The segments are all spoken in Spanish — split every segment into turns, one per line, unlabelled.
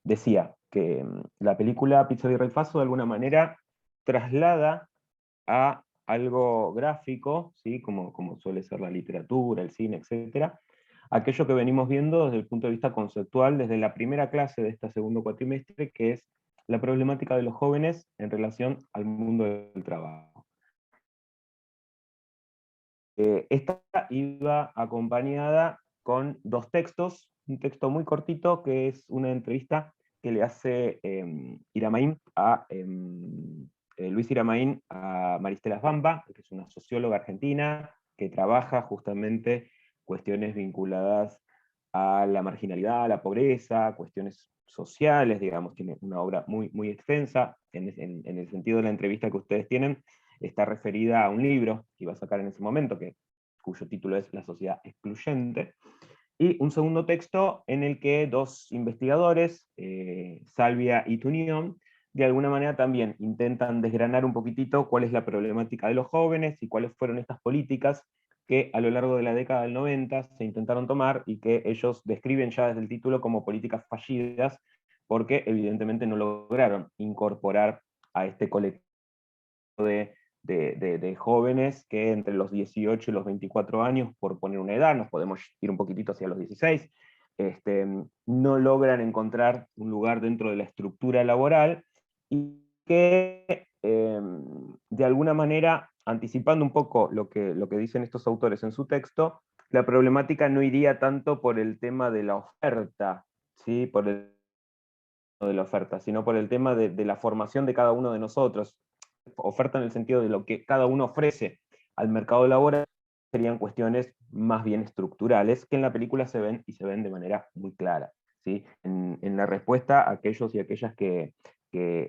decía que la película Pizza Birra y Faso de alguna manera traslada a algo gráfico, ¿sí? como suele ser la literatura, el cine, etcétera, aquello que venimos viendo desde el punto de vista conceptual desde la primera clase de este segundo cuatrimestre, que es la problemática de los jóvenes en relación al mundo del trabajo. Esta iba acompañada con dos textos, un texto muy cortito que es una entrevista que le hace Luis Iramaín a Maristela Bamba, que es una socióloga argentina que trabaja justamente cuestiones vinculadas a la marginalidad, a la pobreza, cuestiones sociales, digamos, tiene una obra muy, muy extensa, en el sentido de la entrevista que ustedes tienen, está referida a un libro que iba a sacar en ese momento, cuyo título es La sociedad excluyente, y un segundo texto en el que dos investigadores, Salvia y Tunión, de alguna manera también intentan desgranar un poquitito cuál es la problemática de los jóvenes y cuáles fueron estas políticas que a lo largo de la década del 90 se intentaron tomar y que ellos describen ya desde el título como políticas fallidas, porque evidentemente no lograron incorporar a este colectivo de jóvenes que entre los 18 y los 24 años, por poner una edad, nos podemos ir un poquitito hacia los 16, no logran encontrar un lugar dentro de la estructura laboral y que de alguna manera, anticipando un poco lo que dicen estos autores en su texto, la problemática no iría tanto por el tema de la oferta, ¿sí? Por el de la oferta, sino por el tema de la formación de cada uno de nosotros. Oferta en el sentido de lo que cada uno ofrece al mercado laboral, serían cuestiones más bien estructurales que en la película se ven y se ven de manera muy clara. ¿Sí? En la respuesta a aquellos y aquellas que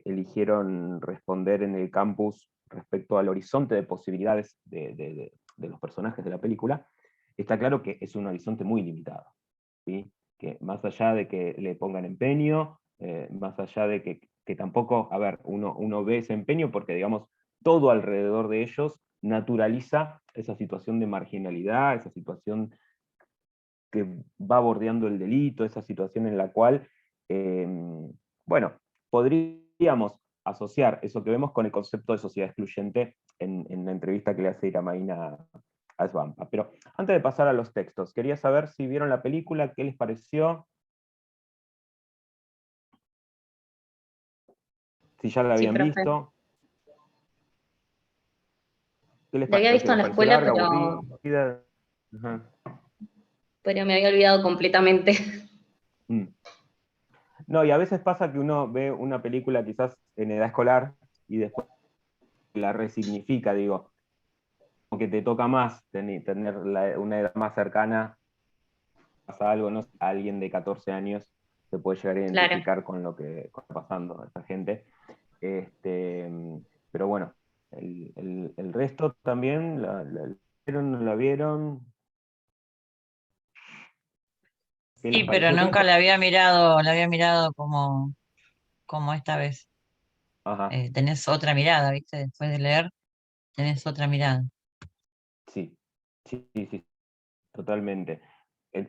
eligieron responder en el campus respecto al horizonte de posibilidades de los personajes de la película, está claro que es un horizonte muy limitado. ¿Sí? Que más allá de que le pongan empeño, más allá de que tampoco, a ver, uno ve ese empeño porque, digamos, todo alrededor de ellos naturaliza esa situación de marginalidad, esa situación que va bordeando el delito, esa situación en la cual, bueno, podríamos asociar eso que vemos con el concepto de sociedad excluyente en la entrevista que le hace Iramaín a Svampa. Pero antes de pasar a los textos, quería saber si vieron la película, qué les pareció, si ya la
Sí,
habían
profe.
visto, qué les
La había visto
pareció,
en
¿les
la
pareció
escuela,
larga, aburrida? Ajá.
pero me había olvidado completamente.
Mm. No, y a veces pasa que uno ve una película quizás en edad escolar y después la resignifica, digo, como que te toca más tener una edad más cercana, pasa algo, no sé, alguien de 14 años se puede llegar a
Claro.
identificar con lo que está pasando a esta gente. Este, pero bueno, el resto también, ¿la vieron, no la vieron? ¿Qué les
Sí, pero
pareció? ¿Qué les
nunca
pareció?
la había mirado como esta vez.
Ajá,
Tenés otra mirada, ¿viste? Después de leer, tenés otra mirada.
sí, sí, sí, sí, totalmente.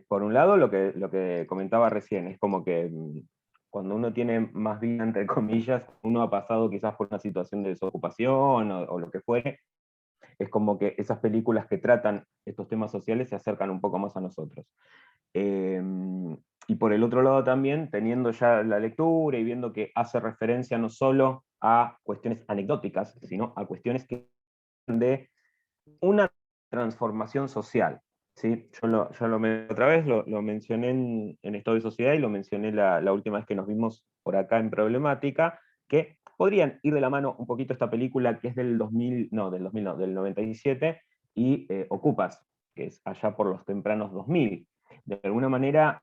Por un lado, lo que comentaba recién, es como que cuando uno tiene más vida, entre comillas, uno ha pasado quizás por una situación de desocupación o lo que fuere, es como que esas películas que tratan estos temas sociales se acercan un poco más a nosotros. Eh, y por el otro lado también, teniendo ya la lectura y viendo que hace referencia no solo a cuestiones anecdóticas, sino a cuestiones de una transformación social. ¿Sí? Yo otra vez lo mencioné en Estado de Sociedad y lo mencioné la última vez que nos vimos por acá en Problemática, que podrían ir de la mano un poquito esta película que es del 2000, no, del 2000 no, del 97, y Ocupas, que es allá por los tempranos 2000. De alguna manera,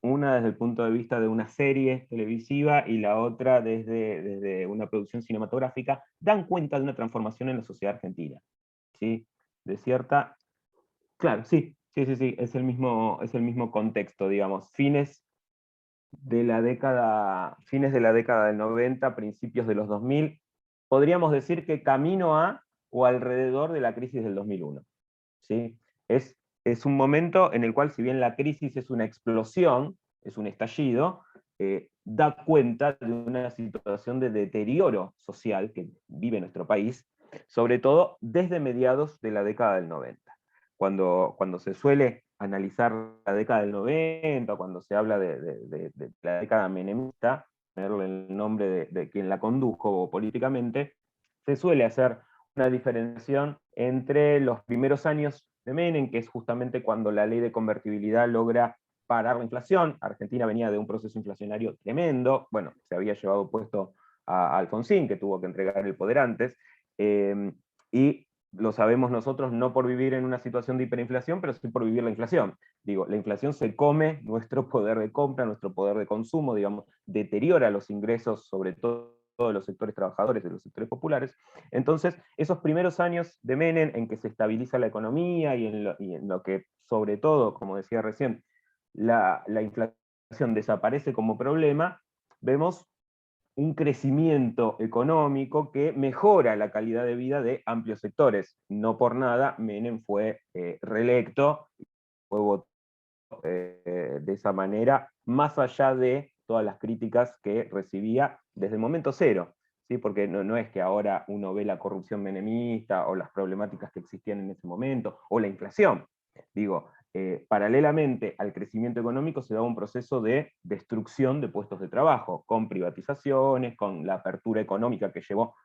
una desde el punto de vista de una serie televisiva y la otra desde una producción cinematográfica, dan cuenta de una transformación en la sociedad argentina. ¿Sí? De cierta. Claro, sí, sí, sí, sí, es el mismo contexto, digamos. Fines de la década del 90, principios de los 2000, podríamos decir que camino a o alrededor de la crisis del 2001. ¿Sí? Es un momento en el cual, si bien la crisis es una explosión, es un estallido, da cuenta de una situación de deterioro social que vive nuestro país, sobre todo desde mediados de la década del 90. Cuando se suele analizar la década del 90, cuando se habla de la década menemista, ponerle el nombre de quien la condujo políticamente, se suele hacer una diferenciación entre los primeros años de Menem, que es justamente cuando la ley de convertibilidad logra parar la inflación. Argentina venía de un proceso inflacionario tremendo, bueno, se había llevado puesto a Alfonsín, que tuvo que entregar el poder antes, y lo sabemos nosotros no por vivir en una situación de hiperinflación, pero sí por vivir la inflación. Digo, la inflación se come nuestro poder de compra, nuestro poder de consumo, digamos, deteriora los ingresos, sobre todo de los sectores trabajadores, de los sectores populares. Entonces, esos primeros años de Menem, en que se estabiliza la economía y en lo que, sobre todo, como decía recién, la inflación desaparece como problema, vemos un crecimiento económico que mejora la calidad de vida de amplios sectores. No por nada, Menem fue reelecto, fue votado de esa manera, más allá de todas las críticas que recibía desde el momento cero. ¿Sí? Porque no es que ahora uno ve la corrupción menemista o las problemáticas que existían en ese momento, o la inflación. Digo, paralelamente al crecimiento económico se daba un proceso de destrucción de puestos de trabajo, con privatizaciones, con la apertura económica que llevó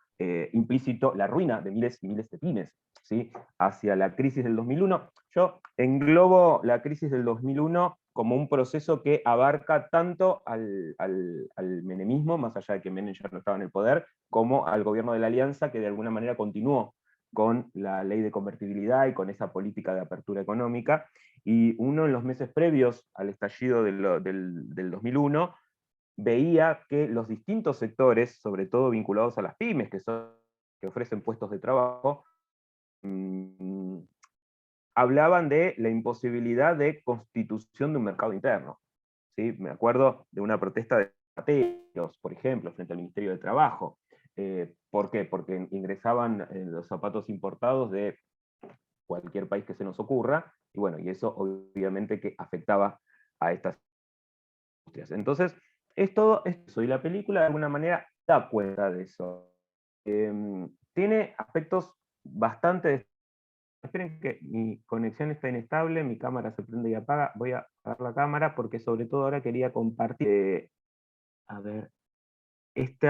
implícito la ruina de miles y miles de pymes, ¿sí? Hacia la crisis del 2001. Yo englobo la crisis del 2001 como un proceso que abarca tanto al menemismo, más allá de que Menem ya no estaba en el poder, como al gobierno de la Alianza, que de alguna manera continuó con la ley de convertibilidad y con esa política de apertura económica. Y uno en los meses previos al estallido del 2001 veía que los distintos sectores, sobre todo vinculados a las pymes, que ofrecen puestos de trabajo, hablaban de la imposibilidad de constitución de un mercado interno. ¿Sí? Me acuerdo de una protesta de zapateros, por ejemplo, frente al Ministerio de Trabajo. ¿Por qué? Porque ingresaban los zapatos importados de cualquier país que se nos ocurra, y bueno, y eso obviamente que afectaba a estas industrias. Entonces, es todo eso, y la película de alguna manera da cuenta de eso. Tiene aspectos bastante... Esperen que mi conexión está inestable, mi cámara se prende y apaga, voy a apagar la cámara porque sobre todo ahora quería compartir, a ver, este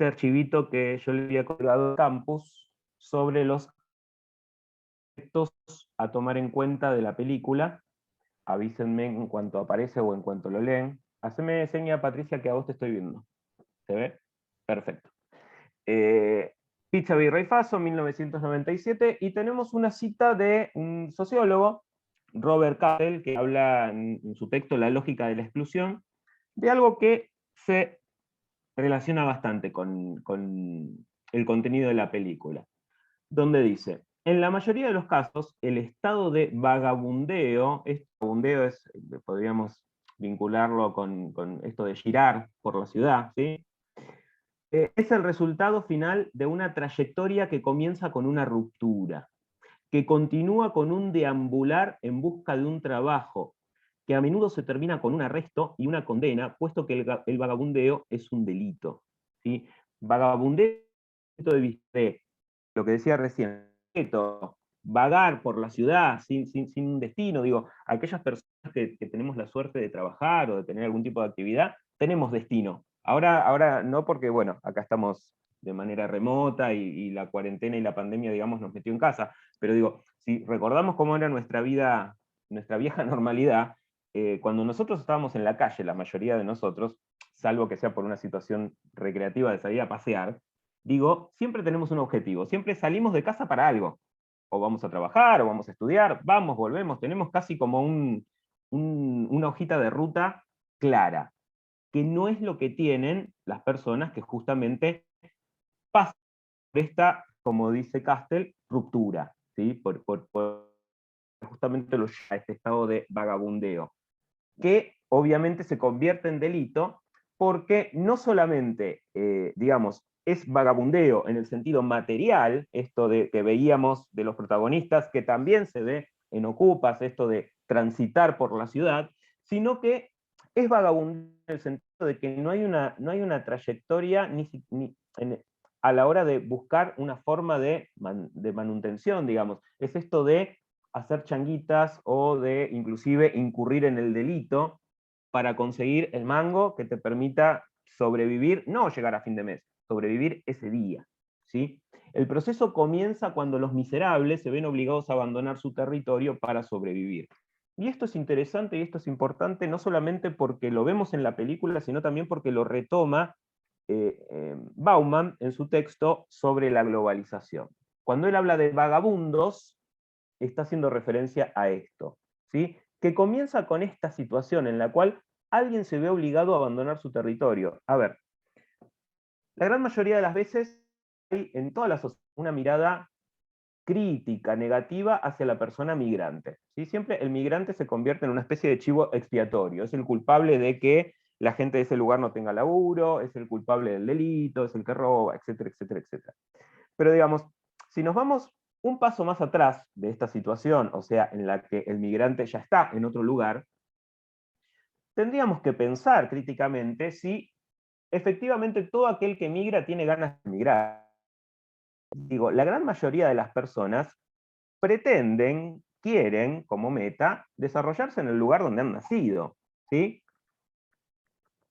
archivito que yo le había colgado a Campus sobre los aspectos a tomar en cuenta de la película. Avísenme en cuanto aparece o en cuanto lo leen. Haceme seña, Patricia, que a vos te estoy viendo. ¿Se ve? Perfecto. Pizza Virrey Faso, 1997, y tenemos una cita de un sociólogo, Robert Castle, que habla en su texto La lógica de la exclusión, de algo que se relaciona bastante con el contenido de la película, donde dice, en la mayoría de los casos, el estado de vagabundeo, vagabundeo es, podríamos vincularlo con esto de girar por la ciudad, ¿sí? Es el resultado final de una trayectoria que comienza con una ruptura, que continúa con un deambular en busca de un trabajo, que a menudo se termina con un arresto y una condena, puesto que el vagabundeo es un delito. ¿Sí? Vagabundeo de lo que decía recién, vagar por la ciudad sin un destino, digo, aquellas personas que tenemos la suerte de trabajar o de tener algún tipo de actividad, tenemos destino. Ahora no, porque bueno, acá estamos de manera remota y la cuarentena y la pandemia, digamos, nos metió en casa, pero digo, si recordamos cómo era nuestra vida, nuestra vieja normalidad, cuando nosotros estábamos en la calle, la mayoría de nosotros, salvo que sea por una situación recreativa de salir a pasear, digo, siempre tenemos un objetivo, siempre salimos de casa para algo, o vamos a trabajar, o vamos a estudiar, vamos, volvemos, tenemos casi como una hojita de ruta clara, que no es lo que tienen las personas que justamente pasan por esta, como dice Castel, ruptura, ¿sí? por justamente a este estado de vagabundeo, que obviamente se convierte en delito porque no solamente, digamos, es vagabundeo en el sentido material, esto de que veíamos de los protagonistas, que también se ve en Ocupas, esto de transitar por la ciudad, sino que es vagabundo en el sentido de que no hay una trayectoria a la hora de buscar una forma de manutención, digamos. Es esto de hacer changuitas o de inclusive incurrir en el delito para conseguir el mango que te permita sobrevivir, no llegar a fin de mes, sobrevivir ese día, ¿sí? El proceso comienza cuando los miserables se ven obligados a abandonar su territorio para sobrevivir. Y esto es interesante y esto es importante no solamente porque lo vemos en la película, sino también porque lo retoma Bauman en su texto sobre la globalización. Cuando él habla de vagabundos, está haciendo referencia a esto, ¿sí? Que comienza con esta situación en la cual alguien se ve obligado a abandonar su territorio. A ver, la gran mayoría de las veces hay en toda la sociedad una mirada crítica, negativa hacia la persona migrante, ¿sí? Siempre el migrante se convierte en una especie de chivo expiatorio, es el culpable de que la gente de ese lugar no tenga laburo, es el culpable del delito, es el que roba, etcétera, etcétera, etcétera. Pero digamos, si nos vamos un paso más atrás de esta situación, o sea, en la que el migrante ya está en otro lugar, tendríamos que pensar críticamente si efectivamente todo aquel que migra tiene ganas de migrar. Digo, la gran mayoría de las personas pretenden, quieren como meta, desarrollarse en el lugar donde han nacido, ¿sí?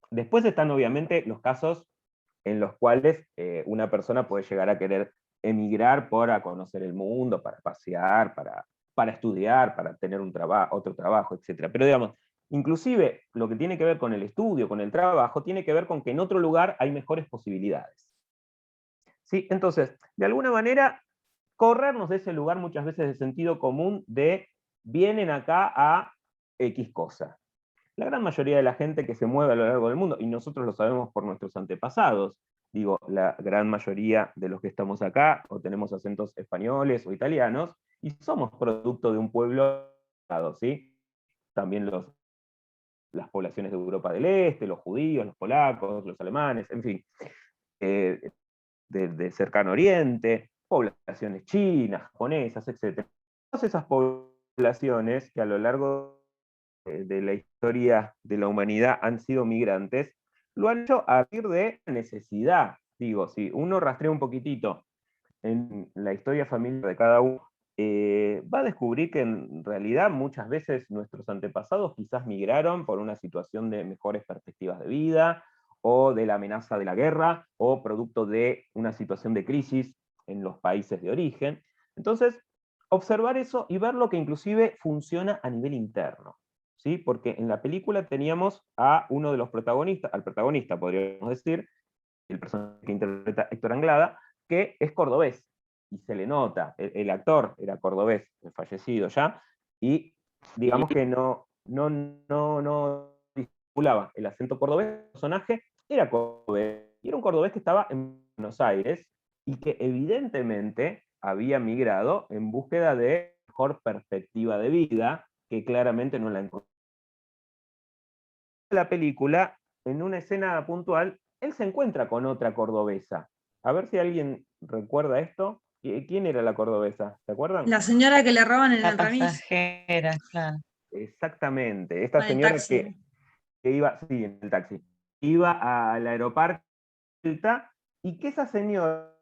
Después están obviamente los casos en los cuales una persona puede llegar a querer emigrar para conocer el mundo, para pasear, para estudiar, para tener otro trabajo, etc. Pero digamos, inclusive lo que tiene que ver con el estudio, con el trabajo, tiene que ver con que en otro lugar hay mejores posibilidades. ¿Sí? Entonces, de alguna manera, corrernos de ese lugar muchas veces de sentido común de vienen acá a X cosa. La gran mayoría de la gente que se mueve a lo largo del mundo, y nosotros lo sabemos por nuestros antepasados, digo, la gran mayoría de los que estamos acá, o tenemos acentos españoles o italianos, y somos producto de un pueblo, ¿sí? También las poblaciones de Europa del Este, los judíos, los polacos, los alemanes, en fin, de Cercano Oriente, poblaciones chinas, japonesas, etc. Todas esas poblaciones que a lo largo de la historia de la humanidad han sido migrantes, lo han hecho a partir de necesidad. Digo, si uno rastrea un poquitito en la historia familiar de cada uno, va a descubrir que en realidad muchas veces nuestros antepasados quizás migraron por una situación de mejores perspectivas de vida, o de la amenaza de la guerra, o producto de una situación de crisis en los países de origen. Entonces, observar eso y ver lo que inclusive funciona a nivel interno, ¿sí? Porque en la película teníamos a uno de los protagonistas, al protagonista podríamos decir, el personaje que interpreta Héctor Anglada, que es cordobés, y se le nota, el actor era cordobés, fallecido ya, y digamos que no disimulaba el acento cordobés, el personaje era cordobés, y era un cordobés que estaba en Buenos Aires, y que evidentemente había migrado en búsqueda de mejor perspectiva de vida, que claramente no la encontró. La película, en una escena puntual, él se encuentra con otra cordobesa. A ver si alguien recuerda esto. ¿Quién era la cordobesa? ¿Se acuerdan?
La señora que le roban en
La
el remis,
pasajera, claro.
Exactamente.
con
Esta
el
señora
taxi.
que iba, sí, en el taxi, iba al aeropuerto y que esa señora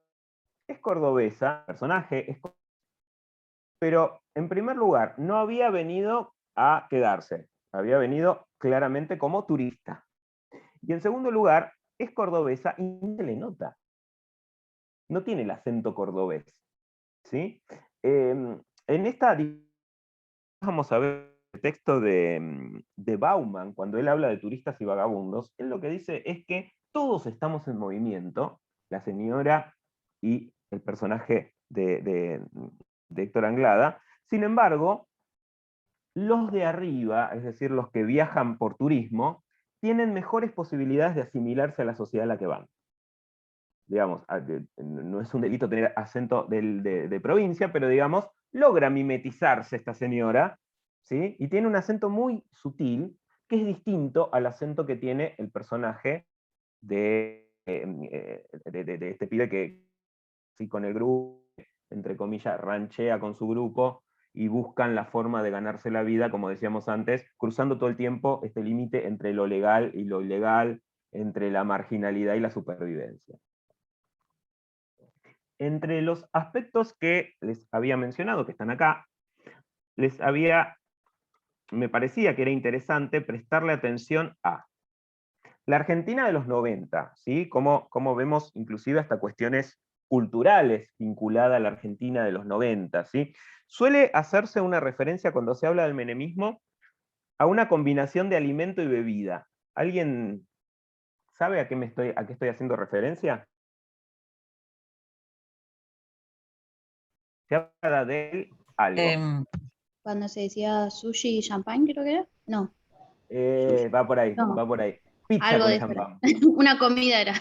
es cordobesa, personaje, pero en primer lugar, no había venido a quedarse, había venido claramente como turista. Y en segundo lugar, es cordobesa y no se le nota. No tiene el acento cordobés, ¿sí? En esta, vamos a ver el texto de Bauman, cuando él habla de turistas y vagabundos, él lo que dice es que todos estamos en movimiento, la señora y el personaje de Héctor Anglada. Sin embargo, los de arriba, es decir, los que viajan por turismo, tienen mejores posibilidades de asimilarse a la sociedad a la que van. Digamos, no es un delito tener acento de provincia, pero digamos, logra mimetizarse esta señora, ¿sí? Y tiene un acento muy sutil, que es distinto al acento que tiene el personaje de este pibe que, sí, con el grupo, entre comillas, ranchea con su grupo, y buscan la forma de ganarse la vida, como decíamos antes, cruzando todo el tiempo este límite entre lo legal y lo ilegal, entre la marginalidad y la supervivencia. Entre los aspectos que les había mencionado, que están acá, me parecía que era interesante prestarle atención a la Argentina de los 90, ¿sí? Cómo vemos inclusive hasta cuestiones culturales vinculadas a la Argentina de los 90, ¿sí? Suele hacerse una referencia cuando se habla del menemismo a una combinación de alimento y bebida. ¿Alguien sabe a qué estoy haciendo referencia? Se habla de algo.
Em,
Cuando se decía sushi y champán, creo que era. No,
Va por ahí,
no,
va por ahí. Pizza
algo
con
de eso
champán.
era. Una comida era.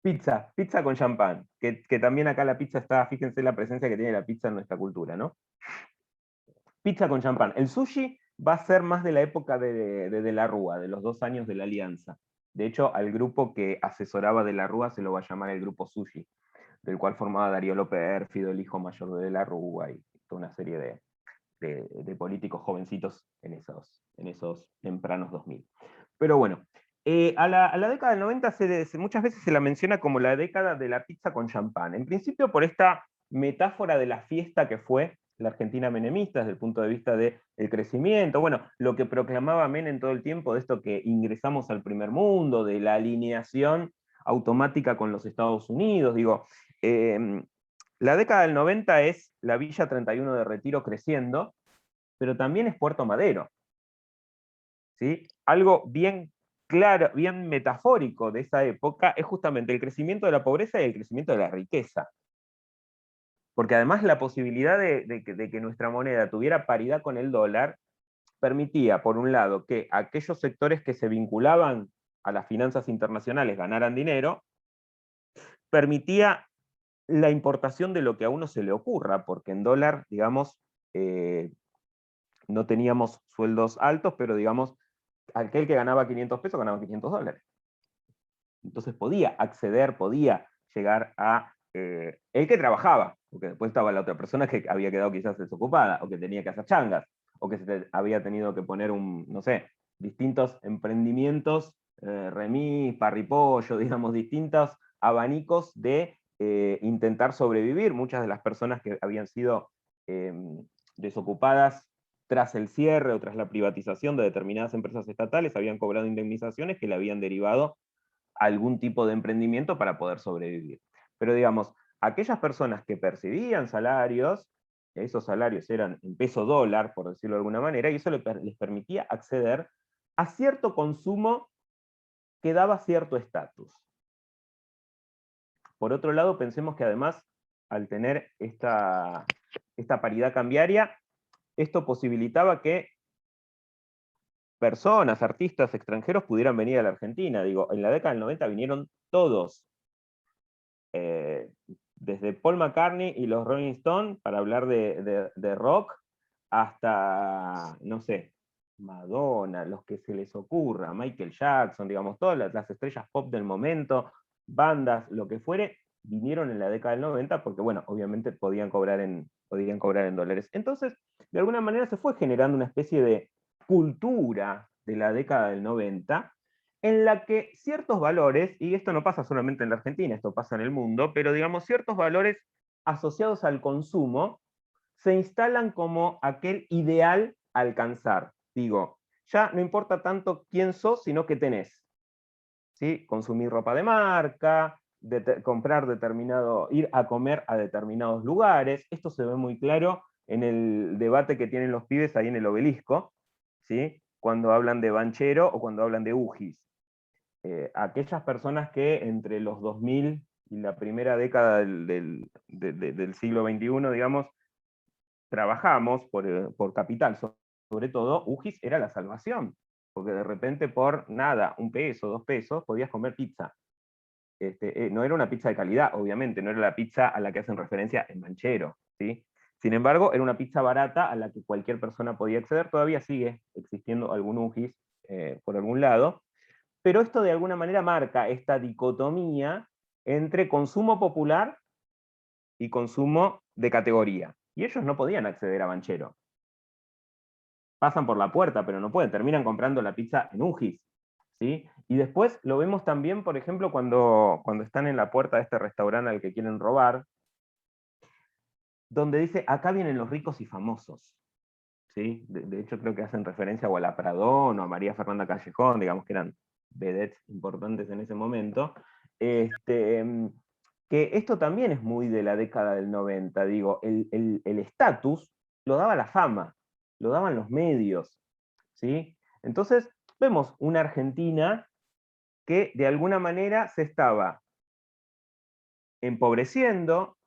Pizza con champán. Que también acá la pizza está, fíjense la presencia que tiene la pizza en nuestra cultura, ¿no? Pizza con champán. El sushi va a ser más de la época de la Rúa, de los 2 años de la Alianza. De hecho, al grupo que asesoraba de la Rúa se lo va a llamar el grupo Sushi, del cual formaba Darío López Pérfido, el hijo mayor de la Rúa, y toda una serie de políticos jovencitos en esos tempranos 2000. Pero bueno, a la década del 90 muchas veces se la menciona como la década de la pizza con champán. En principio por esta metáfora de la fiesta que fue la Argentina menemista desde el punto de vista del crecimiento, bueno, lo que proclamaba Menem todo el tiempo de esto que ingresamos al primer mundo, de la alineación automática con los Estados Unidos, digo, la década del 90 es la Villa 31 de Retiro creciendo, pero también es Puerto Madero, ¿sí? Algo bien claro, bien metafórico de esa época es justamente el crecimiento de la pobreza y el crecimiento de la riqueza. Porque además la posibilidad de que nuestra moneda tuviera paridad con el dólar permitía, por un lado, que aquellos sectores que se vinculaban a las finanzas internacionales ganaran dinero, permitía la importación de lo que a uno se le ocurra, porque en dólar, digamos, no teníamos sueldos altos, pero digamos, aquel que ganaba 500 pesos ganaba 500 dólares. Entonces podía acceder, podía llegar a el que trabajaba, porque después estaba la otra persona que había quedado quizás desocupada, o que tenía que hacer changas, o que había tenido que poner no sé, distintos emprendimientos, remis, parripollo, digamos, distintos abanicos de intentar sobrevivir. Muchas de las personas que habían sido desocupadas tras el cierre o tras la privatización de determinadas empresas estatales habían cobrado indemnizaciones que le habían derivado a algún tipo de emprendimiento para poder sobrevivir. Pero digamos, aquellas personas que percibían salarios, esos salarios eran en peso dólar, por decirlo de alguna manera, y eso les permitía acceder a cierto consumo que daba cierto estatus. Por otro lado, pensemos que además, al tener esta paridad cambiaria, esto posibilitaba que personas, artistas extranjeros pudieran venir a la Argentina. Digo, en la década del 90 vinieron todos, desde Paul McCartney y los Rolling Stones, para hablar de rock, hasta, no sé, Madonna, los que se les ocurra, Michael Jackson, digamos, todas las estrellas pop del momento, bandas, lo que fuere, vinieron en la década del 90 porque, bueno, obviamente podían cobrar en dólares. Entonces, de alguna manera se fue generando una especie de cultura de la década del 90, en la que ciertos valores, y esto no pasa solamente en la Argentina, esto pasa en el mundo, pero digamos ciertos valores asociados al consumo se instalan como aquel ideal a alcanzar. Digo, ya no importa tanto quién sos, sino qué tenés. ¿Sí? Consumir ropa de marca, comprar ir a comer a determinados lugares. Esto se ve muy claro en el debate que tienen los pibes ahí en el Obelisco, ¿sí? Cuando hablan de banchero o cuando hablan de ujis. Aquellas personas que entre los 2000 y la primera década del siglo XXI, digamos, trabajamos por capital, sobre todo, ujis era la salvación, porque de repente por nada, 1 peso, 2 pesos, podías comer pizza. No era una pizza de calidad, obviamente, no era la pizza a la que hacen referencia en Banchero, ¿sí? Sin embargo, era una pizza barata a la que cualquier persona podía acceder, todavía sigue existiendo algún ujis por algún lado, pero esto de alguna manera marca esta dicotomía entre consumo popular y consumo de categoría. y ellos no podían acceder a Banchero. Pasan por la puerta, pero no pueden, terminan comprando la pizza en Ujis, ¿sí? Y después lo vemos también, por ejemplo, cuando están en la puerta de este restaurante al que quieren robar, donde dice, acá vienen los ricos y famosos, ¿sí? De hecho creo que hacen referencia o a la Pradón o a María Fernanda Callejón, digamos que eran vedettes importantes en ese momento, que esto también es muy de la década del 90, digo, el estatus lo daba la fama, lo daban los medios, ¿sí? Entonces vemos una Argentina que de alguna manera se estaba empobreciendo,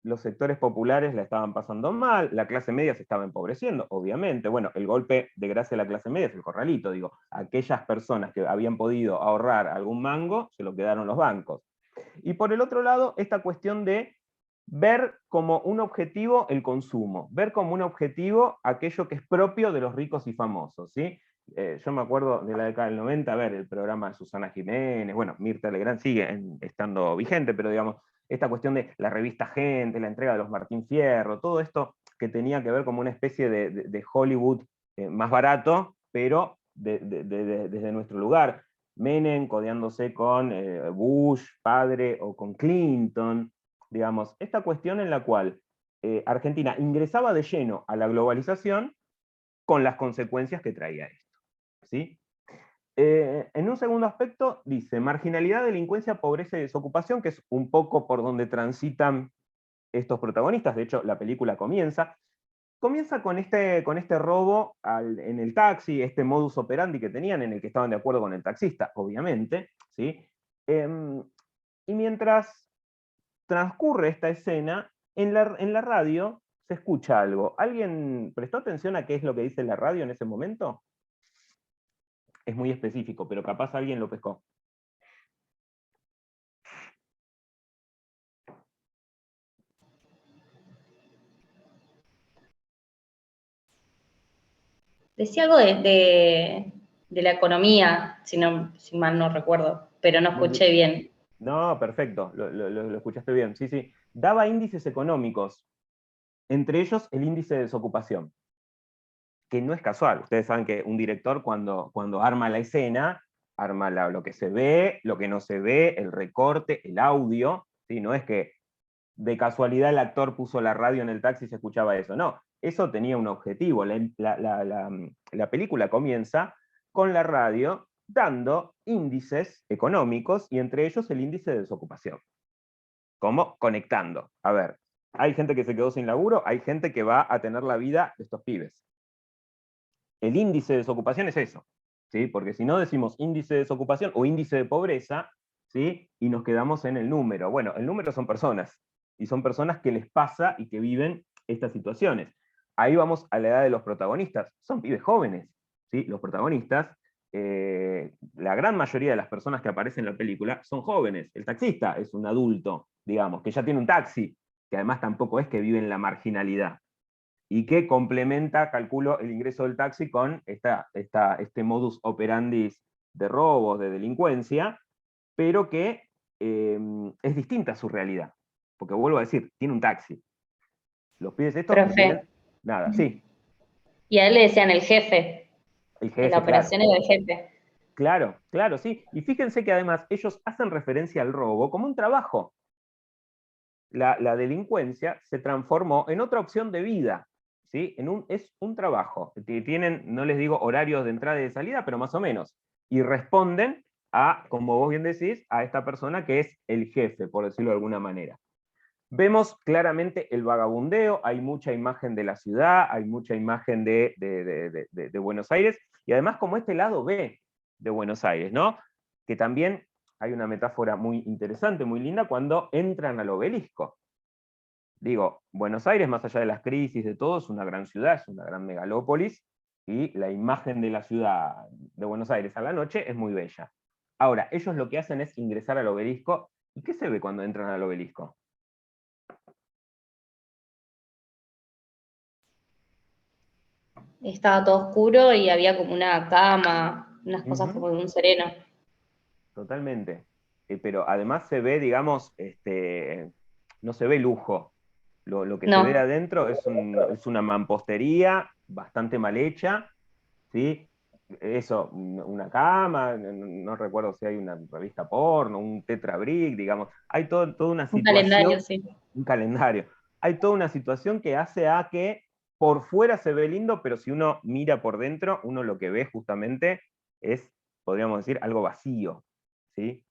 los sectores populares la estaban pasando mal, la clase media se estaba empobreciendo, obviamente. Bueno, el golpe de gracia de la clase media es el corralito, digo, aquellas personas que habían podido ahorrar algún mango, se lo quedaron los bancos. Y por el otro lado, esta cuestión de ver como un objetivo el consumo, ver como un objetivo aquello que es propio de los ricos y famosos, ¿sí? Yo me acuerdo de la década del 90, a ver, el programa de Susana Jiménez, bueno, Mirta Legrand sigue estando vigente, pero digamos, esta cuestión de la revista Gente, la entrega de los Martín Fierro, todo esto que tenía que ver como una especie de Hollywood más barato, pero desde nuestro lugar. Menem codeándose con Bush, padre, o con Clinton, digamos, esta cuestión en la cual Argentina ingresaba de lleno a la globalización con las consecuencias que traía esto, ¿sí? En un segundo aspecto dice, marginalidad, delincuencia, pobreza y desocupación, que es un poco por donde transitan estos protagonistas. De hecho, la película comienza con este robo en el taxi, este modus operandi que tenían, en el que estaban de acuerdo con el taxista, obviamente, ¿sí? Y mientras transcurre esta escena, en la radio se escucha algo. ¿Alguien prestó atención a qué es lo que dice la radio en ese momento? Es muy específico, pero capaz alguien lo pescó.
Decía algo de la economía, si mal no recuerdo, pero no escuché bien.
No, perfecto, lo escuchaste bien. Sí, sí. Daba índices económicos, entre ellos el índice de desocupación, que no es casual. Ustedes saben que un director cuando arma la escena, arma lo que se ve, lo que no se ve, el recorte, el audio, ¿sí? No es que de casualidad el actor puso la radio en el taxi y se escuchaba eso, no, eso tenía un objetivo. La película comienza con la radio dando índices económicos y entre ellos el índice de desocupación. ¿Cómo? Conectando. A ver, hay gente que se quedó sin laburo, hay gente que va a tener la vida de estos pibes. El índice de desocupación es eso, ¿sí? Porque si no decimos índice de desocupación o índice de pobreza, ¿sí? Y nos quedamos en el número. Bueno, el número son personas, y son personas que les pasa y que viven estas situaciones. Ahí vamos a la edad de los protagonistas, son pibes jóvenes, ¿sí? Los protagonistas, la gran mayoría de las personas que aparecen en la película son jóvenes. El taxista es un adulto, digamos, que ya tiene un taxi, que además tampoco es que vive en la marginalidad, y que complementa, calculo, el ingreso del taxi con este modus operandi de robos, de delincuencia, pero que es distinta a su realidad. Porque vuelvo a decir, tiene un taxi. Los pibes estos no
Profe,
tienen nada, sí.
y a él le decían el jefe,
El
en la
jefe, claro.
operación era el jefe.
Claro, claro, sí. Y fíjense que además ellos hacen referencia al robo como un trabajo. La delincuencia se transformó en otra opción de vida, ¿sí? Es un trabajo. Tienen, no les digo horarios de entrada y de salida, pero más o menos. Y responden a, como vos bien decís, a esta persona que es el jefe, por decirlo de alguna manera. Vemos claramente el vagabundeo, hay mucha imagen de la ciudad, hay mucha imagen de Buenos Aires, y además como este lado B de Buenos Aires, ¿no? Que también hay una metáfora muy interesante, muy linda, cuando entran al obelisco. Digo, Buenos Aires, más allá de las crisis, de todo, es una gran ciudad, es una gran megalópolis, y la imagen de la ciudad de Buenos Aires a la noche es muy bella. Ahora, ellos lo que hacen es ingresar al obelisco, ¿y qué se ve cuando entran al obelisco?
Estaba todo oscuro y había como una cama, unas cosas como de un sereno.
Totalmente. Pero además se ve, digamos, no se ve lujo, Lo que
No.
se ve adentro es una mampostería bastante mal hecha, ¿sí? Eso, una cama, no recuerdo si hay una revista porno, un tetrabrick, digamos. Hay toda una
Un calendario,
situación,
sí.
un calendario. Hay toda una situación que hace a que por fuera se ve lindo, pero si uno mira por dentro, uno lo que ve justamente es, podríamos decir, algo vacío, ¿sí?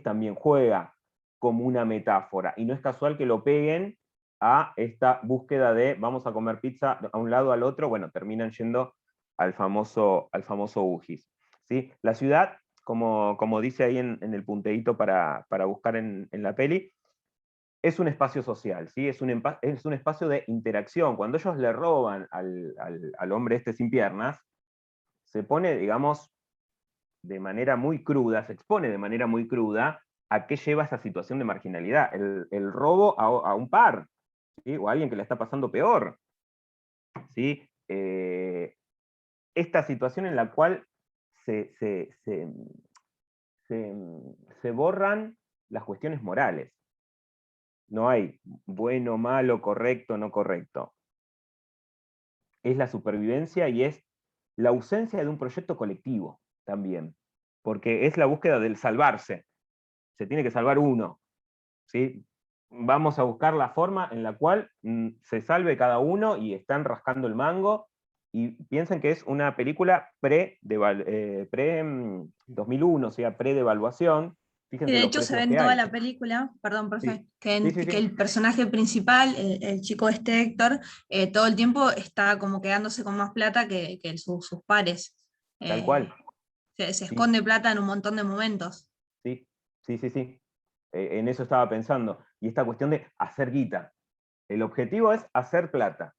También juega como una metáfora, y no es casual que lo peguen a esta búsqueda de vamos a comer pizza a un lado al otro, bueno, terminan yendo al famoso UGIS, ¿sí? La ciudad, como dice ahí en el punteíto para buscar en la peli, es un espacio social, ¿sí? Es un espacio de interacción. Cuando ellos le roban al hombre este sin piernas, se pone, digamos, de manera muy cruda, se expone de manera muy cruda a qué lleva esa situación de marginalidad, el robo a un par, ¿sí? O a alguien que le está pasando peor, ¿sí? Esta situación en la cual se, se, se, se borran las cuestiones morales. No hay bueno, malo, correcto, no correcto. Es la supervivencia y es la ausencia de un proyecto colectivo también, porque es la búsqueda del salvarse. Se tiene que salvar uno, ¿sí? Vamos a buscar la forma en la cual se salve cada uno y están rascando el mango, y piensen que es una película pre-2001, o sea, pre-devaluación.
Y
Fíjense
de
los
hecho se ve
precios
en
que
toda
hay.
la película, perdón,
Sí,
profe,
sí, sí,
que
sí.
el personaje principal, el chico este Héctor, todo el tiempo está como quedándose con más plata que sus pares.
Tal
Eh,
cual.
se
Sí,
esconde plata en un montón de momentos.
sí, sí, sí, sí. En eso estaba pensando. Y esta cuestión de hacer guita. El objetivo es hacer plata,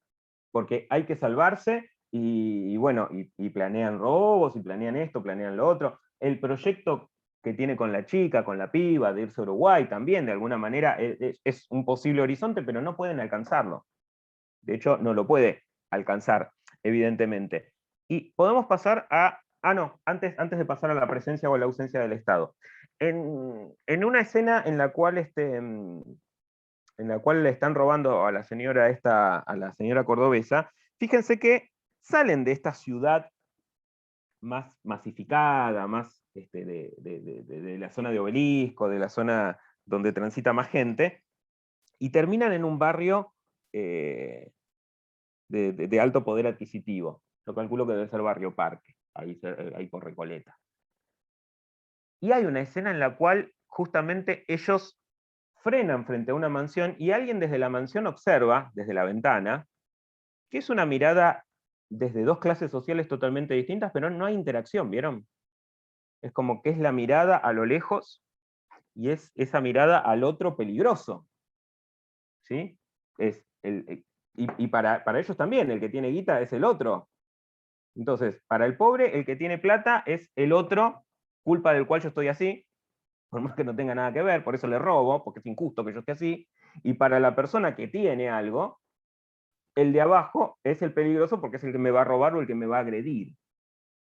porque hay que salvarse y bueno, y planean robos, y planean esto, planean lo otro. El proyecto que tiene con la chica, con la piba, de irse a Uruguay también, de alguna manera, es un posible horizonte, pero no pueden alcanzarlo. De hecho, no lo puede alcanzar, evidentemente. Y podemos pasar a... Ah, no, antes de pasar a la presencia o la ausencia del Estado. En una escena en la cual le están robando a la señora cordobesa, fíjense que salen de esta ciudad más masificada, más de la zona de Obelisco, de la zona donde transita más gente, y terminan en un barrio de alto poder adquisitivo. Yo calculo que debe ser Barrio Parque, ahí por Recoleta. Y hay una escena en la cual justamente ellos frenan frente a una mansión y alguien desde la mansión observa, desde la ventana, que es una mirada desde dos clases sociales totalmente distintas, pero no hay interacción, ¿vieron? Es como que es la mirada a lo lejos y es esa mirada al otro peligroso, ¿sí? Y para ellos también, el que tiene guita es el otro. Entonces, para el pobre, el que tiene plata es el otro, culpa del cual yo estoy así, por más que no tenga nada que ver, por eso le robo, porque es injusto que yo esté así. Y para la persona que tiene algo, el de abajo es el peligroso porque es el que me va a robar o el que me va a agredir.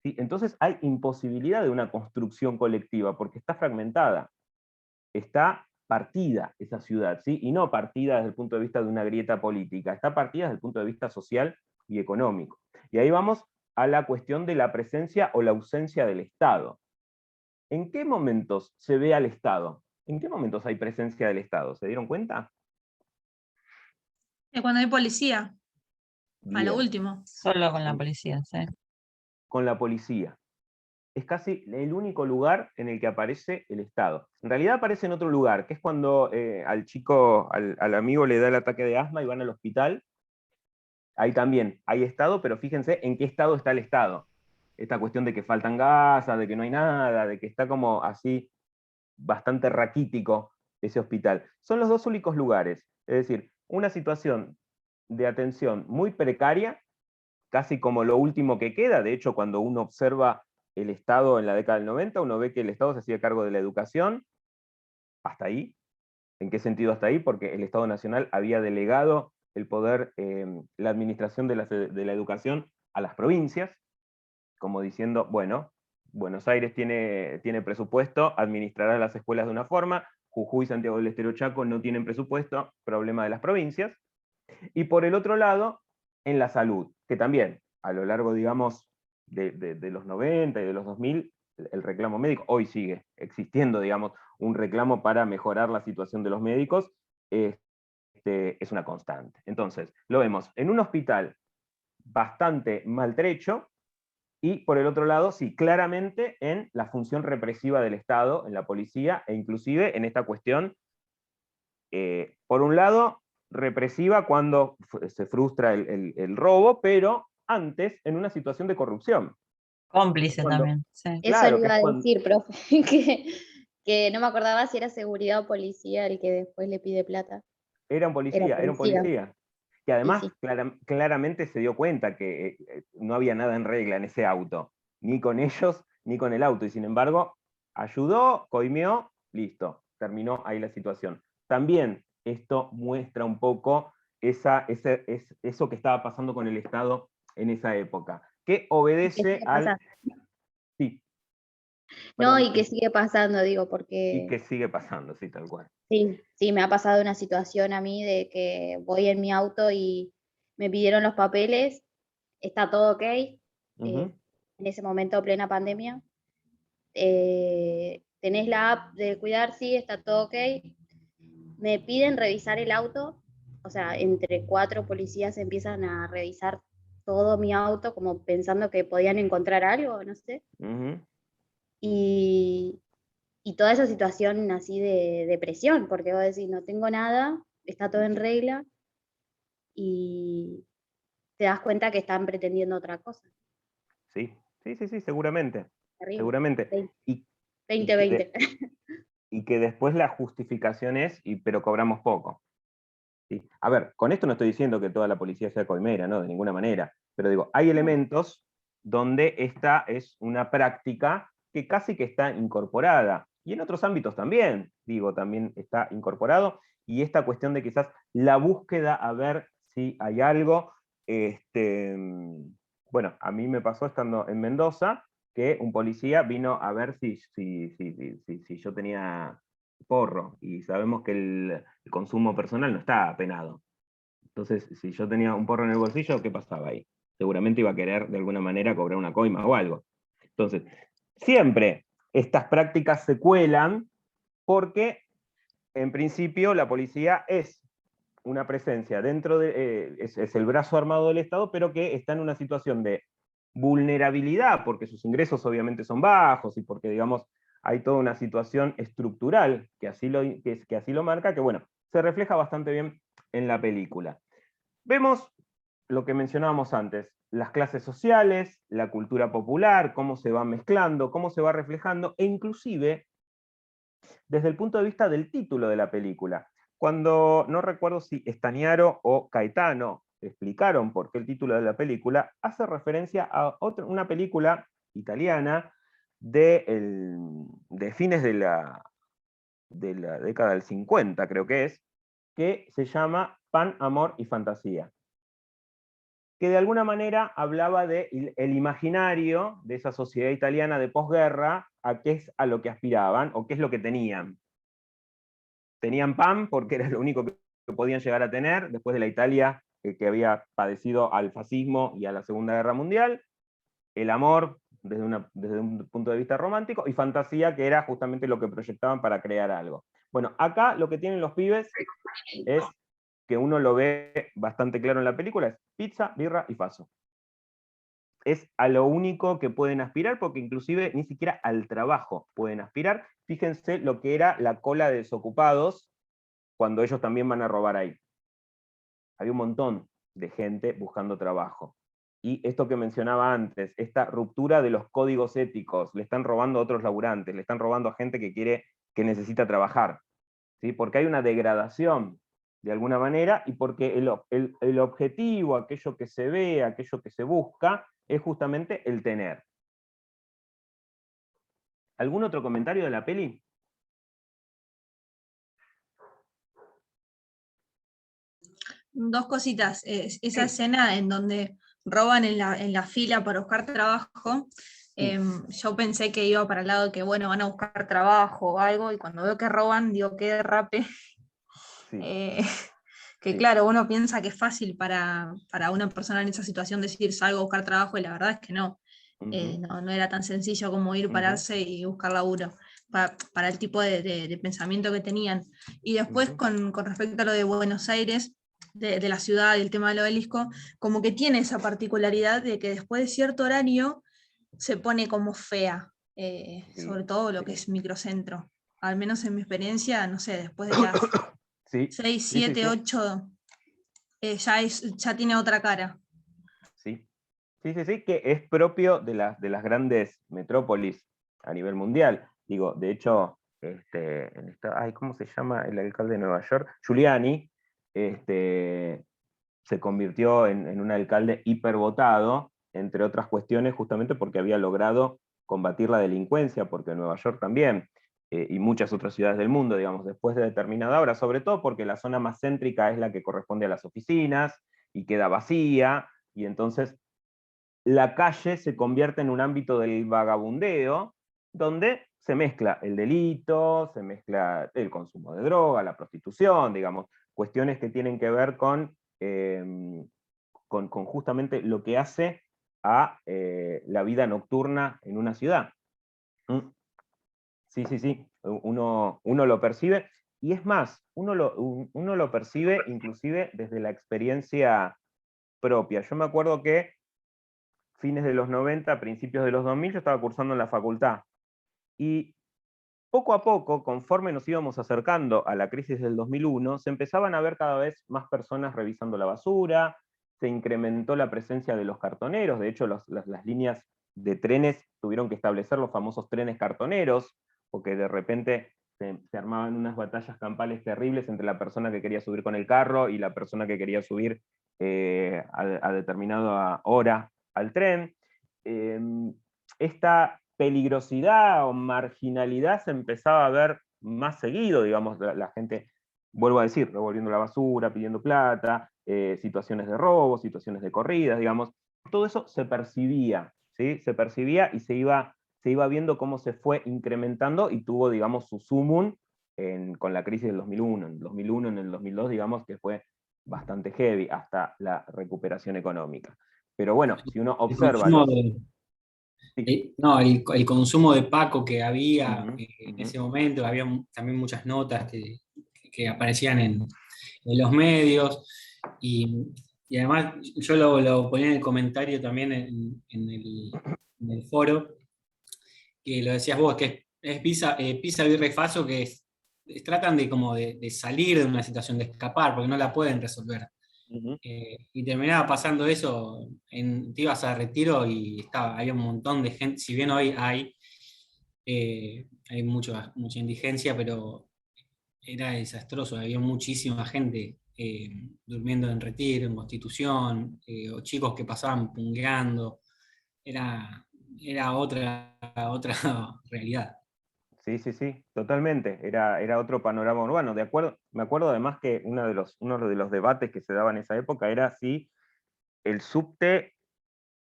¿Sí? Entonces hay imposibilidad de una construcción colectiva, porque está fragmentada, está partida esa ciudad, ¿sí? Y no partida desde el punto de vista de una grieta política, está partida desde el punto de vista social y económico. Y ahí vamos a la cuestión de la presencia o la ausencia del Estado. ¿En qué momentos se ve al Estado? ¿En qué momentos hay presencia del Estado? ¿Se dieron cuenta?
Cuando hay policía, a lo
Bien.
último.
Solo con la policía, sí.
Con la policía. Es casi el único lugar en el que aparece el Estado. En realidad aparece en otro lugar, que es cuando al amigo le da el ataque de asma y van al hospital. Ahí también hay Estado, pero fíjense en qué estado está el Estado. Esta cuestión de que faltan gasas, de que no hay nada, de que está como así bastante raquítico ese hospital. Son los dos únicos lugares. Es decir, una situación de atención muy precaria, casi como lo último que queda. De hecho, cuando uno observa el Estado en la década del 90, uno ve que el Estado se hacía cargo de la educación. Hasta ahí. ¿En qué sentido hasta ahí? Porque el Estado Nacional había delegado el poder, la administración de la educación a las provincias, como diciendo, bueno, Buenos Aires tiene presupuesto, administrará las escuelas de una forma, Jujuy, Santiago del Estero, Chaco no tienen presupuesto, problema de las provincias, Y por el otro lado, en la salud, que también a lo largo, digamos, de los 90 y de los 2000, el reclamo médico, hoy sigue existiendo, digamos, un reclamo para mejorar la situación de los médicos, es una constante. Entonces, lo vemos en un hospital bastante maltrecho, y por el otro lado, sí, claramente en la función represiva del Estado, en la policía, e inclusive en esta cuestión, por un lado, represiva cuando se frustra el robo, pero antes en una situación de corrupción.
Cómplice
Cuando,
también, sí.
Eso
claro,
le
que
iba
es
a
cuando,
decir, profe, que no me acordaba si era seguridad o policía el que después le pide plata.
era un
Era policía.
policía, que
Y
además
sí,
claramente se dio cuenta que no había nada en regla en ese auto, ni con ellos, ni con el auto, y sin embargo, ayudó, coimió, listo, terminó ahí la situación. También esto muestra un poco eso que estaba pasando con el Estado en esa época, que
que
obedece
sigue pasando.
Sí,
No,
perdón,
y que sigue pasando, digo,
y
porque
que sigue pasando, sí, tal cual.
sí, me ha pasado una situación a mí de que voy en mi auto y me pidieron los papeles, está todo ok,
Ujú.
en ese momento plena pandemia. Tenés la app de cuidar, sí, está todo ok. Me piden revisar el auto, o sea, entre 4 policías empiezan a revisar todo mi auto como pensando que podían encontrar algo, no sé.
Ujú.
Y, y toda esa situación así de presión, porque vos decís, no tengo nada, está todo en regla, y te das cuenta que están pretendiendo otra cosa.
Sí, sí, seguramente,
Terrible.
seguramente. Y, y que
2020.
y que después la justificación es, pero cobramos poco. ¿Sí? A ver, con esto no estoy diciendo que toda la policía sea coimera, no, de ninguna manera, pero digo, hay elementos donde esta es una práctica que casi que está incorporada, y en otros ámbitos también, digo, también está incorporado, y esta cuestión de quizás la búsqueda a ver si hay algo, bueno, a mí me pasó estando en Mendoza, que un policía vino a ver si yo tenía porro, y sabemos que el consumo personal no está penado. Entonces, si yo tenía un porro en el bolsillo, ¿qué pasaba ahí? Seguramente iba a querer de alguna manera cobrar una coima o algo. Entonces, siempre estas prácticas se cuelan porque, en principio, la policía es una presencia dentro es el brazo armado del Estado, pero que está en una situación de vulnerabilidad, porque sus ingresos obviamente son bajos y porque, digamos, hay toda una situación estructural que así lo marca, que bueno, se refleja bastante bien en la película. Vemos lo que mencionábamos antes, las clases sociales, la cultura popular, cómo se va mezclando, cómo se va reflejando, e inclusive desde el punto de vista del título de la película. Cuando, no recuerdo si Stagnaro o Caetano explicaron por qué el título de la película, hace referencia a una película italiana de fines de la década del 50, creo que se llama Pan, Amor y Fantasía, que de alguna manera hablaba del imaginario de esa sociedad italiana de posguerra, a qué es a lo que aspiraban o qué es lo que tenían. Tenían pan porque era lo único que podían llegar a tener después de la Italia que había padecido al fascismo y a la Segunda Guerra Mundial, el amor desde un punto de vista romántico, y fantasía, que era justamente lo que proyectaban para crear algo. Bueno, acá lo que tienen los pibes es, que uno lo ve bastante claro en la película, es pizza, birra y faso. Es a lo único que pueden aspirar, porque inclusive ni siquiera al trabajo pueden aspirar. Fíjense lo que era la cola de desocupados cuando ellos también van a robar ahí. Había un montón de gente buscando trabajo. Y esto que mencionaba antes, esta ruptura de los códigos éticos, le están robando a otros laburantes, le están robando a gente que necesita trabajar, ¿sí? Porque hay una degradación de alguna manera, y porque el objetivo, aquello que se ve, aquello que se busca, es justamente el tener. ¿Algún otro comentario de la peli?
Dos cositas. Esa
Sí.
escena en donde roban en la fila para buscar trabajo,
Sí.
yo pensé que iba para el lado de que, bueno, van a buscar trabajo o algo, y cuando veo que roban, digo, qué derrape.
Sí.
Eh, Que
Sí.
claro, uno piensa que es fácil para una persona en esa situación decir salgo a buscar trabajo y la verdad es que no.
Ujú,
No era tan sencillo como ir,
ujú,
pararse y buscar laburo para el tipo de pensamiento que tenían. Y después
ujú.
con respecto a lo de Buenos Aires, de la ciudad y el tema del obelisco, como que tiene esa particularidad de que después de cierto horario se pone como fea,
Sí,
sobre todo lo que
sí.
es microcentro. Al menos en mi experiencia, no sé, después de las
Sí,
6
sí, sí,
7
sí.
8 ya tiene otra cara.
Sí, sí, sí, sí, que es propio de las grandes metrópolis a nivel mundial. Digo, de hecho, ay, ¿cómo se llama el alcalde de Nueva York? Giuliani, se convirtió en un alcalde hipervotado, entre otras cuestiones, justamente porque había logrado combatir la delincuencia, porque Nueva York también, y muchas otras ciudades del mundo, digamos, después de determinada hora, sobre todo porque la zona más céntrica es la que corresponde a las oficinas y queda vacía, y entonces la calle se convierte en un ámbito del vagabundeo, donde se mezcla el delito, se mezcla el consumo de droga, la prostitución, digamos, cuestiones que tienen que ver con justamente lo que hace a la vida nocturna en una ciudad. ¿Mm? Sí, sí, sí, uno lo percibe, y es más, uno lo percibe inclusive desde la experiencia propia. Yo me acuerdo que fines de los 90, principios de los 2000, yo estaba cursando en la facultad. Y poco a poco, conforme nos íbamos acercando a la crisis del 2001, se empezaban a ver cada vez más personas revisando la basura, se incrementó la presencia de los cartoneros, de hecho las líneas de trenes tuvieron que establecer los famosos trenes cartoneros, porque de repente se armaban unas batallas campales terribles entre la persona que quería subir con el carro y la persona que quería subir a determinada hora al tren. Eh, esta peligrosidad o marginalidad se empezaba a ver más seguido, digamos, la gente, vuelvo a decir, revolviendo la basura, pidiendo plata, situaciones de robo, situaciones de corridas, digamos, todo eso se percibía, ¿sí? Se percibía y se iba viendo cómo se fue incrementando y tuvo, digamos, su sumum con la crisis del 2001. En el 2001, en el 2002, digamos que fue bastante heavy hasta la recuperación económica. Pero bueno, si uno
El
observa
consumo
los...
de,
Sí.
no, el consumo de Paco que había
Ujú,
en
ujú.
ese momento, había también muchas notas que aparecían en los medios, y, y además yo lo ponía en el comentario también en el foro, que lo decías vos, que es Pisa, Birra y Faso, que tratan de como de salir de una situación, de escapar, porque no la pueden resolver.
Ujú.
Y terminaba pasando eso, te ibas a Retiro y había un montón de gente, si bien hoy hay mucha indigencia, pero era desastroso, había muchísima gente durmiendo en Retiro, en Constitución, o chicos que pasaban pungueando, era, era otra realidad.
Sí, sí, sí, totalmente. Era otro panorama urbano. Me acuerdo además que uno de los debates que se daban en esa época era si el subte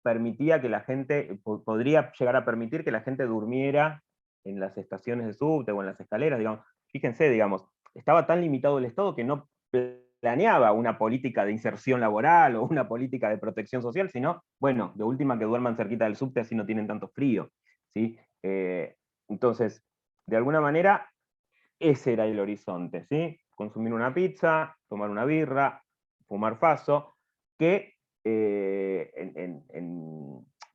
permitía que la gente, podría llegar a permitir que la gente durmiera en las estaciones de subte o en las escaleras, digamos. Fíjense, digamos, estaba tan limitado el Estado que no planeaba una política de inserción laboral o una política de protección social, sino, bueno, de última que duerman cerquita del subte, así no tienen tanto frío, ¿sí? Entonces, de alguna manera, ese era el horizonte, ¿sí? Consumir una pizza, tomar una birra, fumar faso, que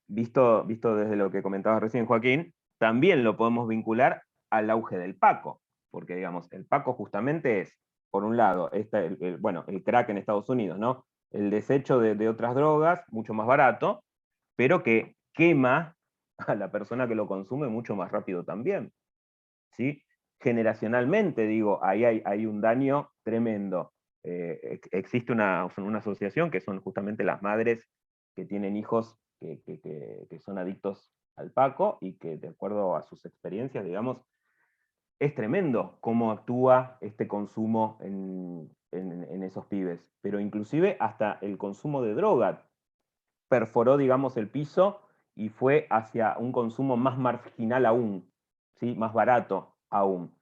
visto desde lo que comentabas recién, Joaquín, también lo podemos vincular al auge del Paco, porque digamos, el Paco justamente es, por un lado, bueno, el crack en Estados Unidos, ¿no? El desecho de otras drogas, mucho más barato, pero que quema a la persona que lo consume mucho más rápido también, ¿sí? Generacionalmente, digo, ahí hay un daño tremendo. Existe una asociación que son justamente las madres que tienen hijos que son adictos al Paco y que, de acuerdo a sus experiencias, digamos, es tremendo cómo actúa este consumo en esos pibes. Pero inclusive hasta el consumo de droga perforó, digamos, el piso y fue hacia un consumo más marginal aún, ¿sí? Más barato aún.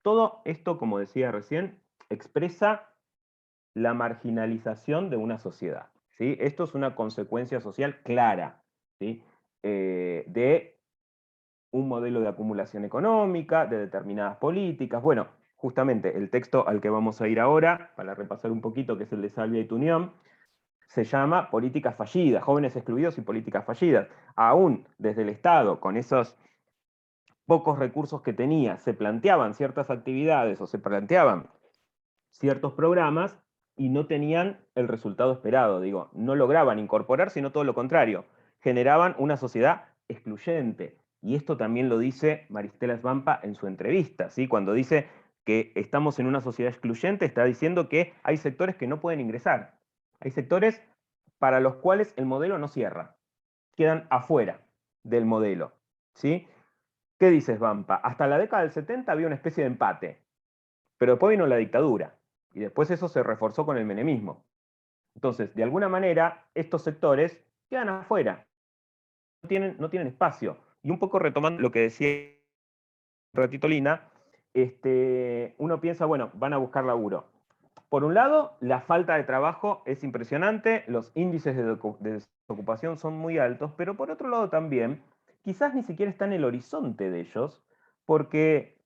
Todo esto, como decía recién, expresa la marginalización de una sociedad, ¿sí? Esto es una consecuencia social clara, ¿sí? De un modelo de acumulación económica, de determinadas políticas. Bueno, justamente el texto al que vamos a ir ahora, para repasar un poquito, que es el de Salvia y Tunión, se llama Políticas fallidas, jóvenes excluidos y políticas fallidas. Aún desde el Estado, con esos pocos recursos que tenía, se planteaban ciertas actividades o se planteaban ciertos programas y no tenían el resultado esperado. Digo, no lograban incorporar, sino todo lo contrario. Generaban una sociedad excluyente. Y esto también lo dice Maristela Svampa en su entrevista, ¿sí? Cuando dice que estamos en una sociedad excluyente, está diciendo que hay sectores que no pueden ingresar. Hay sectores para los cuales el modelo no cierra. Quedan afuera del modelo, ¿sí? ¿Qué dice Svampa? Hasta la década del 70 había una especie de empate, pero después vino la dictadura, y después eso se reforzó con el menemismo. Entonces, de alguna manera, estos sectores quedan afuera, no tienen espacio. Y un poco retomando lo que decía un ratito Lina, uno piensa, bueno, van a buscar laburo. Por un lado, la falta de trabajo es impresionante, los índices de desocupación son muy altos, pero por otro lado también, quizás ni siquiera está en el horizonte de ellos, porque,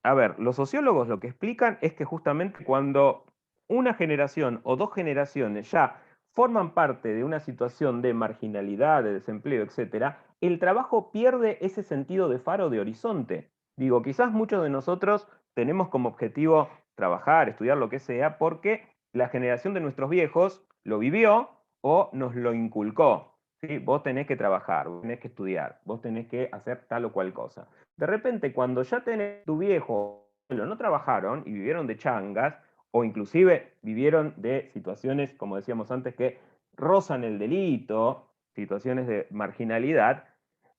a ver, los sociólogos lo que explican es que justamente cuando una generación o dos generaciones ya forman parte de una situación de marginalidad, de desempleo, etc., el trabajo pierde ese sentido de faro de horizonte. Digo, quizás muchos de nosotros tenemos como objetivo trabajar, estudiar lo que sea, porque la generación de nuestros viejos lo vivió o nos lo inculcó. ¿Sí? Vos tenés que trabajar, vos tenés que estudiar, vos tenés que hacer tal o cual cosa. De repente, cuando ya tenés tu viejo, no trabajaron y vivieron de changas, o inclusive vivieron de situaciones, como decíamos antes, que rozan el delito, situaciones de marginalidad,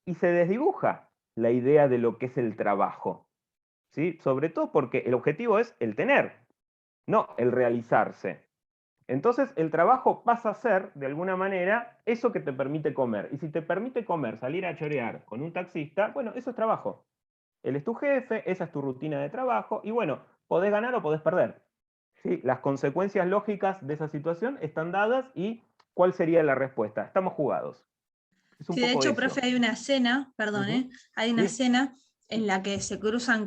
y se desdibuja la idea de lo que es el trabajo. ¿Sí? Sobre todo porque el objetivo es el tener, no el realizarse. Entonces el trabajo pasa a ser, de alguna manera, eso que te permite comer. Y si te permite comer, salir a chorear con un taxista, bueno, eso es trabajo. Él es tu jefe, esa es tu rutina de trabajo, y bueno, podés ganar o podés perder. ¿Sí? Las consecuencias lógicas de esa situación están dadas y ¿cuál sería la respuesta? Estamos jugados. Es un
Sí, de
poco
hecho,
eso.
profe, hay una escena, perdón, hay una
Sí.
escena en la que se cruzan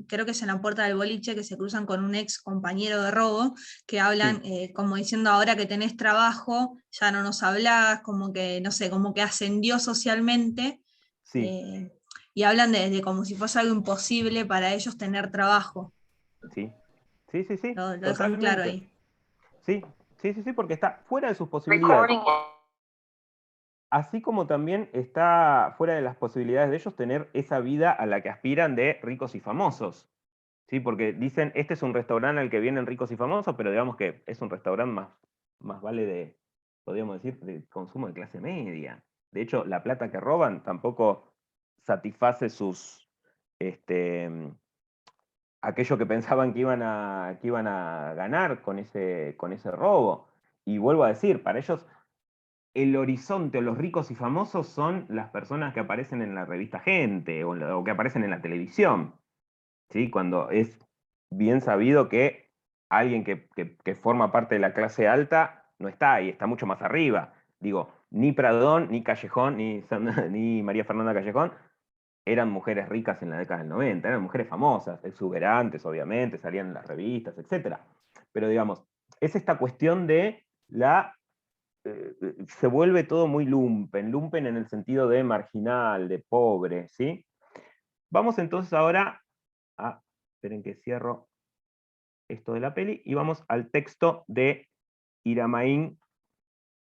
creo que es en la puerta del boliche, que se cruzan con un ex compañero de robo, que hablan como diciendo ahora que tenés trabajo, ya no nos hablás, como que, no sé, como que ascendió socialmente,
Sí.
y hablan de como si fuese algo imposible para ellos tener trabajo.
Sí. Sí, sí, sí.
Lo dejan claro ahí.
Sí, sí, sí, sí, porque está fuera de sus posibilidades. Así como también está fuera de las posibilidades de ellos tener esa vida a la que aspiran de ricos y famosos. ¿Sí? Porque dicen, este es un restaurante al que vienen ricos y famosos, pero digamos que es un restaurante más vale de, podríamos decir, de consumo de clase media. De hecho, la plata que roban tampoco satisface sus, aquello que pensaban que iban a ganar con ese robo. Y vuelvo a decir, para ellos el horizonte o los ricos y famosos son las personas que aparecen en la revista Gente o que aparecen en la televisión. ¿Sí? Cuando es bien sabido que alguien que forma parte de la clase alta no está ahí, está mucho más arriba. Digo, ni Pradón, ni Callejón, ni María Fernanda Callejón eran mujeres ricas en la década del 90, eran mujeres famosas, exuberantes, obviamente, salían en las revistas, etc. Pero digamos, es esta cuestión de se vuelve todo muy lumpen en el sentido de marginal, de pobre, ¿sí? Vamos entonces ahora a, esperen que cierro esto de la peli, y vamos al texto de Iramaín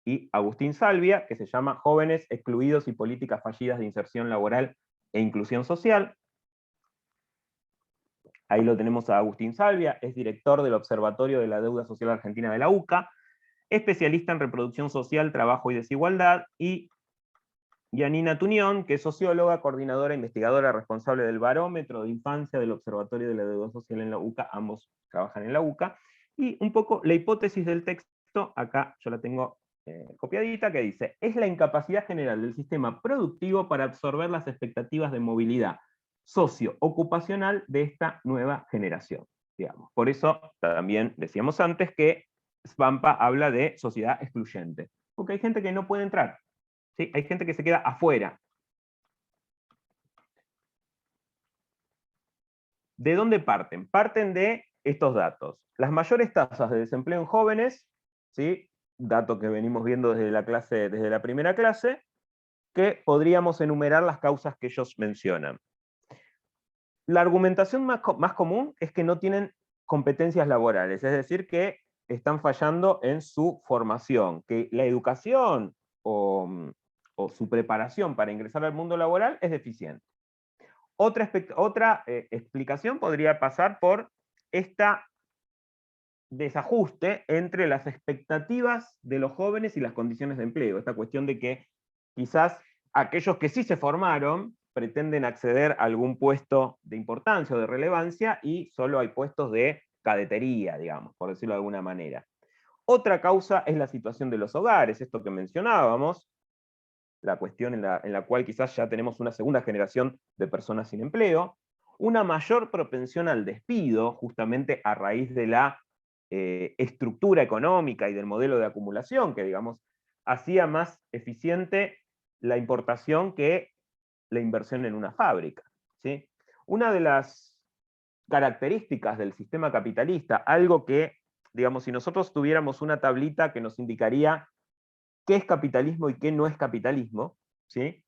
y Agustín Salvia, que se llama Jóvenes excluidos y políticas fallidas de inserción laboral e inclusión social. Ahí lo tenemos a Agustín Salvia, es director del Observatorio de la Deuda Social Argentina de la UCA, especialista en reproducción social, trabajo y desigualdad, y Yanina Tunión, que es socióloga, coordinadora, investigadora, responsable del Barómetro de Infancia del Observatorio de la Deuda Social en la UCA, ambos trabajan en la UCA, y un poco la hipótesis del texto, acá yo la tengo copiadita, que dice, es la incapacidad general del sistema productivo para absorber las expectativas de movilidad socio-ocupacional de esta nueva generación, digamos. Por eso también decíamos antes que Svampa habla de sociedad excluyente, porque hay gente que no puede entrar, ¿sí? Hay gente que se queda afuera. ¿De dónde parten? Parten de estos datos. Las mayores tasas de desempleo en jóvenes, ¿sí? Dato que venimos viendo desde la primera clase, que podríamos enumerar las causas que ellos mencionan. La argumentación más común es que no tienen competencias laborales, es decir, que están fallando en su formación, que la educación o su preparación para ingresar al mundo laboral es deficiente. Otra explicación podría pasar por esta desajuste entre las expectativas de los jóvenes y las condiciones de empleo. Esta cuestión de que quizás aquellos que sí se formaron pretenden acceder a algún puesto de importancia o de relevancia y solo hay puestos de cadetería, digamos, por decirlo de alguna manera. Otra causa es la situación de los hogares, esto que mencionábamos, la cuestión en la cual quizás ya tenemos una segunda generación de personas sin empleo, una mayor propensión al despido, justamente a raíz de la estructura económica y del modelo de acumulación, que digamos hacía más eficiente la importación que la inversión en una fábrica, ¿sí? Una de las características del sistema capitalista, algo que, digamos, si nosotros tuviéramos una tablita que nos indicaría qué es capitalismo y qué no es capitalismo, ¿sí?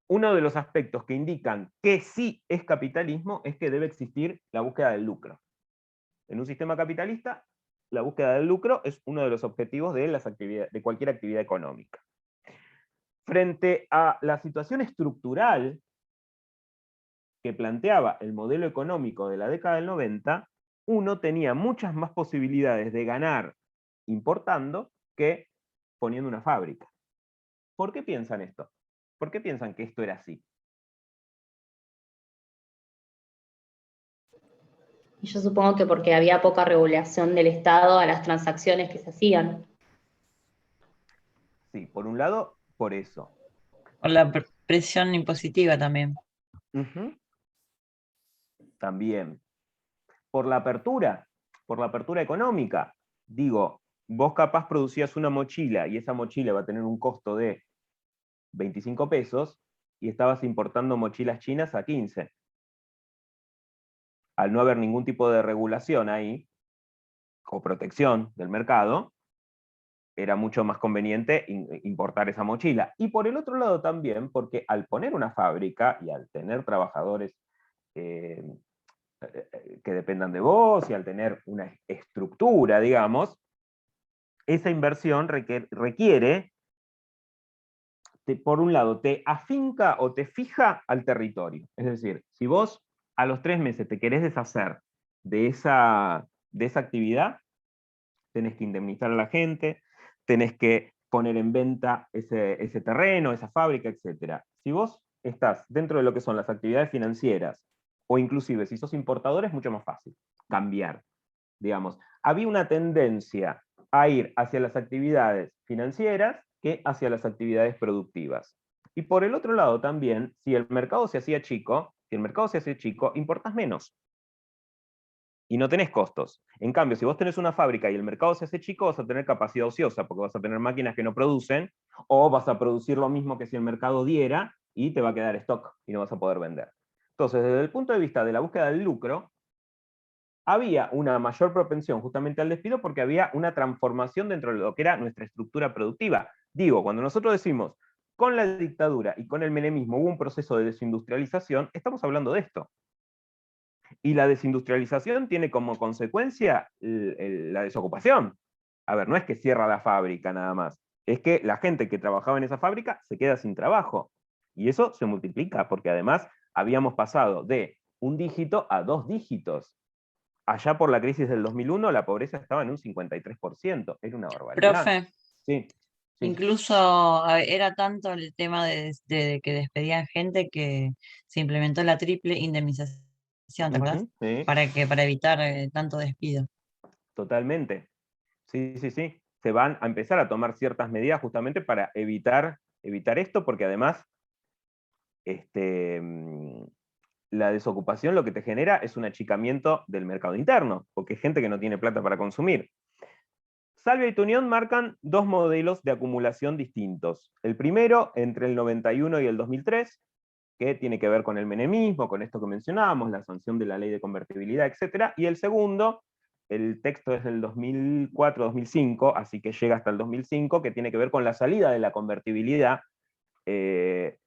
Uno de los aspectos que indican que sí es capitalismo es que debe existir la búsqueda del lucro. En un sistema capitalista, la búsqueda del lucro es uno de los objetivos de cualquier actividad económica. Frente a la situación estructural que planteaba el modelo económico de la década del 90, uno tenía muchas más posibilidades de ganar importando que poniendo una fábrica. ¿Por qué piensan esto? ¿Por qué piensan que esto era así?
Y yo supongo que porque había poca regulación del Estado a las transacciones que se hacían.
Sí, por un lado, por eso.
Por la presión impositiva también.
También. Por la apertura económica. Digo, vos capaz producías una mochila y esa mochila va a tener un costo de 25 pesos y estabas importando mochilas chinas a 15. Al no haber ningún tipo de regulación ahí, o protección del mercado, era mucho más conveniente importar esa mochila. Y por el otro lado también, porque al poner una fábrica y al tener trabajadores que dependan de vos y al tener una estructura, digamos, esa inversión requiere, por un lado, te afinca o te fija al territorio. Es decir, si vos a los 3 meses te querés deshacer de esa actividad, tenés que indemnizar a la gente, tenés que poner en venta ese terreno, esa fábrica, etc. Si vos estás dentro de lo que son las actividades financieras, o inclusive si sos importador, es mucho más fácil cambiar. Digamos, había una tendencia a ir hacia las actividades financieras que hacia las actividades productivas. Y por el otro lado también, si el mercado se hacía chico, importás menos. Y no tenés costos. En cambio, si vos tenés una fábrica y el mercado se hace chico, vas a tener capacidad ociosa, porque vas a tener máquinas que no producen, o vas a producir lo mismo que si el mercado diera, y te va a quedar stock, y no vas a poder vender. Entonces, desde el punto de vista de la búsqueda del lucro, había una mayor propensión justamente al despido porque había una transformación dentro de lo que era nuestra estructura productiva. Digo, cuando nosotros decimos, con la dictadura y con el menemismo hubo un proceso de desindustrialización, estamos hablando de esto. Y la desindustrialización tiene como consecuencia la desocupación. A ver, no es que cierra la fábrica nada más, es que la gente que trabajaba en esa fábrica se queda sin trabajo. Y eso se multiplica, porque además habíamos pasado de 1 dígito a 2 dígitos. Allá por la crisis del 2001 la pobreza estaba en un 53%, era una barbaridad.
Profe,
Sí, sí.
incluso era tanto el tema de que despedían gente que se implementó la triple indemnización, ¿te acordás?
Sí,
Para evitar tanto despido.
totalmente. Sí, sí, sí. Se van a empezar a tomar ciertas medidas justamente para evitar esto, porque además la desocupación lo que te genera es un achicamiento del mercado interno, porque hay gente que no tiene plata para consumir. Salvia y Tunión marcan dos modelos de acumulación distintos. El primero, entre el 91 y el 2003, que tiene que ver con el menemismo, con esto que mencionábamos, la sanción de la ley de convertibilidad, etc. Y el segundo, el texto es del 2004-2005, así que llega hasta el 2005, que tiene que ver con la salida de la convertibilidad,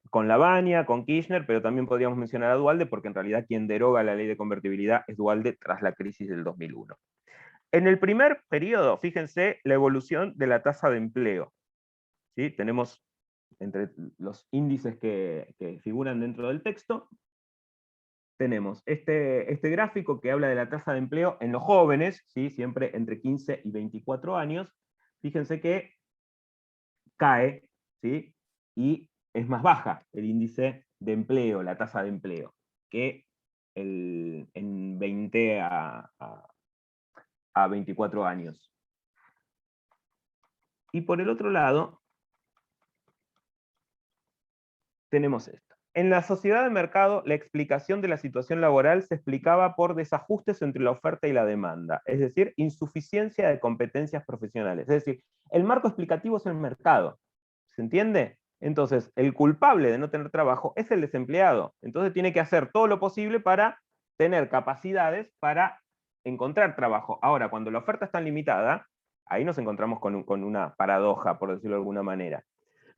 con Lavagna, con Kirchner, pero también podríamos mencionar a Duhalde, porque en realidad quien deroga la ley de convertibilidad es Duhalde tras la crisis del 2001. En el primer periodo, fíjense la evolución de la tasa de empleo. ¿Sí? Tenemos entre los índices que figuran dentro del texto, tenemos este gráfico que habla de la tasa de empleo en los jóvenes, ¿sí? Siempre entre 15 y 24 años. Fíjense que cae, ¿sí? Y es más baja el índice de empleo, la tasa de empleo, que en 20 a 24 años. Y por el otro lado, tenemos esto. En la sociedad de mercado, la explicación de la situación laboral se explicaba por desajustes entre la oferta y la demanda, es decir, insuficiencia de competencias profesionales. Es decir, el marco explicativo es el mercado. ¿Se entiende? Entonces, el culpable de no tener trabajo es el desempleado. Entonces tiene que hacer todo lo posible para tener capacidades para encontrar trabajo. Ahora, cuando la oferta es tan limitada, ahí nos encontramos con una paradoja, por decirlo de alguna manera.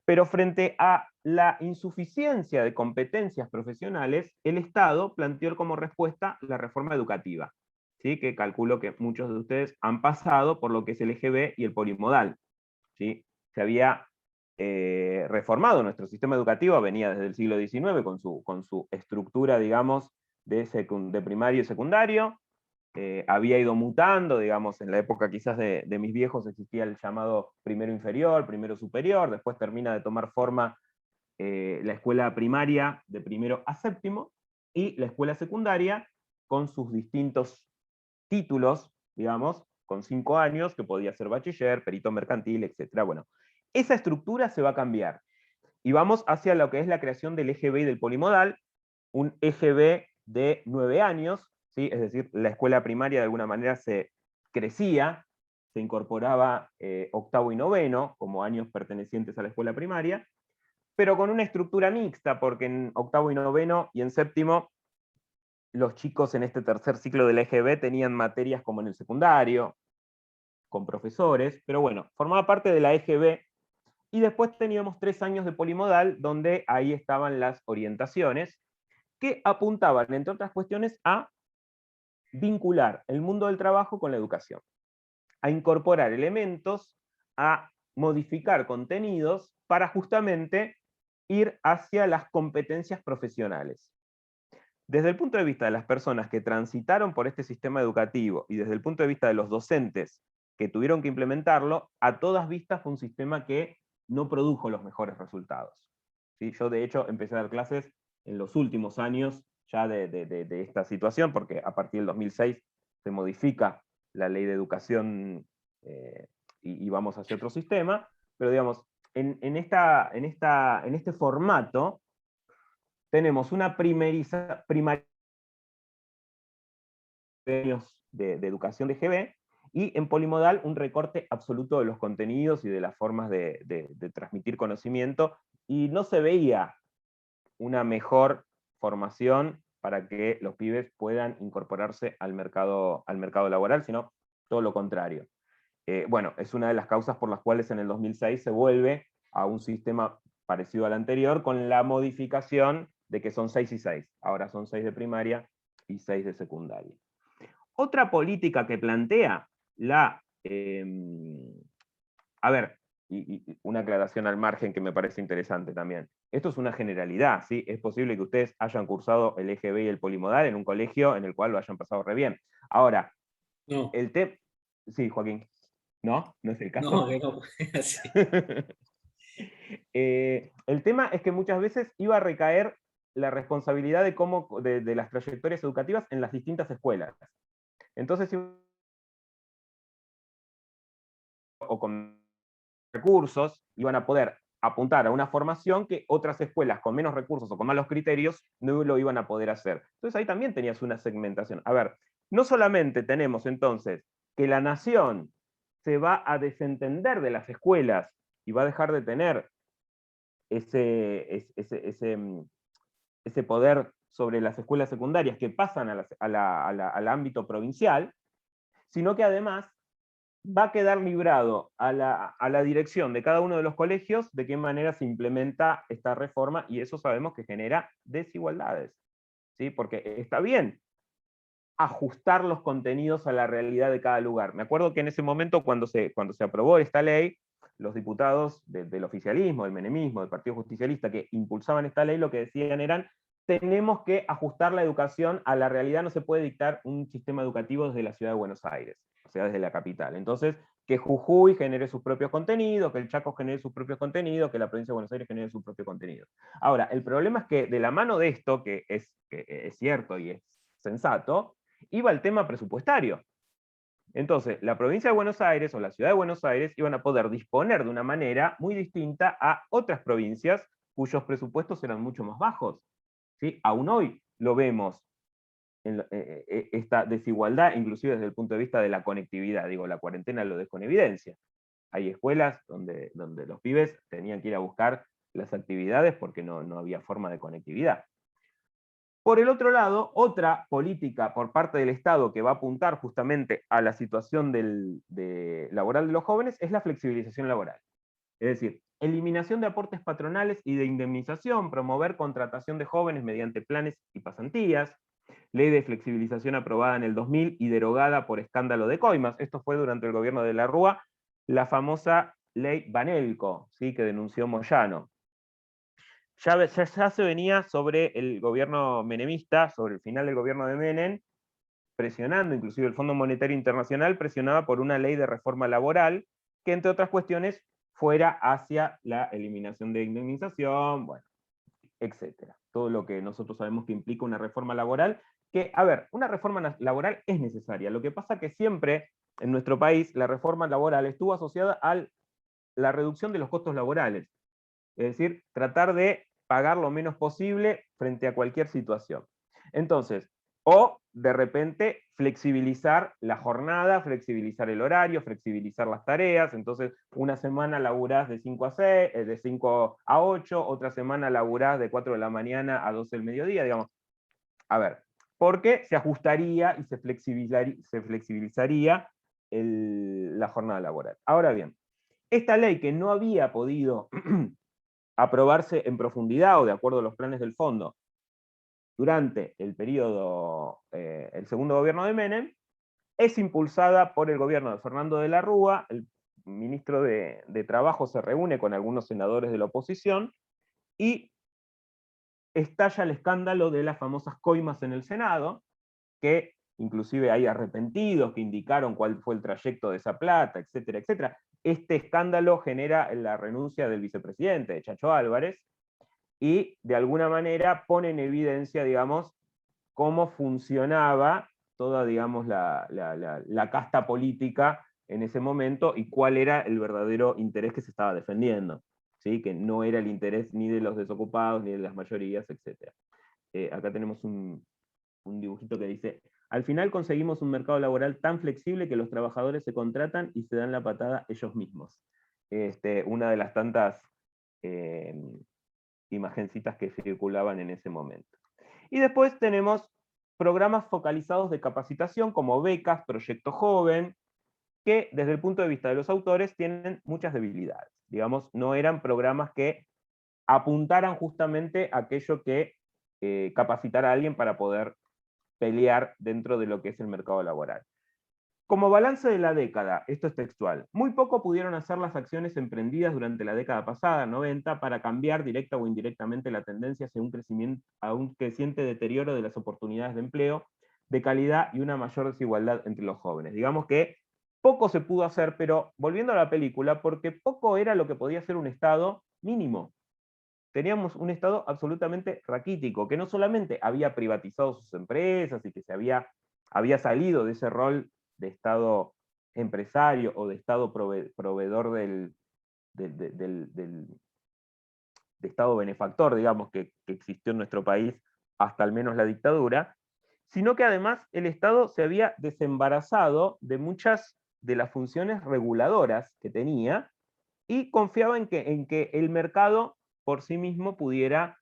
Pero frente a la insuficiencia de competencias profesionales, el Estado planteó como respuesta la reforma educativa, ¿sí? Que calculo que muchos de ustedes han pasado por lo que es el EGB y el polimodal. ¿Sí? Se había reformado nuestro sistema educativo, venía desde el siglo XIX con su estructura, digamos, de primario y secundario. Había ido mutando, digamos, en la época quizás de mis viejos existía el llamado primero inferior, primero superior, después termina de tomar forma la escuela primaria de primero a séptimo, y la escuela secundaria con sus distintos títulos, digamos, con 5 años, que podía ser bachiller, perito mercantil, etc. Bueno, esa estructura se va a cambiar, y vamos hacia lo que es la creación del EGB y del polimodal, un EGB de 9 años, ¿sí? Es decir, la escuela primaria de alguna manera se crecía, se incorporaba octavo y noveno como años pertenecientes a la escuela primaria, pero con una estructura mixta, porque en octavo y noveno y en séptimo, los chicos en este tercer ciclo del EGB tenían materias como en el secundario, con profesores, pero bueno, formaba parte de la EGB, y después teníamos 3 años de polimodal, donde ahí estaban las orientaciones, que apuntaban, entre otras cuestiones, a vincular el mundo del trabajo con la educación, a incorporar elementos, a modificar contenidos para justamente ir hacia las competencias profesionales. Desde el punto de vista de las personas que transitaron por este sistema educativo y desde el punto de vista de los docentes que tuvieron que implementarlo, a todas vistas fue un sistema que no produjo los mejores resultados. ¿Sí? Yo de hecho empecé a dar clases en los últimos años ya de esta situación, porque a partir del 2006 se modifica la ley de educación y vamos hacia otro sistema, pero digamos, en este formato tenemos una primaria de educación de GB, y en polimodal un recorte absoluto de los contenidos y de las formas de transmitir conocimiento, y no se veía una mejor formación para que los pibes puedan incorporarse al mercado laboral, sino todo lo contrario. Bueno, es una de las causas por las cuales en el 2006 se vuelve a un sistema parecido al anterior, con la modificación de que son 6 y 6. Ahora son 6 de primaria y 6 de secundaria. Otra política que plantea a ver, y una aclaración al margen que me parece interesante también. Esto es una generalidad, ¿sí? Es posible que ustedes hayan cursado el EGB y el polimodal en un colegio en el cual lo hayan pasado re bien. Ahora,
No.
el tema... Sí, Joaquín. ¿No? ¿No es el caso?
No, que no. Sí.
El tema es que muchas veces iba a recaer la responsabilidad de las trayectorias educativas en las distintas escuelas. Entonces, o con recursos, iban a poder apuntar a una formación que otras escuelas con menos recursos o con malos criterios no lo iban a poder hacer. Entonces ahí también tenías una segmentación. A ver, no solamente tenemos entonces que la nación se va a desentender de las escuelas y va a dejar de tener ese poder sobre las escuelas secundarias que pasan al ámbito provincial, sino que además va a quedar librado a la dirección de cada uno de los colegios de qué manera se implementa esta reforma, y eso sabemos que genera desigualdades, ¿sí? Porque está bien ajustar los contenidos a la realidad de cada lugar. Me acuerdo que en ese momento, cuando se aprobó esta ley, los diputados del oficialismo, del menemismo, del Partido Justicialista, que impulsaban esta ley, lo que decían eran: tenemos que ajustar la educación a la realidad, no se puede dictar un sistema educativo desde la ciudad de Buenos Aires, o sea, desde la capital. Entonces, que Jujuy genere sus propios contenidos, que el Chaco genere sus propios contenidos, que la provincia de Buenos Aires genere sus propios contenidos. Ahora, el problema es que de la mano de esto, que es cierto y es sensato, iba el tema presupuestario. Entonces, la provincia de Buenos Aires o la ciudad de Buenos Aires iban a poder disponer de una manera muy distinta a otras provincias cuyos presupuestos eran mucho más bajos, ¿sí? Aún hoy lo vemos, esta desigualdad, inclusive desde el punto de vista de la conectividad. Digo, la cuarentena lo dejó en evidencia. Hay escuelas donde los pibes tenían que ir a buscar las actividades porque no había forma de conectividad. Por el otro lado, otra política por parte del Estado que va a apuntar justamente a la situación laboral de los jóvenes es la flexibilización laboral. Es decir, eliminación de aportes patronales y de indemnización, promover contratación de jóvenes mediante planes y pasantías, ley de flexibilización aprobada en el 2000 y derogada por escándalo de coimas. Esto fue durante el gobierno de la Rúa, la famosa ley Banelco, ¿sí?, que denunció Moyano. Ya se venía sobre el gobierno menemista, sobre el final del gobierno de Menem, presionando, inclusive el Fondo Monetario Internacional presionaba por una ley de reforma laboral, que entre otras cuestiones fuera hacia la eliminación de indemnización, bueno, etcétera. Todo lo que nosotros sabemos que implica una reforma laboral, que, a ver, una reforma laboral es necesaria. Lo que pasa que siempre en nuestro país la reforma laboral estuvo asociada a la reducción de los costos laborales. Es decir, tratar de pagar lo menos posible frente a cualquier situación. Entonces, o de repente flexibilizar la jornada, flexibilizar el horario, flexibilizar las tareas. Entonces, una semana laburás de 5 a 6, de 5 a 8, otra semana laburás de 4 de la mañana a 12 del mediodía, digamos. A ver, porque se ajustaría y se flexibilizaría la jornada laboral. Ahora bien, esta ley que no había podido aprobarse en profundidad o de acuerdo a los planes del fondo durante el periodo, el segundo gobierno de Menem, es impulsada por el gobierno de Fernando de la Rúa. El ministro de Trabajo se reúne con algunos senadores de la oposición y estalla el escándalo de las famosas coimas en el Senado, que inclusive hay arrepentidos que indicaron cuál fue el trayecto de esa plata, etcétera, etcétera. Este escándalo genera la renuncia del vicepresidente, de Chacho Álvarez, y de alguna manera pone en evidencia, digamos, cómo funcionaba toda, digamos, la casta política en ese momento y cuál era el verdadero interés que se estaba defendiendo, ¿sí? Que no era el interés ni de los desocupados, ni de las mayorías, etc. Acá tenemos un dibujito que dice: al final conseguimos un mercado laboral tan flexible que los trabajadores se contratan y se dan la patada ellos mismos. Una de las tantas imagencitas que circulaban en ese momento. Y después tenemos programas focalizados de capacitación como becas, Proyecto Joven, que desde el punto de vista de los autores tienen muchas debilidades. Digamos, no eran programas que apuntaran justamente a aquello que capacitara a alguien para poder pelear dentro de lo que es el mercado laboral. Como balance de la década, esto es textual, muy poco pudieron hacer las acciones emprendidas durante la década pasada, 90, para cambiar directa o indirectamente la tendencia hacia un creciente deterioro de las oportunidades de empleo, de calidad y una mayor desigualdad entre los jóvenes. Digamos que poco se pudo hacer, pero volviendo a la película, porque poco era lo que podía ser un Estado mínimo. Teníamos un Estado absolutamente raquítico, que no solamente había privatizado sus empresas y que se había salido de ese rol de Estado empresario o de Estado proveedor de Estado benefactor, digamos, que existió en nuestro país hasta al menos la dictadura, sino que además el Estado se había desembarazado de muchas de las funciones reguladoras que tenía y confiaba en que el mercado por sí mismo pudiera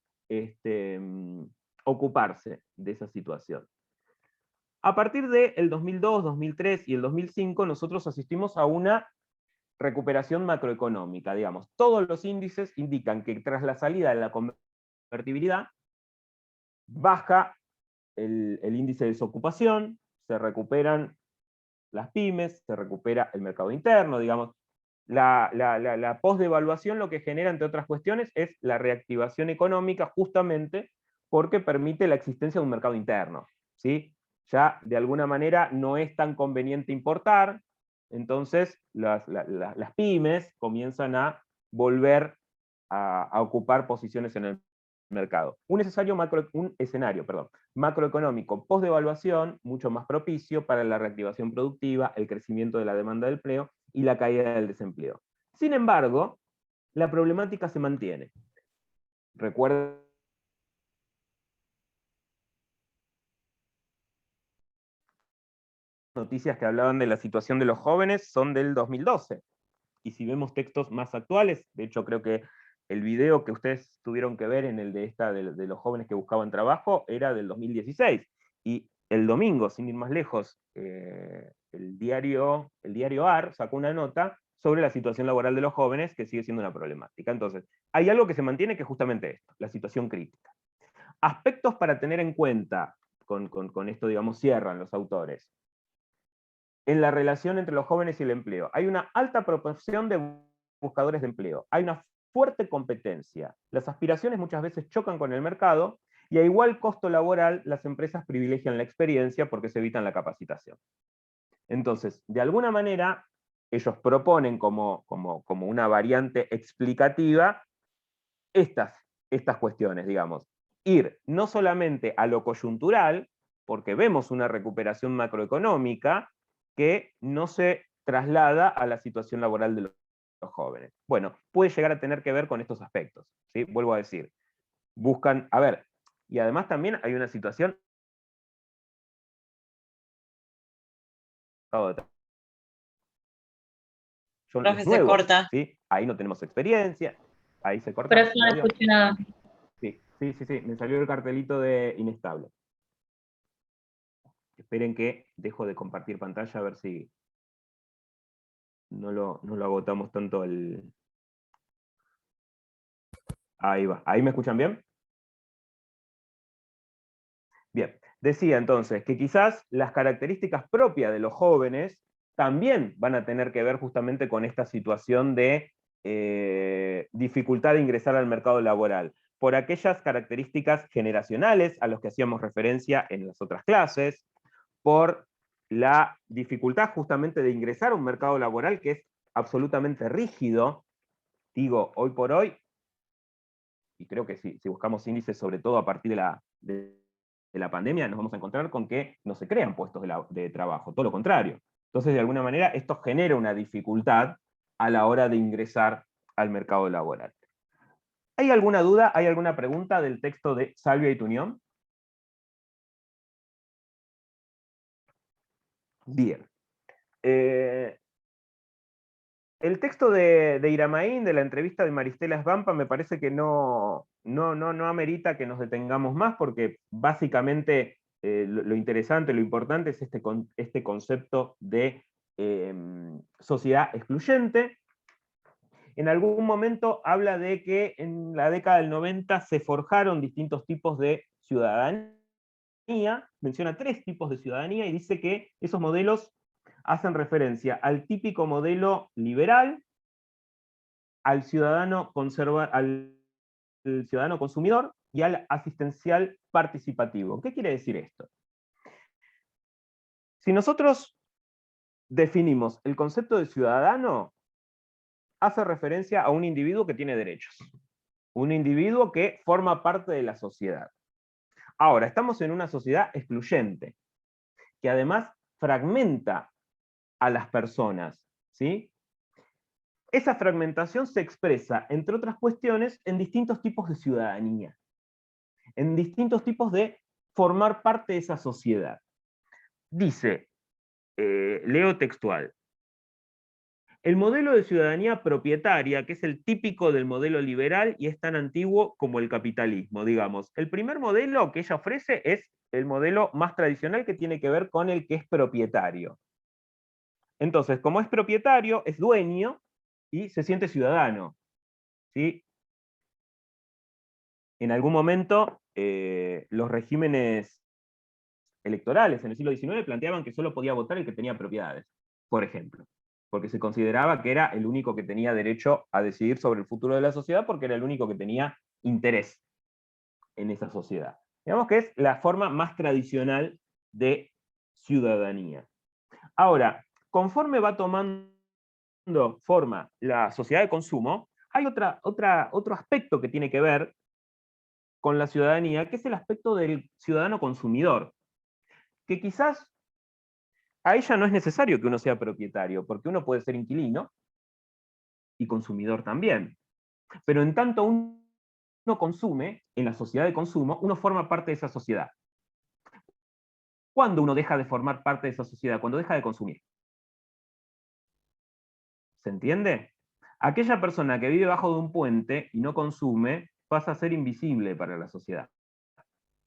ocuparse de esa situación. A partir del 2002, 2003 y el 2005 nosotros asistimos a una recuperación macroeconómica, digamos. Todos los índices indican que tras la salida de la convertibilidad, baja el índice de desocupación, se recuperan las pymes, se recupera el mercado interno, digamos. La posdevaluación lo que genera, entre otras cuestiones, es la reactivación económica, justamente porque permite la existencia de un mercado interno, ¿sí? Ya de alguna manera no es tan conveniente importar, entonces las pymes comienzan a volver a ocupar posiciones en el mercado. Un escenario macroeconómico post-devaluación mucho más propicio para la reactivación productiva, el crecimiento de la demanda del empleo y la caída del desempleo. Sin embargo, la problemática se mantiene. Recuerden noticias que hablaban de la situación de los jóvenes son del 2012. Y si vemos textos más actuales, de hecho creo que el video que ustedes tuvieron que ver en el de los jóvenes que buscaban trabajo era del 2016. Y el domingo, sin ir más lejos, el diario AR sacó una nota sobre la situación laboral de los jóvenes, que sigue siendo una problemática. Entonces, hay algo que se mantiene, que es justamente esto, la situación crítica. Aspectos para tener en cuenta, con esto, digamos, cierran los autores. En la relación entre los jóvenes y el empleo. Hay una alta proporción de buscadores de empleo. Hay una fuerte competencia. Las aspiraciones muchas veces chocan con el mercado, y a igual costo laboral, las empresas privilegian la experiencia porque se evitan la capacitación. Entonces, de alguna manera, ellos proponen como una variante explicativa estas cuestiones, digamos. Ir no solamente a lo coyuntural, porque vemos una recuperación macroeconómica que no se traslada a la situación laboral de los jóvenes. Bueno, puede llegar a tener que ver con estos aspectos, ¿sí? Vuelvo a decir, buscan, a ver, y además también hay una situación
Profe, se
nuevos,
corta.
¿sí? Ahí no tenemos experiencia, ahí se corta.
Pero no escuché nada.
Sí, me salió el cartelito de inestable. Esperen que dejo de compartir pantalla a ver si no lo agotamos tanto el... Ahí va. ¿Ahí me escuchan bien? Bien. Decía entonces que quizás las características propias de los jóvenes también van a tener que ver justamente con esta situación de dificultad de ingresar al mercado laboral, por aquellas características generacionales a las que hacíamos referencia en las otras clases, por la dificultad justamente de ingresar a un mercado laboral que es absolutamente rígido. Digo, hoy por hoy, y creo que si buscamos índices, sobre todo a partir de la pandemia, nos vamos a encontrar con que no se crean puestos de trabajo, todo lo contrario. Entonces, de alguna manera, esto genera una dificultad a la hora de ingresar al mercado laboral. ¿Hay alguna duda, hay alguna pregunta del texto de Salvia y Tuñón? Bien. El texto de Iramaín, de la entrevista de Maristela Svampa, me parece que no amerita que nos detengamos más, porque básicamente lo interesante, lo importante es este concepto de sociedad excluyente. En algún momento habla de que en la década del 90 se forjaron distintos tipos de ciudadanía, menciona 3 tipos de ciudadanía y dice que esos modelos hacen referencia al típico modelo liberal, al ciudadano consumidor y al asistencial participativo. ¿Qué quiere decir esto? Si nosotros definimos el concepto de ciudadano, hace referencia a un individuo que tiene derechos, un individuo que forma parte de la sociedad. Ahora, estamos en una sociedad excluyente, que además fragmenta a las personas, ¿sí? Esa fragmentación se expresa, entre otras cuestiones, en distintos tipos de ciudadanía, en distintos tipos de formar parte de esa sociedad. Dice, leo textual, El modelo de ciudadanía propietaria, que es el típico del modelo liberal y es tan antiguo como el capitalismo, digamos. El primer modelo que ella ofrece es el modelo más tradicional que tiene que ver con el que es propietario. Entonces, como es propietario, es dueño y se siente ciudadano, ¿sí? En algún momento, los regímenes electorales en el siglo XIX planteaban que solo podía votar el que tenía propiedades, por ejemplo, porque se consideraba que era el único que tenía derecho a decidir sobre el futuro de la sociedad, porque era el único que tenía interés en esa sociedad. Digamos que es la forma más tradicional de ciudadanía. Ahora, conforme va tomando forma la sociedad de consumo, hay otro aspecto que tiene que ver con la ciudadanía, que es el aspecto del ciudadano consumidor, que quizás a ella no es necesario que uno sea propietario, porque uno puede ser inquilino y consumidor también. Pero en tanto uno consume, en la sociedad de consumo, uno forma parte de esa sociedad. ¿Cuándo uno deja de formar parte de esa sociedad? Cuando deja de consumir. ¿Se entiende? Aquella persona que vive bajo de un puente y no consume pasa a ser invisible para la sociedad.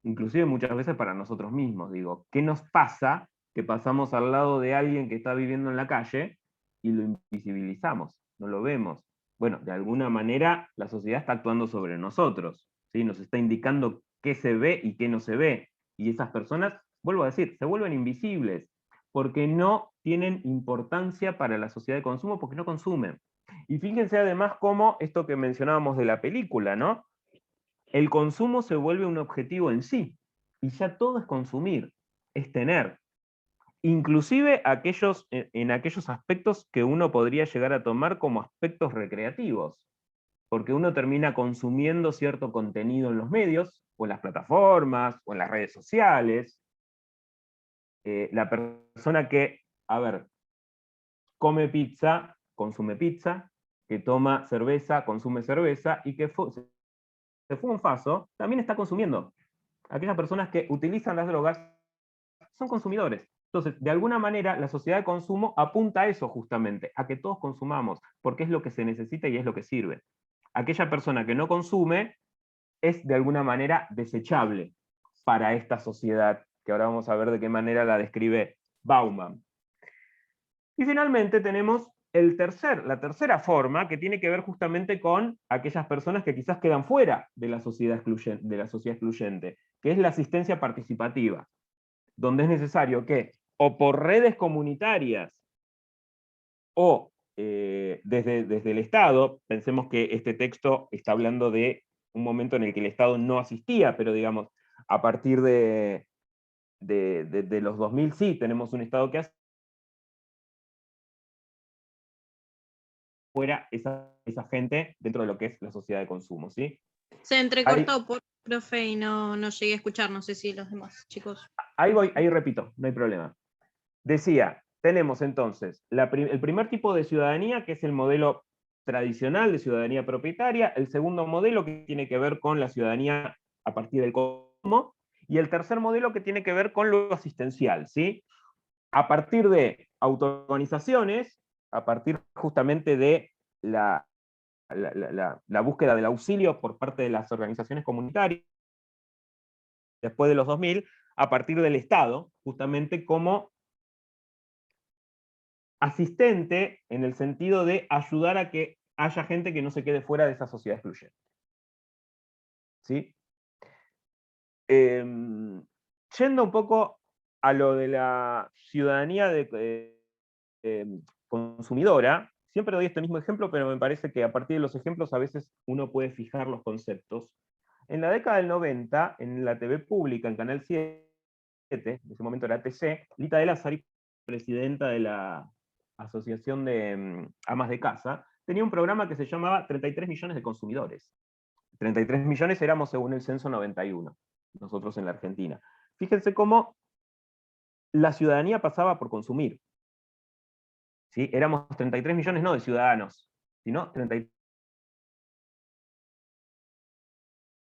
Inclusive muchas veces para nosotros mismos, digo, ¿qué nos pasa que pasamos al lado de alguien que está viviendo en la calle y lo invisibilizamos, no lo vemos? Bueno, de alguna manera la sociedad está actuando sobre nosotros, ¿sí? Nos está indicando qué se ve y qué no se ve. Y esas personas, vuelvo a decir, se vuelven invisibles, porque no tienen importancia para la sociedad de consumo, porque no consumen. Y fíjense además cómo esto que mencionábamos de la película, ¿no? El consumo se vuelve un objetivo en sí, y ya todo es consumir, es tener. Inclusive en aquellos aspectos que uno podría llegar a tomar como aspectos recreativos, porque uno termina consumiendo cierto contenido en los medios, o en las plataformas, o en las redes sociales. La persona que, a ver, come pizza, consume pizza, que toma cerveza, consume cerveza, y que se fuma un faso, también está consumiendo. Aquellas personas que utilizan las drogas son consumidores. Entonces, de alguna manera, la sociedad de consumo apunta a eso justamente, a que todos consumamos, porque es lo que se necesita y es lo que sirve. Aquella persona que no consume es de alguna manera desechable para esta sociedad, que ahora vamos a ver de qué manera la describe Bauman. Y finalmente tenemos la tercera forma, que tiene que ver justamente con aquellas personas que quizás quedan fuera de la sociedad excluyente, que es la asistencia participativa, donde es necesario que, o por redes comunitarias, o desde el Estado, pensemos que este texto está hablando de un momento en el que el Estado no asistía, pero digamos, a partir de los 2000 sí tenemos un Estado que hace fuera esa gente dentro de lo que es la sociedad de consumo, ¿sí?
Se entrecortó, profe, y no llegué a escuchar, no sé si los demás chicos.
Ahí repito, no hay problema. Decía, tenemos entonces el primer tipo de ciudadanía, que es el modelo tradicional de ciudadanía propietaria, el segundo modelo que tiene que ver con la ciudadanía a partir del consumo, y el tercer modelo que tiene que ver con lo asistencial, ¿sí? A partir de autoorganizaciones, a partir justamente de la búsqueda del auxilio por parte de las organizaciones comunitarias, después de los 2000, a partir del Estado, justamente como asistente en el sentido de ayudar a que haya gente que no se quede fuera de esa sociedad excluyente. ¿Sí? Yendo un poco a lo de la ciudadanía consumidora, siempre doy este mismo ejemplo, pero me parece que a partir de los ejemplos a veces uno puede fijar los conceptos. En la década del 90, en la TV pública, en Canal 7, en ese momento era ATC, Lita de Lázari, presidenta de la Asociación de Amas de Casa, tenía un programa que se llamaba 33 millones de consumidores. 33 millones éramos según el censo 91, nosotros en la Argentina. Fíjense cómo la ciudadanía pasaba por consumir. ¿Sí? Éramos 33 millones no de ciudadanos, sino 33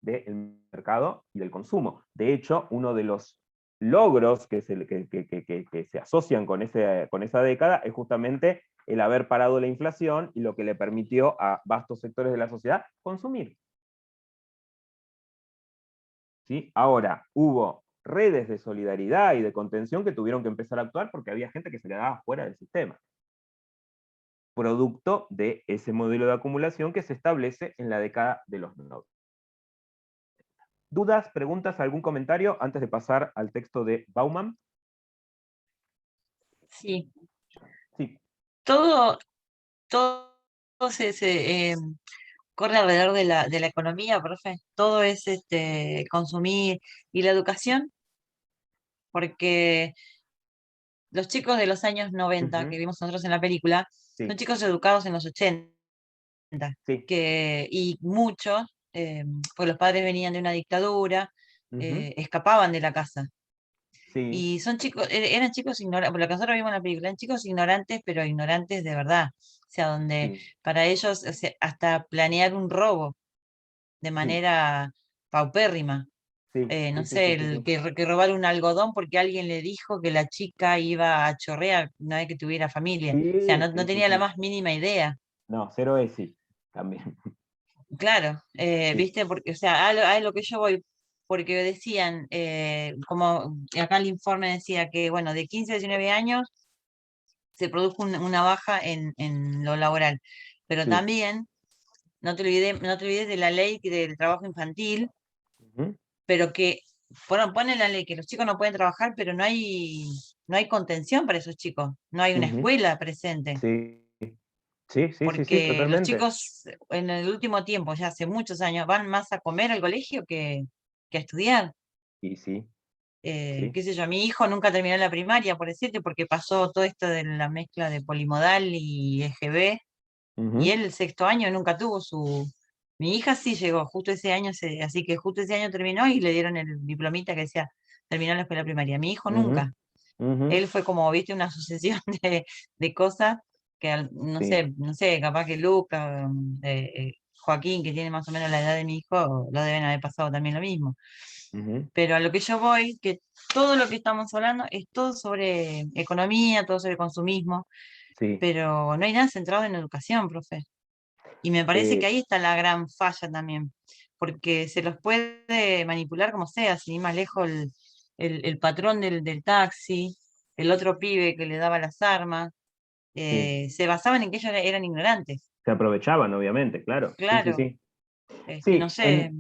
del mercado y del consumo. De hecho, uno de los logros que se asocian con esa década es justamente el haber parado la inflación y lo que le permitió a vastos sectores de la sociedad consumir. ¿Sí? Ahora, hubo redes de solidaridad y de contención que tuvieron que empezar a actuar porque había gente que se quedaba fuera del sistema, producto de ese modelo de acumulación que se establece en la década de los 90. ¿Dudas, preguntas, algún comentario antes de pasar al texto de Bauman?
Sí,
Sí.
todo corre alrededor de la economía, profe. Todo es consumir. Y la educación, porque los chicos de los años 90 que vimos nosotros en la película,
Sí.
son chicos educados en los 80,
Sí.
y muchos, pues los padres venían de una dictadura, escapaban de la casa.
Sí.
Y son chicos, eran chicos ignorantes, por lo que nosotros vimos en la película, eran chicos ignorantes, pero ignorantes de verdad. O sea, donde
Sí.
para ellos, o sea, hasta planear un robo de manera paupérrima.
Sí,
No
sí,
sé,
sí, sí, sí.
que robar un algodón porque alguien le dijo que la chica iba a chorrear una vez que tuviera familia. O sea,
Sí,
no
sí, sí,
tenía la
sí.
más mínima idea.
No, cero ESI también.
Claro,
Sí.
¿viste? Porque, o sea, a lo que yo voy, porque decían, como acá el informe decía que, bueno, de 15 a 19 años se produjo una baja en lo laboral, pero
Sí.
también no te olvides de la ley del trabajo infantil,
Ujú.
pero que pone la ley que los chicos no pueden trabajar, pero no hay contención para esos chicos, no hay una
Ujú.
escuela presente,
Sí. Sí, sí, sí, sí,
porque los
totalmente.
chicos en el último tiempo, ya hace muchos años, van más a comer al colegio que a estudiar.
Y sí, sí.
Qué sé yo, mi hijo nunca terminó la primaria, por decirte, porque pasó todo esto de la mezcla de polimodal y EGB, y
Ujú.
él el sexto año nunca tuvo su... Mi hija sí llegó, justo ese año, así que justo ese año terminó y le dieron el diplomita que decía, terminó la escuela primaria. Mi hijo
Ujú.
nunca.
Ujú.
Él fue como, viste, una sucesión de cosas que, no
Sí.
sé, capaz que Luca, Joaquín, que tiene más o menos la edad de mi hijo, lo deben haber pasado también lo mismo.
Ujú.
Pero a lo que yo voy, que todo lo que estamos hablando es todo sobre economía, todo sobre consumismo,
Sí.
pero no hay nada centrado en educación, profe. Y me parece que
Eh,
ahí está la gran falla también, porque se los puede manipular como sea, sin ir más lejos el patrón del taxi, el otro pibe que le daba las armas,
sí.
se basaban en que ellos eran ignorantes.
Se aprovechaban, obviamente, claro. Sí, sí,
Claro,
sí.
no
Sí,
sé,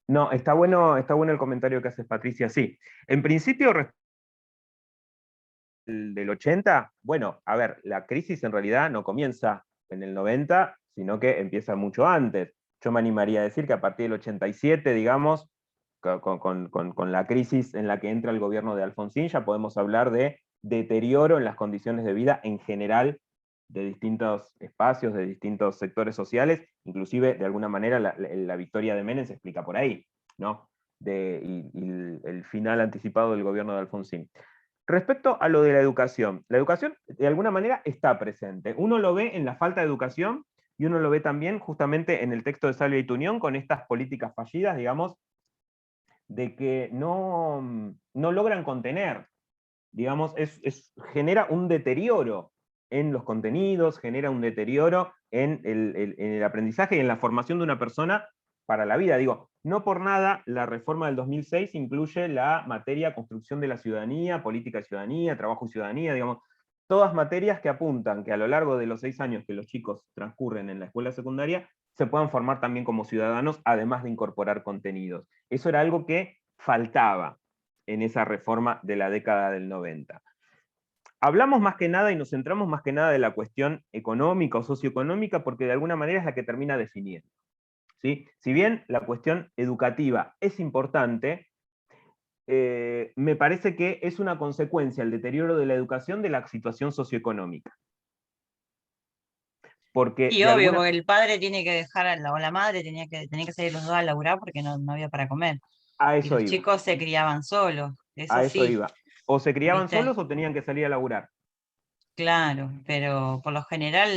no, está bueno el comentario que haces, Patricia. Sí. En principio, del 80, bueno, a ver, la crisis en realidad no comienza en el 90, sino que empieza mucho antes. Yo me animaría a decir que a partir del 87, digamos, con la crisis en la que entra el gobierno de Alfonsín, ya podemos hablar de deterioro en las condiciones de vida en general de distintos espacios, de distintos sectores sociales, inclusive de alguna manera la victoria de Menem se explica por ahí, ¿no? Y el final anticipado del gobierno de Alfonsín. Respecto a lo de la educación de alguna manera está presente. Uno lo ve en la falta de educación y uno lo ve también justamente en el texto de Salvia y Tunión con estas políticas fallidas, digamos, de que no logran contener, digamos, genera un deterioro en los contenidos, genera un deterioro en el aprendizaje y en la formación de una persona para la vida. Digo, no por nada la reforma del 2006 incluye la materia construcción de la ciudadanía, política de ciudadanía, trabajo y ciudadanía, digamos, todas materias que apuntan que a lo largo de los 6 años que los chicos transcurren en la escuela secundaria, se puedan formar también como ciudadanos, además de incorporar contenidos. Eso era algo que faltaba en esa reforma de la década del 90. Hablamos más que nada y nos centramos más que nada de la cuestión económica o socioeconómica porque de alguna manera es la que termina definiendo. ¿Sí? Si bien la cuestión educativa es importante, me parece que es una consecuencia el deterioro de la educación de la situación socioeconómica. Porque
y
de
obvio,
alguna...
porque el padre tiene que dejar, o la madre tenía que salir los dos a laburar porque no había para comer.
A
Y
eso
los
iba.
chicos se criaban solos, eso
A eso
sí,
iba. O se criaban
¿viste?
solos o tenían que salir a laburar.
Claro, pero por lo general,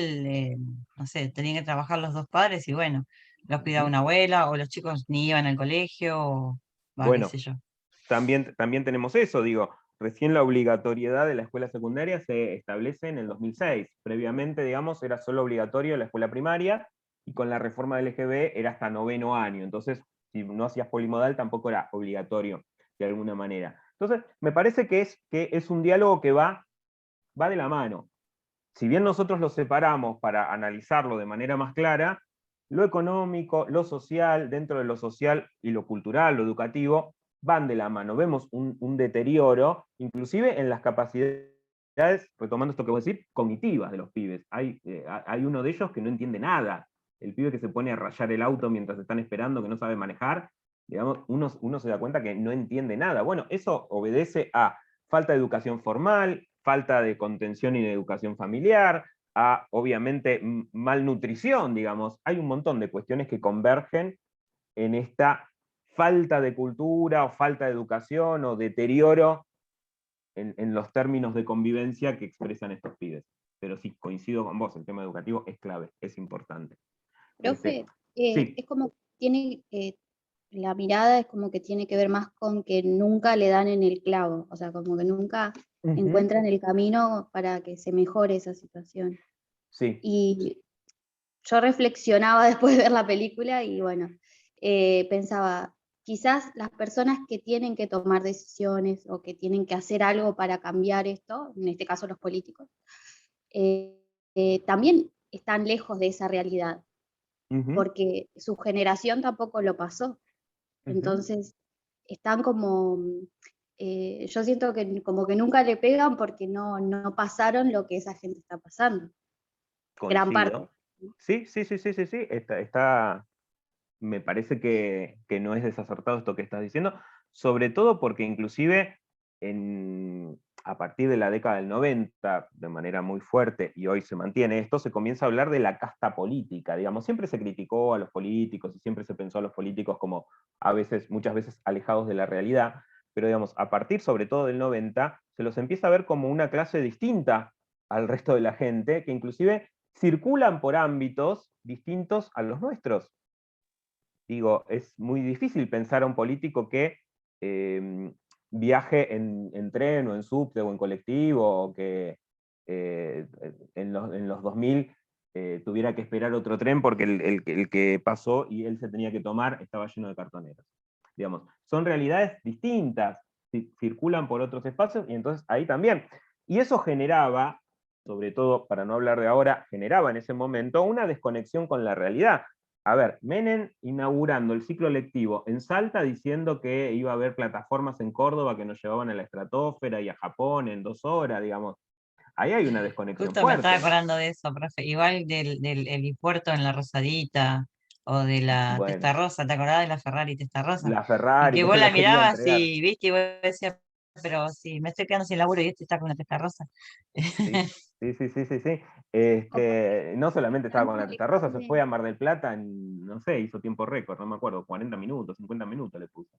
no sé, tenían que trabajar los dos padres y bueno, los cuidaba
Ujú.
una abuela o los chicos ni iban al colegio, o va, qué
Bueno,
sé yo.
también tenemos eso, digo, recién la obligatoriedad de la escuela secundaria se establece en el 2006. Previamente, digamos, era solo obligatorio la escuela primaria, y con la reforma del LGB era hasta 9º año. Entonces, si no hacías polimodal, tampoco era obligatorio, de alguna manera. Entonces, me parece que es un diálogo que va de la mano. Si bien nosotros lo separamos para analizarlo de manera más clara, lo económico, lo social, dentro de lo social y lo cultural, lo educativo, van de la mano. Vemos un deterioro, inclusive en las capacidades, retomando esto que voy a decir, cognitivas de los pibes. Hay uno de ellos que no entiende nada. El pibe que se pone a rayar el auto mientras están esperando, que no sabe manejar, digamos, uno se da cuenta que no entiende nada. Bueno, eso obedece a falta de educación formal, falta de contención y de educación familiar, a, obviamente, malnutrición, digamos. Hay un montón de cuestiones que convergen en esta falta de cultura o falta de educación o deterioro en los términos de convivencia que expresan estos pibes. Pero sí, coincido con vos, el tema educativo es clave, es importante.
Profe,
Sí.
es como tiene, la mirada es como que tiene que ver más con que nunca le dan en el clavo, o sea, como que nunca encuentran el camino para que se mejore esa situación.
Sí.
Y yo reflexionaba después de ver la película y bueno, pensaba, quizás las personas que tienen que tomar decisiones o que tienen que hacer algo para cambiar esto, en este caso los políticos, también están lejos de esa realidad, porque su generación tampoco lo pasó. Entonces, están como, yo siento que como que nunca le pegan porque no pasaron lo que esa gente está pasando. Gran parte.
Sí. Me parece que no es desacertado esto que estás diciendo, sobre todo porque inclusive a partir de la década del 90, de manera muy fuerte, y hoy se mantiene esto, se comienza a hablar de la casta política, digamos, siempre se criticó a los políticos y siempre se pensó a los políticos como muchas veces alejados de la realidad, pero digamos, a partir sobre todo del 90, se los empieza a ver como una clase distinta al resto de la gente, que inclusive circulan por ámbitos distintos a los nuestros. Digo, es muy difícil pensar a un político que viaje en tren o en subte o en colectivo, o que en los 2000 tuviera que esperar otro tren porque el que pasó y él se tenía que tomar estaba lleno de cartoneros. Digamos, son realidades distintas, circulan por otros espacios, y entonces ahí también. Y eso generaba, sobre todo, para no hablar de ahora, generaba en ese momento una desconexión con la realidad. A ver, Menem inaugurando el ciclo lectivo en Salta diciendo que iba a haber plataformas en Córdoba que nos llevaban a la estratosfera y a Japón en 2 horas, digamos. Ahí hay una desconexión
Justo me
fuerte.
estaba acordando de eso, profe. Igual del helipuerto en la Rosadita o de la Testa Rosa, ¿te acordás de la Ferrari Testa Rosa?
La
Y
Ferrari,
que
que
vos
se
la
la quería
mirabas
entregar.
y, viste, y vos decías, pero sí, me estoy quedando sin laburo y este está con la Testa Rosa.
Sí. No solamente estaba con la Testa Rosa, se fue a Mar del Plata no sé, hizo tiempo récord, no me acuerdo, 40 minutos, 50 minutos le puso.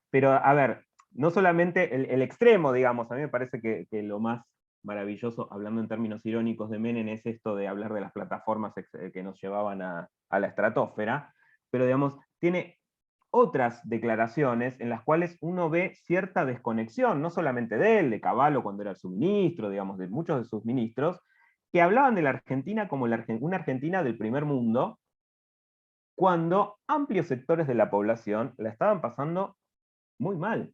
Pero a ver, no solamente el extremo, digamos, a mí me parece que lo más maravilloso, hablando en términos irónicos de Menem, es esto de hablar de las plataformas que nos llevaban a la estratosfera, pero digamos, tiene otras declaraciones en las cuales uno ve cierta desconexión, no solamente de él, de Cavallo cuando era su ministro, digamos, de muchos de sus ministros, que hablaban de la Argentina como una Argentina del primer mundo, cuando amplios sectores de la población la estaban pasando muy mal.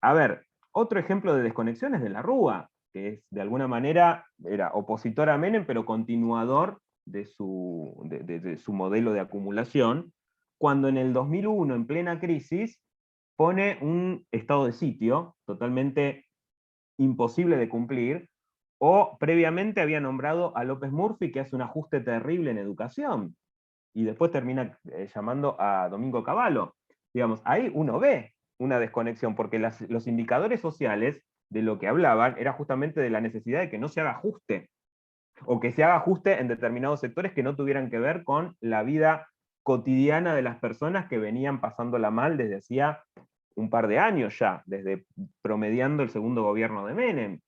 A ver, otro ejemplo de desconexión es de la Rúa, que es, de alguna manera, era opositor a Menem, pero continuador de su modelo de acumulación, cuando en el 2001, en plena crisis, pone un estado de sitio totalmente imposible de cumplir, o previamente había nombrado a López Murphy, que hace un ajuste terrible en educación, y después termina llamando a Domingo Cavallo. Digamos, ahí uno ve una desconexión, porque los indicadores sociales de lo que hablaban era justamente de la necesidad de que no se haga ajuste, o que se haga ajuste en determinados sectores que no tuvieran que ver con la vida cotidiana de las personas que venían pasándola mal desde hacía un par de años ya, desde promediando el segundo gobierno de Menem.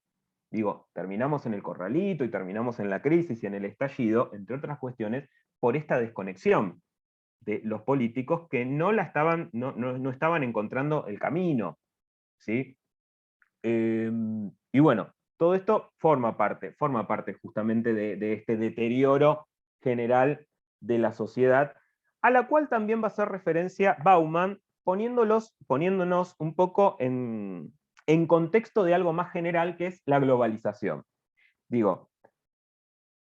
Digo, terminamos en el corralito y terminamos en la crisis y en el estallido, entre otras cuestiones, por esta desconexión. de los políticos que no estaban encontrando el camino, ¿sí? Y bueno, todo esto forma parte justamente de este deterioro general de la sociedad, a la cual también va a hacer referencia Bauman, poniéndonos un poco en contexto de algo más general, que es la globalización. Digo,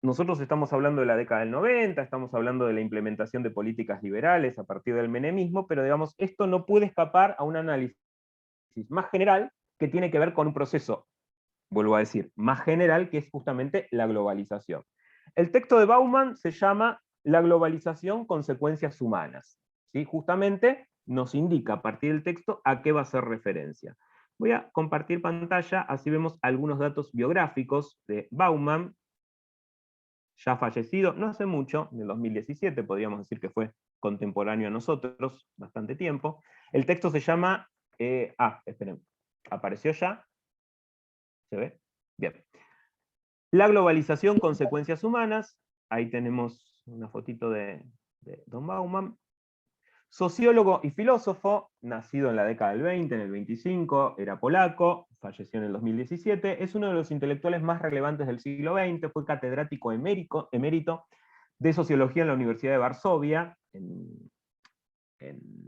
nosotros estamos hablando de la década del 90, estamos hablando de la implementación de políticas liberales a partir del menemismo, pero digamos, esto no puede escapar a un análisis más general que tiene que ver con un proceso, vuelvo a decir, más general, que es justamente la globalización. El texto de Bauman se llama La globalización, consecuencias humanas. ¿Sí? Justamente nos indica a partir del texto a qué va a hacer referencia. Voy a compartir pantalla, así vemos algunos datos biográficos de Bauman, ya fallecido, no hace mucho, en el 2017, podríamos decir que fue contemporáneo a nosotros, bastante tiempo. El texto se llama, esperen, ¿apareció ya? ¿Se ve? Bien. La globalización, consecuencias humanas, ahí tenemos una fotito de Don Bauman. Sociólogo y filósofo, nacido en la década del 20, en el 25, era polaco, falleció en el 2017, es uno de los intelectuales más relevantes del siglo XX, fue catedrático emérito de Sociología en la Universidad de Varsovia, en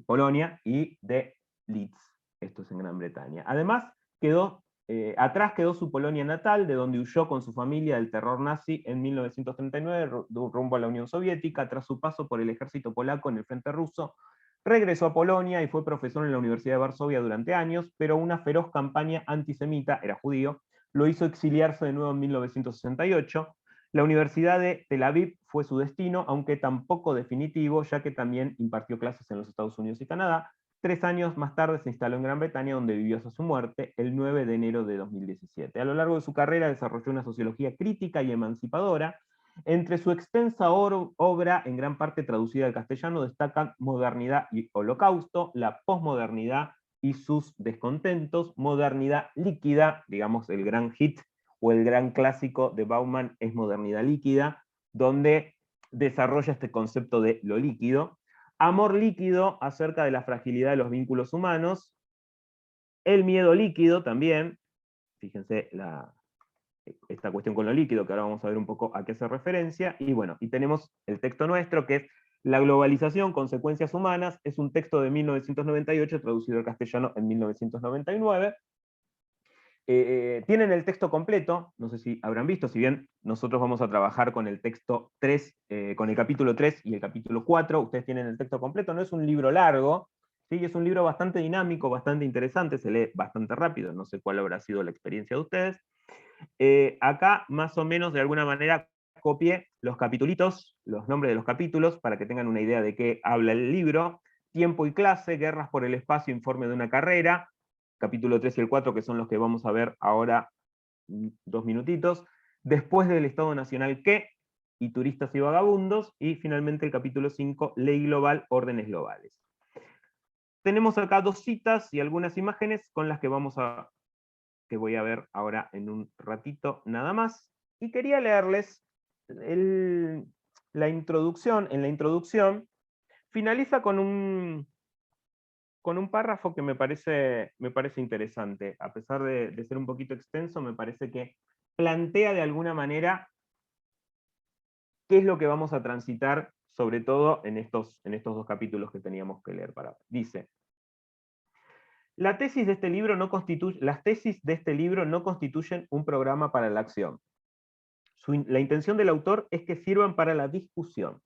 Polonia, y de Leeds, esto es en Gran Bretaña. Además, atrás quedó su Polonia natal, de donde huyó con su familia del terror nazi en 1939, rumbo a la Unión Soviética. Tras su paso por el ejército polaco en el frente ruso, regresó a Polonia y fue profesor en la Universidad de Varsovia durante años, pero una feroz campaña antisemita, era judío, lo hizo exiliarse de nuevo en 1968. La Universidad de Tel Aviv fue su destino, aunque tampoco definitivo, ya que también impartió clases en los Estados Unidos y Canadá. 3 años más tarde se instaló en Gran Bretaña, donde vivió hasta su muerte, el 9 de enero de 2017. A lo largo de su carrera desarrolló una sociología crítica y emancipadora. Entre su extensa obra, en gran parte traducida al castellano, destacan Modernidad y Holocausto, la posmodernidad y sus descontentos, Modernidad líquida, digamos el gran hit o el gran clásico de Bauman es Modernidad líquida, donde desarrolla este concepto de lo líquido. Amor líquido, acerca de la fragilidad de los vínculos humanos. El miedo líquido también, fíjense esta cuestión con lo líquido, que ahora vamos a ver un poco a qué hace referencia. Y bueno, y tenemos el texto nuestro, que es La globalización, consecuencias humanas, es un texto de 1998, traducido al castellano en 1999. Tienen el texto completo, no sé si habrán visto, si bien nosotros vamos a trabajar con el texto 3, con el capítulo 3 y el capítulo 4, ustedes tienen el texto completo, no es un libro largo, ¿sí? Es un libro bastante dinámico, bastante interesante, se lee bastante rápido, no sé cuál habrá sido la experiencia de ustedes. Acá, más o menos, de alguna manera, copié los capitulitos, los nombres de los capítulos, para que tengan una idea de qué habla el libro. Tiempo y clase, guerras por el espacio, informe de una carrera, capítulo 3 y el 4, que son los que vamos a ver ahora 2 minutitos. Después del Estado Nacional, ¿qué? Y turistas y vagabundos. Y finalmente el capítulo 5, Ley Global, órdenes globales. Tenemos acá 2 citas y algunas imágenes con las que voy a ver ahora en un ratito nada más. Y quería leerles la introducción. En la introducción finaliza con un párrafo que me parece interesante. A pesar de ser un poquito extenso, me parece que plantea de alguna manera qué es lo que vamos a transitar, sobre todo en estos 2 capítulos que teníamos que leer. Dice: las tesis de este libro no constituyen un programa para la acción. La intención del autor es que sirvan para la discusión.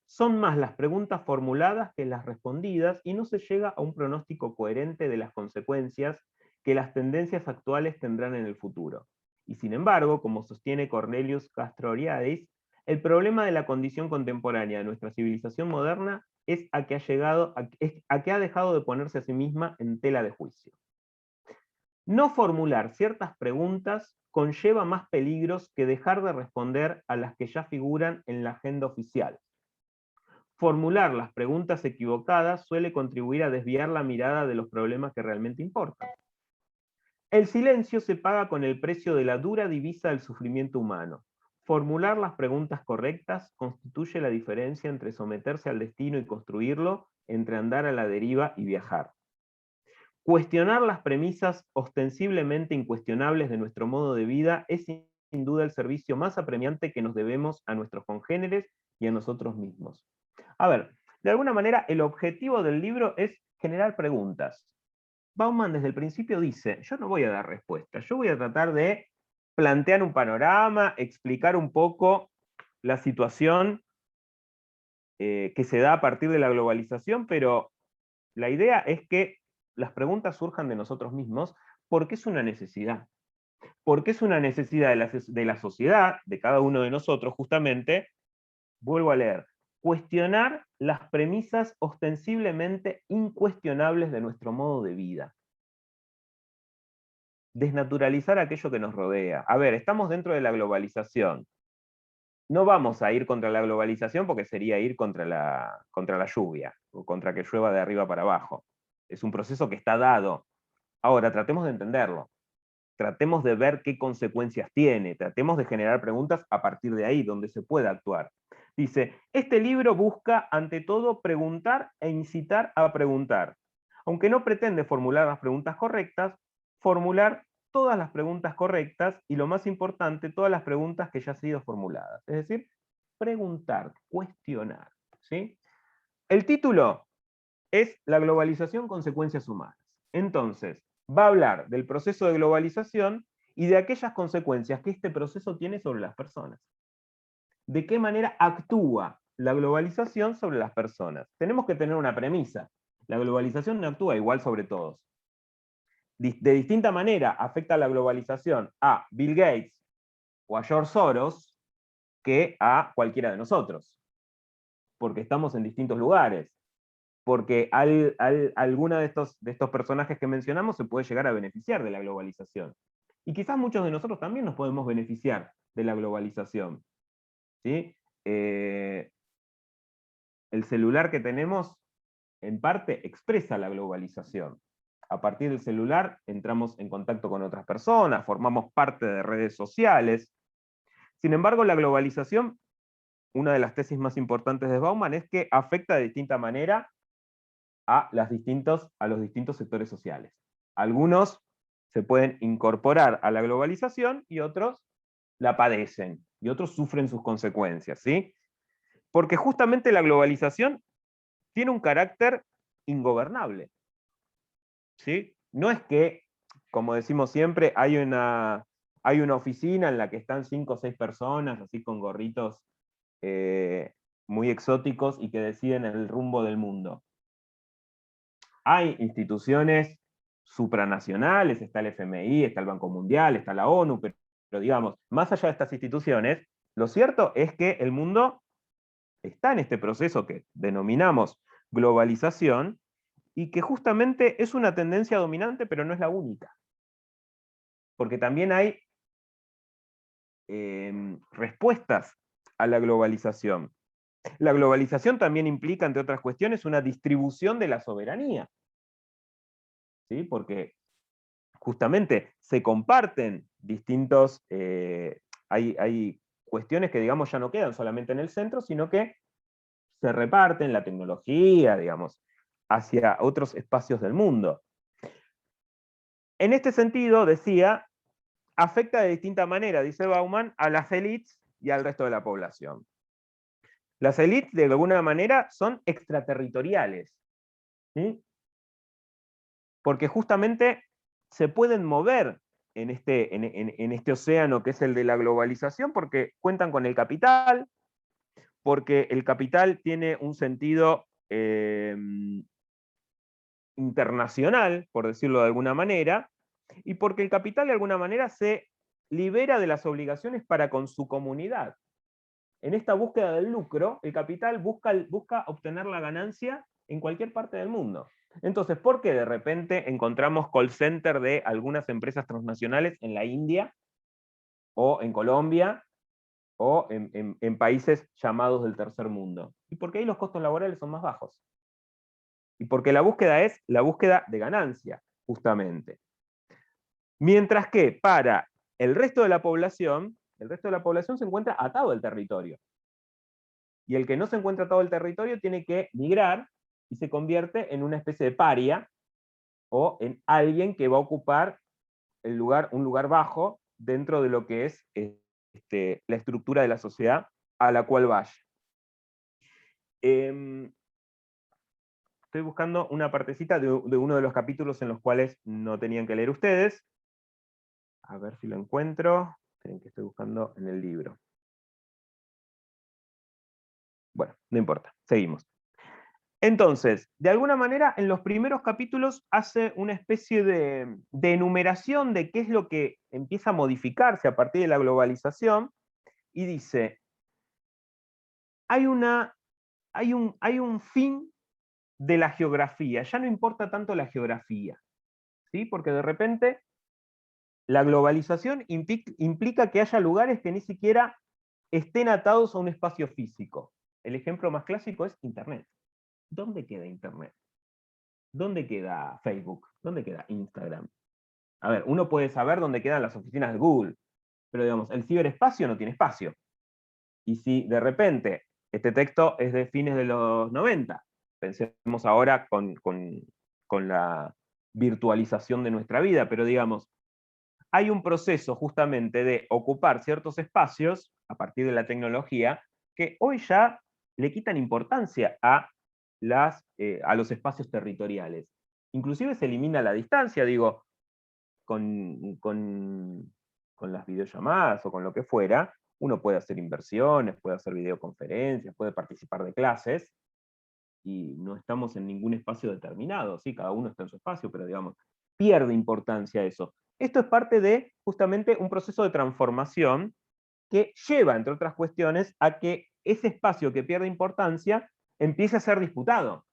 Son más las preguntas formuladas que las respondidas, y no se llega a un pronóstico coherente de las consecuencias que las tendencias actuales tendrán en el futuro. Y sin embargo, como sostiene Cornelius Castoriadis, el problema de la condición contemporánea de nuestra civilización moderna es a que ha dejado de ponerse a sí misma en tela de juicio. No formular ciertas preguntas conlleva más peligros que dejar de responder a las que ya figuran en la agenda oficial. Formular las preguntas equivocadas suele contribuir a desviar la mirada de los problemas que realmente importan. El silencio se paga con el precio de la dura divisa del sufrimiento humano. Formular las preguntas correctas constituye la diferencia entre someterse al destino y construirlo, entre andar a la deriva y viajar. Cuestionar las premisas ostensiblemente incuestionables de nuestro modo de vida es sin duda el servicio más apremiante que nos debemos a nuestros congéneres y a nosotros mismos. A ver, de alguna manera el objetivo del libro es generar preguntas. Bauman desde el principio dice, yo no voy a dar respuestas, yo voy a tratar de plantear un panorama, explicar un poco la situación que se da a partir de la globalización, pero la idea es que las preguntas surjan de nosotros mismos porque es una necesidad. Porque es una necesidad de la sociedad, de cada uno de nosotros, justamente, vuelvo a leer, cuestionar las premisas ostensiblemente incuestionables de nuestro modo de vida. Desnaturalizar aquello que nos rodea. A ver, estamos dentro de la globalización. No vamos a ir contra la globalización porque sería ir contra la lluvia, o contra que llueva de arriba para abajo. Es un proceso que está dado. Ahora, tratemos de entenderlo. Tratemos de ver qué consecuencias tiene. Tratemos de generar preguntas a partir de ahí, donde se pueda actuar. Dice, este libro busca, ante todo, preguntar e incitar a preguntar. Aunque no pretende formular las preguntas correctas, formular todas las preguntas correctas y, lo más importante, todas las preguntas que ya han sido formuladas. Es decir, preguntar, cuestionar. ¿Sí? El título es La globalización, consecuencias humanas. Entonces, va a hablar del proceso de globalización y de aquellas consecuencias que este proceso tiene sobre las personas. ¿De qué manera actúa la globalización sobre las personas? Tenemos que tener una premisa. La globalización no actúa igual sobre todos. De distinta manera afecta la globalización a Bill Gates o a George Soros que a cualquiera de nosotros. Porque estamos en distintos lugares. Porque alguna de estos personajes que mencionamos se puede llegar a beneficiar de la globalización. Y quizás muchos de nosotros también nos podemos beneficiar de la globalización. ¿Sí? El celular que tenemos, en parte, expresa la globalización. A partir del celular entramos en contacto con otras personas, formamos parte de redes sociales. Sin embargo, la globalización, una de las tesis más importantes de Bauman, es que afecta de distinta manera a los distintos sectores sociales. Algunos se pueden incorporar a la globalización y otros la padecen, y otros sufren sus consecuencias, ¿sí? Porque justamente la globalización tiene un carácter ingobernable, ¿sí? No es que, como decimos siempre, hay una oficina en la que están 5 o 6 personas, así con gorritos muy exóticos, y que deciden el rumbo del mundo. Hay instituciones supranacionales, está el FMI, está el Banco Mundial, está la ONU, pero digamos, más allá de estas instituciones, lo cierto es que el mundo está en este proceso que denominamos globalización, y que justamente es una tendencia dominante, pero no es la única. Porque también hay respuestas a la globalización. La globalización también implica, entre otras cuestiones, una distribución de la soberanía. ¿Sí? Porque justamente se comparten distintos, hay cuestiones que, digamos, ya no quedan solamente en el centro, sino que se reparten la tecnología, digamos, hacia otros espacios del mundo. En este sentido, decía, afecta de distinta manera, dice Bauman, a las élites y al resto de la población. Las élites, de alguna manera, son extraterritoriales, ¿sí? Porque justamente se pueden mover en este océano que es el de la globalización, porque cuentan con el capital, porque el capital tiene un sentido internacional, por decirlo de alguna manera, y porque el capital de alguna manera se libera de las obligaciones para con su comunidad. En esta búsqueda del lucro, el capital busca obtener la ganancia en cualquier parte del mundo. Entonces, ¿por qué de repente encontramos call center de algunas empresas transnacionales en la India, o en Colombia, o en países llamados del tercer mundo? Y porque ahí los costos laborales son más bajos. Y porque la búsqueda es la búsqueda de ganancia, justamente. Mientras que para el resto de la población, El resto de la población se encuentra atado al territorio. Y el que no se encuentra atado al territorio tiene que migrar y se convierte en una especie de paria o en alguien que va a ocupar un lugar bajo dentro de lo que es la estructura de la sociedad a la cual vaya. Estoy buscando una partecita de uno de los capítulos en los cuales no tenían que leer ustedes. A ver si lo encuentro. Esperen que estoy buscando en el libro. Bueno, no importa, seguimos. Entonces, de alguna manera, en los primeros capítulos hace una especie de enumeración de qué es lo que empieza a modificarse a partir de la globalización, y dice, hay un fin de la geografía, ya no importa tanto la geografía, ¿sí? Porque de repente la globalización implica que haya lugares que ni siquiera estén atados a un espacio físico. El ejemplo más clásico es Internet. ¿Dónde queda Internet? ¿Dónde queda Facebook? ¿Dónde queda Instagram? A ver, uno puede saber dónde quedan las oficinas de Google, pero digamos, el ciberespacio no tiene espacio. Y si de repente este texto es de fines de los 90, pensemos ahora con la virtualización de nuestra vida, pero digamos, hay un proceso justamente de ocupar ciertos espacios a partir de la tecnología que hoy ya le quitan importancia a los espacios territoriales. Inclusive se elimina la distancia, digo, con las videollamadas o con lo que fuera, uno puede hacer inversiones, puede hacer videoconferencias, puede participar de clases, y no estamos en ningún espacio determinado, ¿sí? Cada uno está en su espacio, pero digamos, pierde importancia eso. Esto es parte de justamente un proceso de transformación que lleva, entre otras cuestiones, a que ese espacio que pierde importancia empiece a ser disputado.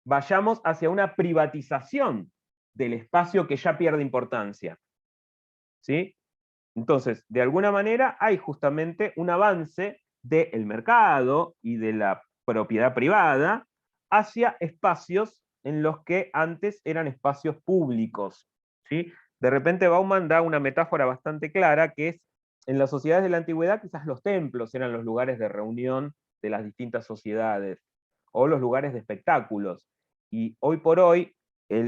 Vayamos hacia una privatización del espacio que ya pierde importancia. ¿Sí? Entonces, de alguna manera hay justamente un avance del mercado y de la propiedad privada hacia espacios en los que antes eran espacios públicos. ¿Sí? De repente Bauman da una metáfora bastante clara, que es, en las sociedades de la antigüedad quizás los templos eran los lugares de reunión de las distintas sociedades, o los lugares de espectáculos. Y hoy por hoy,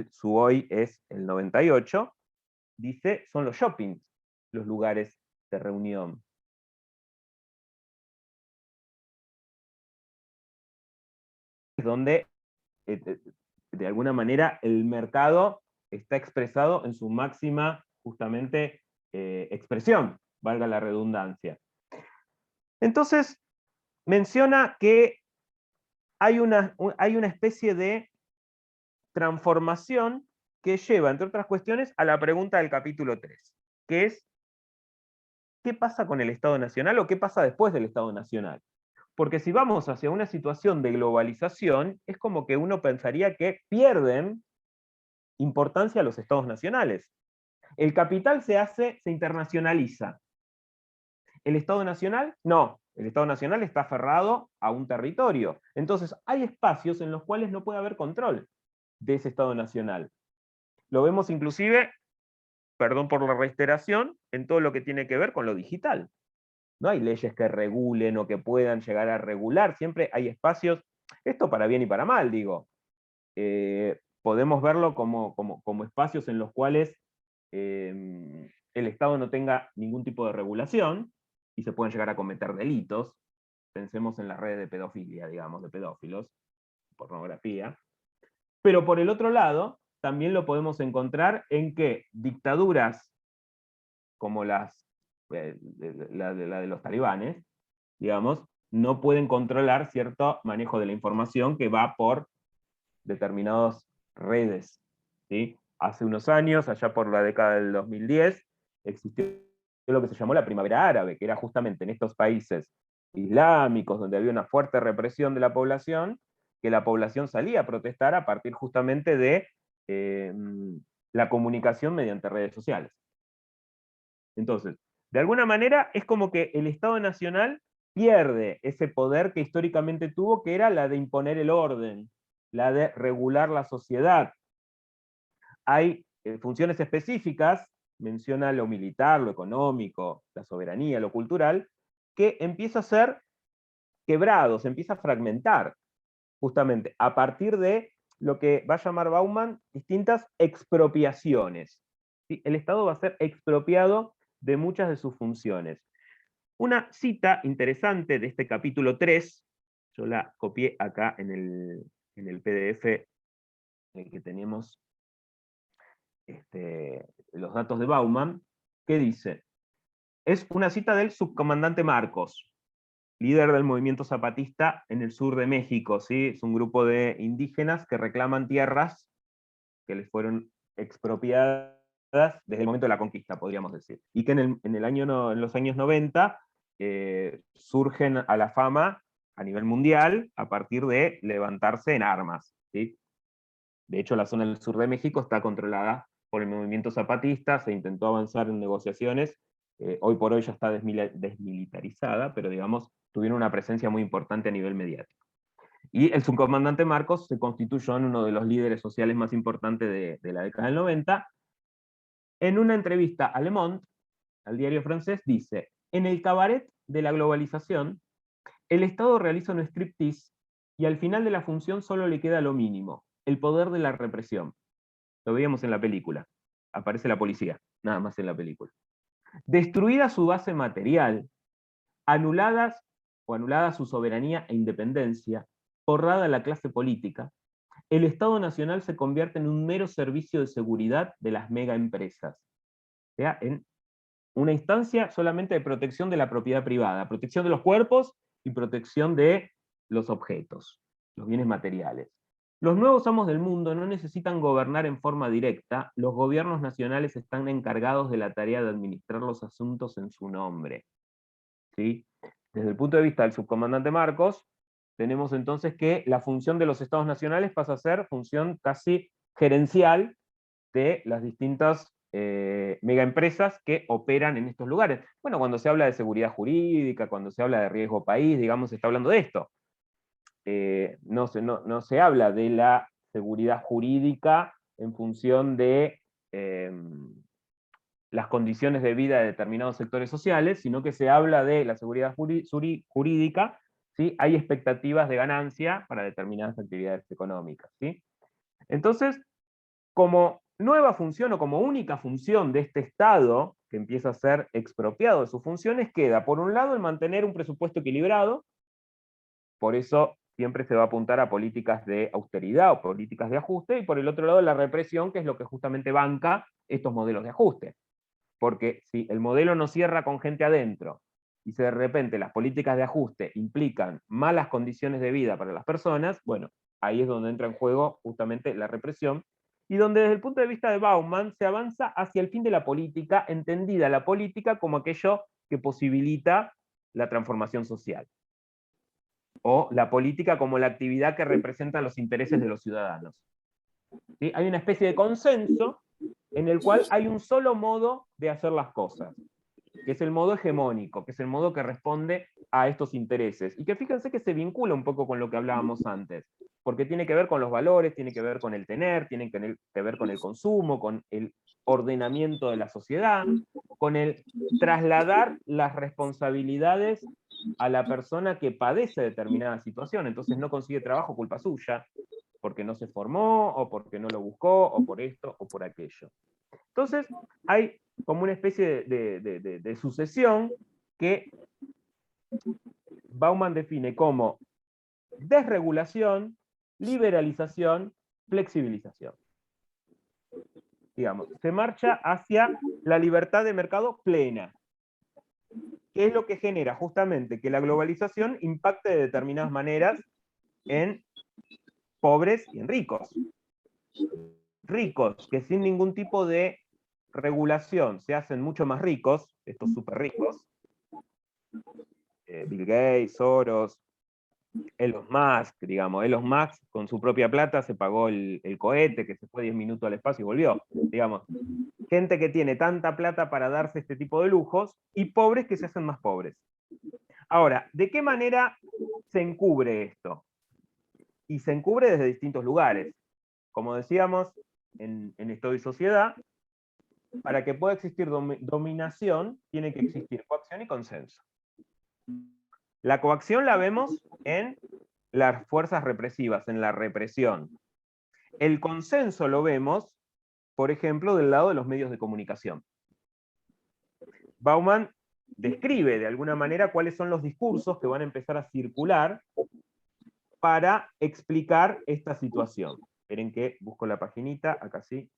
su hoy es el 98, dice, son los shoppings los lugares de reunión. Es donde, de alguna manera, el mercado está expresado en su máxima, justamente, expresión, valga la redundancia. Entonces, menciona que hay una especie de transformación que lleva, entre otras cuestiones, a la pregunta del capítulo 3, que es, ¿qué pasa con el Estado Nacional o qué pasa después del Estado Nacional? Porque si vamos hacia una situación de globalización, es como que uno pensaría que pierden importancia los estados nacionales. El capital se internacionaliza. ¿El Estado Nacional? No. El Estado Nacional está aferrado a un territorio. Entonces, hay espacios en los cuales no puede haber control de ese Estado Nacional. Lo vemos inclusive, perdón por la reiteración, en todo lo que tiene que ver con lo digital. No hay leyes que regulen o que puedan llegar a regular, siempre hay espacios, esto para bien y para mal, digo. Podemos verlo como espacios en los cuales el Estado no tenga ningún tipo de regulación y se pueden llegar a cometer delitos. Pensemos en las redes de pedofilia, digamos, de pedófilos, pornografía. Pero por el otro lado, también lo podemos encontrar en que dictaduras como la de los talibanes, digamos, no pueden controlar cierto manejo de la información que va por determinadas redes. ¿Sí? Hace unos años, allá por la década del 2010, existió lo que se llamó la primavera árabe, que era justamente en estos países islámicos, donde había una fuerte represión de la población, que la población salía a protestar a partir justamente de la comunicación mediante redes sociales. Entonces, de alguna manera es como que el Estado Nacional pierde ese poder que históricamente tuvo, que era la de imponer el orden, la de regular la sociedad. Hay funciones específicas menciona lo militar, lo económico, la soberanía, lo cultural, que empieza a ser quebrado, se empieza a fragmentar, justamente a partir de lo que va a llamar Bauman distintas expropiaciones. ¿Sí? El Estado va a ser expropiado de muchas de sus funciones. Una cita interesante de este capítulo 3, yo la copié acá en el PDF en el que tenemos los datos de Bauman, que dice, es una cita del subcomandante Marcos, líder del movimiento zapatista en el sur de México, ¿sí? Es un grupo de indígenas que reclaman tierras que les fueron expropiadas desde el momento de la conquista, podríamos decir. Y que en los años 90 surgen a la fama a nivel mundial a partir de levantarse en armas, ¿sí? De hecho, la zona del sur de México está controlada por el movimiento zapatista, se intentó avanzar en negociaciones, hoy por hoy ya está desmilitarizada, pero digamos, tuvieron una presencia muy importante a nivel mediático. Y el subcomandante Marcos se constituyó en uno de los líderes sociales más importantes de la década del 90. En una entrevista a Le Monde, al diario francés, dice, en el cabaret de la globalización, el Estado realiza un striptease y al final de la función solo le queda lo mínimo, el poder de la represión. Lo veíamos en la película. Aparece la policía, nada más en la película. Destruida su base material, anulada su soberanía e independencia, borrada la clase política, el Estado Nacional se convierte en un mero servicio de seguridad de las megaempresas. O sea, en una instancia solamente de protección de la propiedad privada, protección de los cuerpos y protección de los objetos, los bienes materiales. Los nuevos amos del mundo no necesitan gobernar en forma directa, los gobiernos nacionales están encargados de la tarea de administrar los asuntos en su nombre. ¿Sí? Desde el punto de vista del subcomandante Marcos, tenemos entonces que la función de los estados nacionales pasa a ser función casi gerencial de las distintas megaempresas que operan en estos lugares. Bueno, cuando se habla de seguridad jurídica, cuando se habla de riesgo país, digamos, se está hablando de esto. No se habla de la seguridad jurídica en función de las condiciones de vida de determinados sectores sociales, sino que se habla de la seguridad jurídica, ¿sí? Hay expectativas de ganancia para determinadas actividades económicas, ¿sí? Entonces, como nueva función o como única función de este Estado, que empieza a ser expropiado de sus funciones, queda, por un lado, el mantener un presupuesto equilibrado, por eso siempre se va a apuntar a políticas de austeridad o políticas de ajuste, y por el otro lado la represión, que es lo que justamente banca estos modelos de ajuste. Porque si el modelo no cierra con gente adentro, y si de repente las políticas de ajuste implican malas condiciones de vida para las personas, bueno, ahí es donde entra en juego justamente la represión, y donde desde el punto de vista de Bauman se avanza hacia el fin de la política, entendida la política como aquello que posibilita la transformación social, o la política como la actividad que representa los intereses de los ciudadanos. ¿Sí? Hay una especie de consenso en el cual hay un solo modo de hacer las cosas, que es el modo hegemónico, que es el modo que responde a estos intereses, y que fíjense que se vincula un poco con lo que hablábamos antes, porque tiene que ver con los valores, tiene que ver con el tener, tiene que ver con el consumo, con el ordenamiento de la sociedad, con el trasladar las responsabilidades a la persona que padece determinada situación, entonces no consigue trabajo, culpa suya, porque no se formó, o porque no lo buscó, o por esto, o por aquello. Entonces, hay como una especie de sucesión que Bauman define como desregulación, liberalización, flexibilización. Digamos, se marcha hacia la libertad de mercado plena, que es lo que genera justamente que la globalización impacte de determinadas maneras en pobres y en ricos. Ricos que sin ningún tipo de regulación se hacen mucho más ricos, estos súper ricos, Bill Gates, Soros, Elon Musk, digamos, Elon Musk con su propia plata se pagó el cohete que se fue 10 minutos al espacio y volvió, digamos, gente que tiene tanta plata para darse este tipo de lujos, y pobres que se hacen más pobres. Ahora, ¿de qué manera se encubre esto? Y se encubre desde distintos lugares. Como decíamos, en Estado y Sociedad, para que pueda existir dominación, tiene que existir coacción y consenso. La coacción la vemos en las fuerzas represivas, en la represión. El consenso lo vemos, por ejemplo, del lado de los medios de comunicación. Bauman describe de alguna manera cuáles son los discursos que van a empezar a circular para explicar esta situación. Esperen que busco la paginita, acá sí.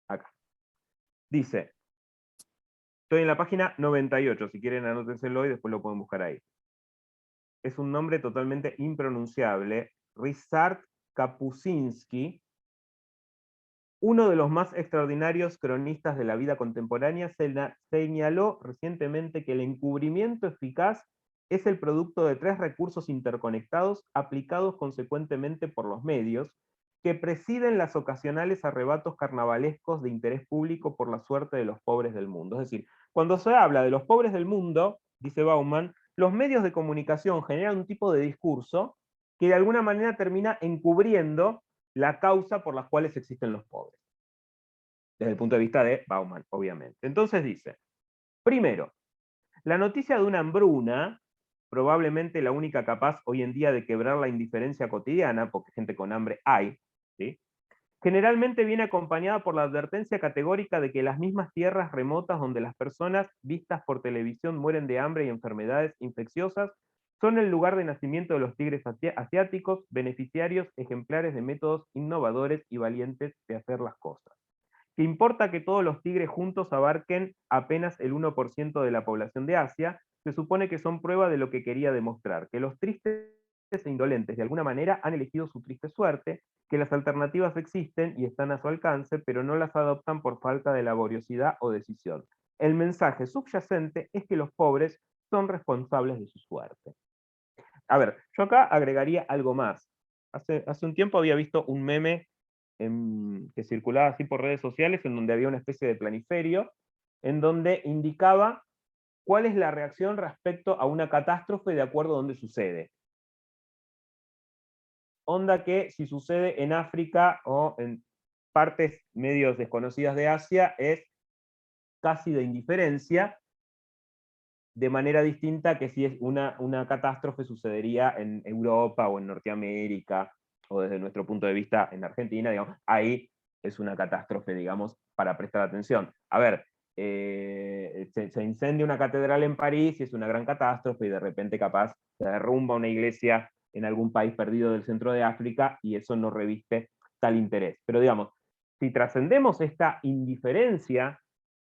Acá. Dice, estoy en la página 98, si quieren anótenselo y después lo pueden buscar ahí. Es un nombre totalmente impronunciable. Ryszard Kapuscinski, uno de los más extraordinarios cronistas de la vida contemporánea, señaló recientemente que el encubrimiento eficaz es el producto de 3 recursos interconectados aplicados consecuentemente por los medios, que presiden las ocasionales arrebatos carnavalescos de interés público por la suerte de los pobres del mundo. Es decir, cuando se habla de los pobres del mundo, dice Bauman, los medios de comunicación generan un tipo de discurso que de alguna manera termina encubriendo la causa por las cuales existen los pobres. Desde el punto de vista de Bauman, obviamente. Entonces dice, primero, la noticia de una hambruna, probablemente la única capaz hoy en día de quebrar la indiferencia cotidiana, porque gente con hambre hay, ¿sí? Generalmente viene acompañada por la advertencia categórica de que las mismas tierras remotas donde las personas vistas por televisión mueren de hambre y enfermedades infecciosas son el lugar de nacimiento de los tigres asiáticos, beneficiarios ejemplares de métodos innovadores y valientes de hacer las cosas. ¿Qué importa que todos los tigres juntos abarquen apenas el 1% de la población de Asia? Se supone que son prueba de lo que quería demostrar, que los tristes e indolentes de alguna manera han elegido su triste suerte, que las alternativas existen y están a su alcance, pero no las adoptan por falta de laboriosidad o decisión. El mensaje subyacente es que los pobres son responsables de su suerte. A ver, yo acá agregaría algo más. Hace un tiempo había visto un meme que circulaba así por redes sociales, en donde había una especie de planiferio, en donde indicaba cuál es la reacción respecto a una catástrofe de acuerdo a dónde sucede. Onda que si sucede en África o en partes medios desconocidas de Asia, es casi de indiferencia, de manera distinta que si es una catástrofe sucedería en Europa o en Norteamérica, o desde nuestro punto de vista en Argentina, digamos, ahí es una catástrofe, digamos, para prestar atención. A ver, se incendia una catedral en París y es una gran catástrofe, y de repente capaz se derrumba una iglesia en algún país perdido del centro de África, y eso no reviste tal interés. Pero digamos, si trascendemos esta indiferencia,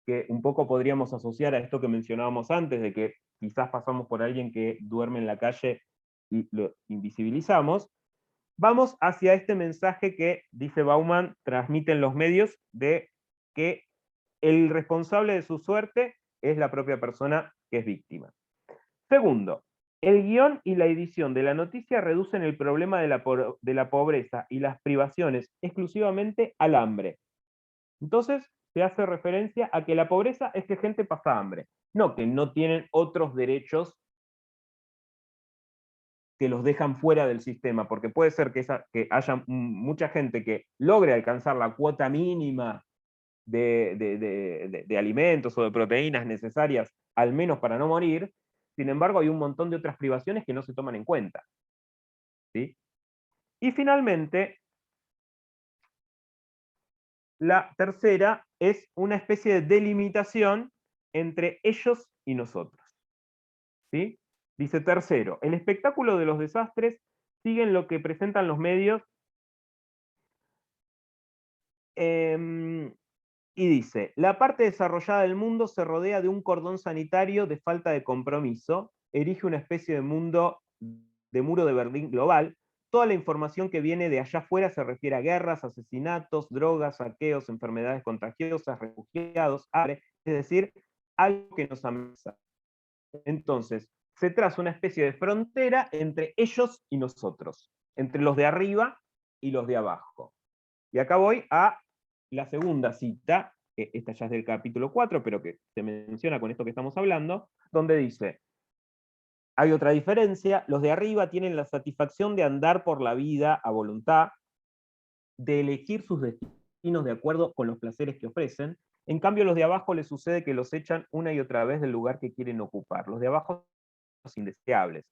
que un poco podríamos asociar a esto que mencionábamos antes, de que quizás pasamos por alguien que duerme en la calle y lo invisibilizamos, vamos hacia este mensaje que, dice Bauman, transmiten los medios, de que el responsable de su suerte es la propia persona que es víctima. Segundo, el guión y la edición de la noticia reducen el problema de la pobreza y las privaciones exclusivamente al hambre. Entonces, se hace referencia a que la pobreza es que gente pasa hambre, no que no tienen otros derechos que los dejan fuera del sistema, porque puede ser que haya mucha gente que logre alcanzar la cuota mínima de alimentos o de proteínas necesarias, al menos para no morir. Sin embargo, hay un montón de otras privaciones que no se toman en cuenta, ¿sí? Y finalmente, la tercera es una especie de delimitación entre ellos y nosotros, ¿sí? Dice tercero, el espectáculo de los desastres sigue en lo que presentan los medios, y dice, la parte desarrollada del mundo se rodea de un cordón sanitario de falta de compromiso, erige una especie de muro de Berlín global. Toda la información que viene de allá afuera se refiere a guerras, asesinatos, drogas, saqueos, enfermedades contagiosas, refugiados, hambre, es decir, algo que nos amenaza. Entonces, se traza una especie de frontera entre ellos y nosotros, entre los de arriba y los de abajo. Y acá voy a la segunda cita, que esta ya es del capítulo 4, pero que se menciona con esto que estamos hablando, donde dice, hay otra diferencia, los de arriba tienen la satisfacción de andar por la vida a voluntad, de elegir sus destinos de acuerdo con los placeres que ofrecen. En cambio, los de abajo les sucede que los echan una y otra vez del lugar que quieren ocupar. Los de abajo son los indeseables.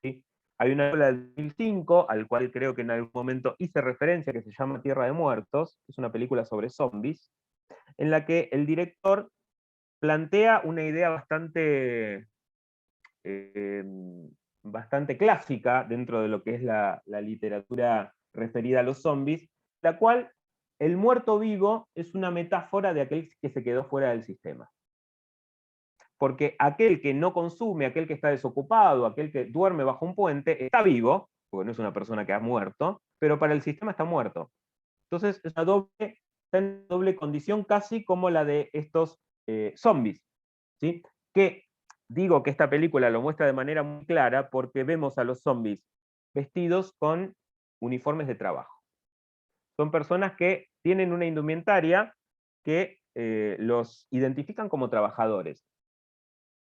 ¿Sí? Hay una película del 2005, al cual creo que en algún momento hice referencia, que se llama Tierra de Muertos, es una película sobre zombies, en la que el director plantea una idea bastante clásica dentro de lo que es la literatura referida a los zombies, la cual el muerto vivo es una metáfora de aquel que se quedó fuera del sistema. Porque aquel que no consume, aquel que está desocupado, aquel que duerme bajo un puente, está vivo, porque no es una persona que ha muerto, pero para el sistema está muerto. Entonces es está en doble condición casi como la de estos zombies. ¿Sí? Que digo que esta película lo muestra de manera muy clara porque vemos a los zombies vestidos con uniformes de trabajo. Son personas que tienen una indumentaria que los identifican como trabajadores.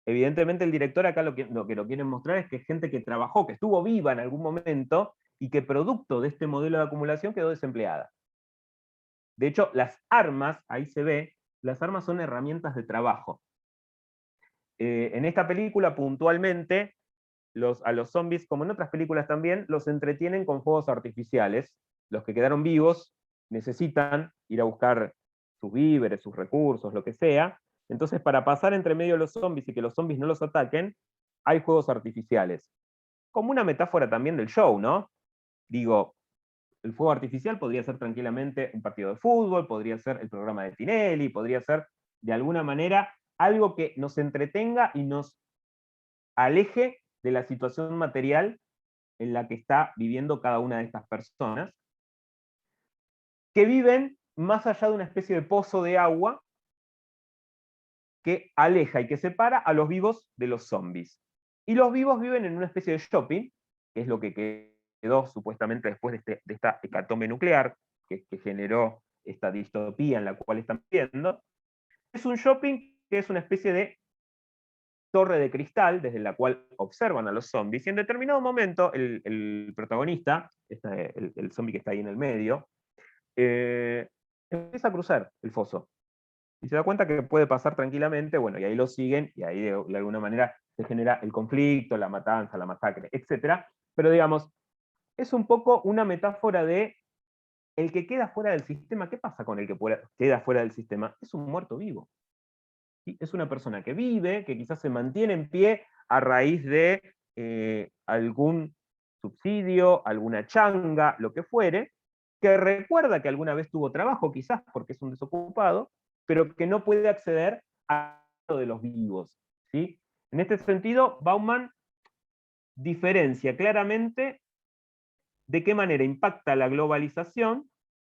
Evidentemente el director acá lo que lo quiere mostrar es que es gente que trabajó, que estuvo viva en algún momento y que producto de este modelo de acumulación quedó desempleada. De hecho, las armas, ahí se ve, las armas son herramientas de trabajo. En esta película puntualmente a los zombies, como en otras películas también, los entretienen con fuegos artificiales. Los que quedaron vivos necesitan ir a buscar sus víveres, sus recursos, lo que sea. Entonces, para pasar entre medio de los zombies y que los zombies no los ataquen, hay fuegos artificiales. Como una metáfora también del show, ¿no? Digo, el fuego artificial podría ser tranquilamente un partido de fútbol, podría ser el programa de Tinelli, podría ser de alguna manera algo que nos entretenga y nos aleje de la situación material en la que está viviendo cada una de estas personas, que viven más allá de una especie de pozo de agua que aleja y que separa a los vivos de los zombies. Y los vivos viven en una especie de shopping, que es lo que quedó supuestamente después de esta hecatombe nuclear, que generó esta distopía en la cual están viviendo. Es un shopping que es una especie de torre de cristal desde la cual observan a los zombies, y en determinado momento el protagonista, el zombie que está ahí en el medio, empieza a cruzar el foso. Y se da cuenta que puede pasar tranquilamente, bueno, y ahí lo siguen, y ahí de alguna manera se genera el conflicto, la matanza, la masacre, etc. Pero digamos, es un poco una metáfora de el que queda fuera del sistema. ¿Qué pasa con el que queda fuera del sistema? Es un muerto vivo. ¿Sí? Es una persona que vive, que quizás se mantiene en pie a raíz de algún subsidio, alguna changa, lo que fuere, que recuerda que alguna vez tuvo trabajo, quizás porque es un desocupado, pero que no puede acceder a lo de los vivos. ¿Sí? En este sentido, Bauman diferencia claramente de qué manera impacta la globalización.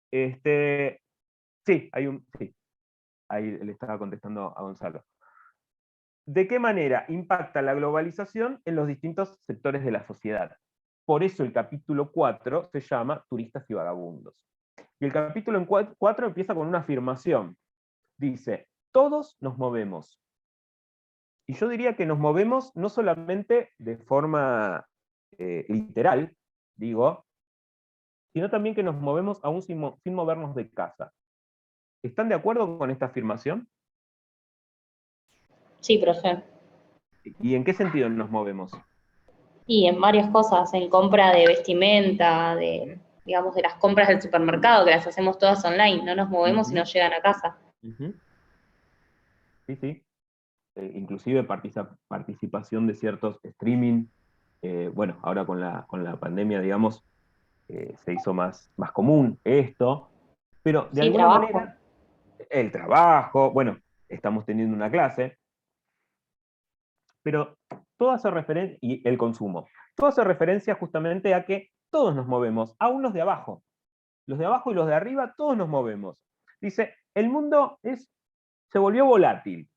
Sí, ahí le estaba contestando a Gonzalo. ¿De qué manera impacta la globalización en los distintos sectores de la sociedad? Por eso el capítulo 4 se llama Turistas y Vagabundos. Y el capítulo 4 empieza con una afirmación. Dice, todos nos movemos. Y yo diría que nos movemos no solamente de forma literal, digo, sino también que nos movemos aún sin movernos de casa. ¿Están de acuerdo con esta afirmación?
Sí, profe.
¿Y en qué sentido nos movemos?
Y en varias cosas, en compra de vestimenta, digamos, de las compras del supermercado, que las hacemos todas online, no nos movemos y nos llegan a casa.
Sí, sí. Inclusive participación de ciertos streaming. Bueno, ahora con la pandemia, digamos, se hizo más común esto, pero de alguna manera, el trabajo, bueno, estamos teniendo una clase, pero todo hace referencia, y el consumo, todo hace referencia justamente a que todos nos movemos, aún los de abajo y los de arriba, todos nos movemos. Dice, el mundo se volvió volátil,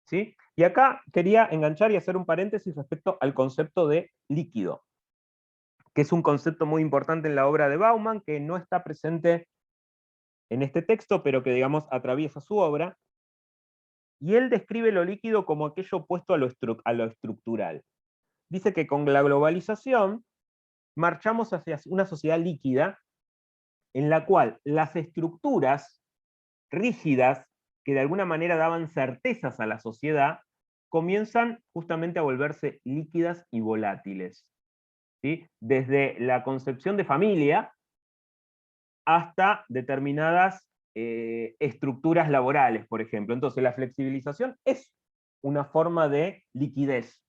¿sí? Y acá quería enganchar y hacer un paréntesis respecto al concepto de líquido, que es un concepto muy importante en la obra de Bauman, que no está presente en este texto, pero que, digamos, atraviesa su obra, y él describe lo líquido como aquello opuesto a lo estructural. dice que con la globalización marchamos hacia una sociedad líquida en la cual las estructuras rígidas que de alguna manera daban certezas a la sociedad comienzan justamente a volverse líquidas y volátiles, ¿sí? Desde la concepción de familia hasta determinadas estructuras laborales, por ejemplo. Entonces la flexibilización es una forma de liquidez,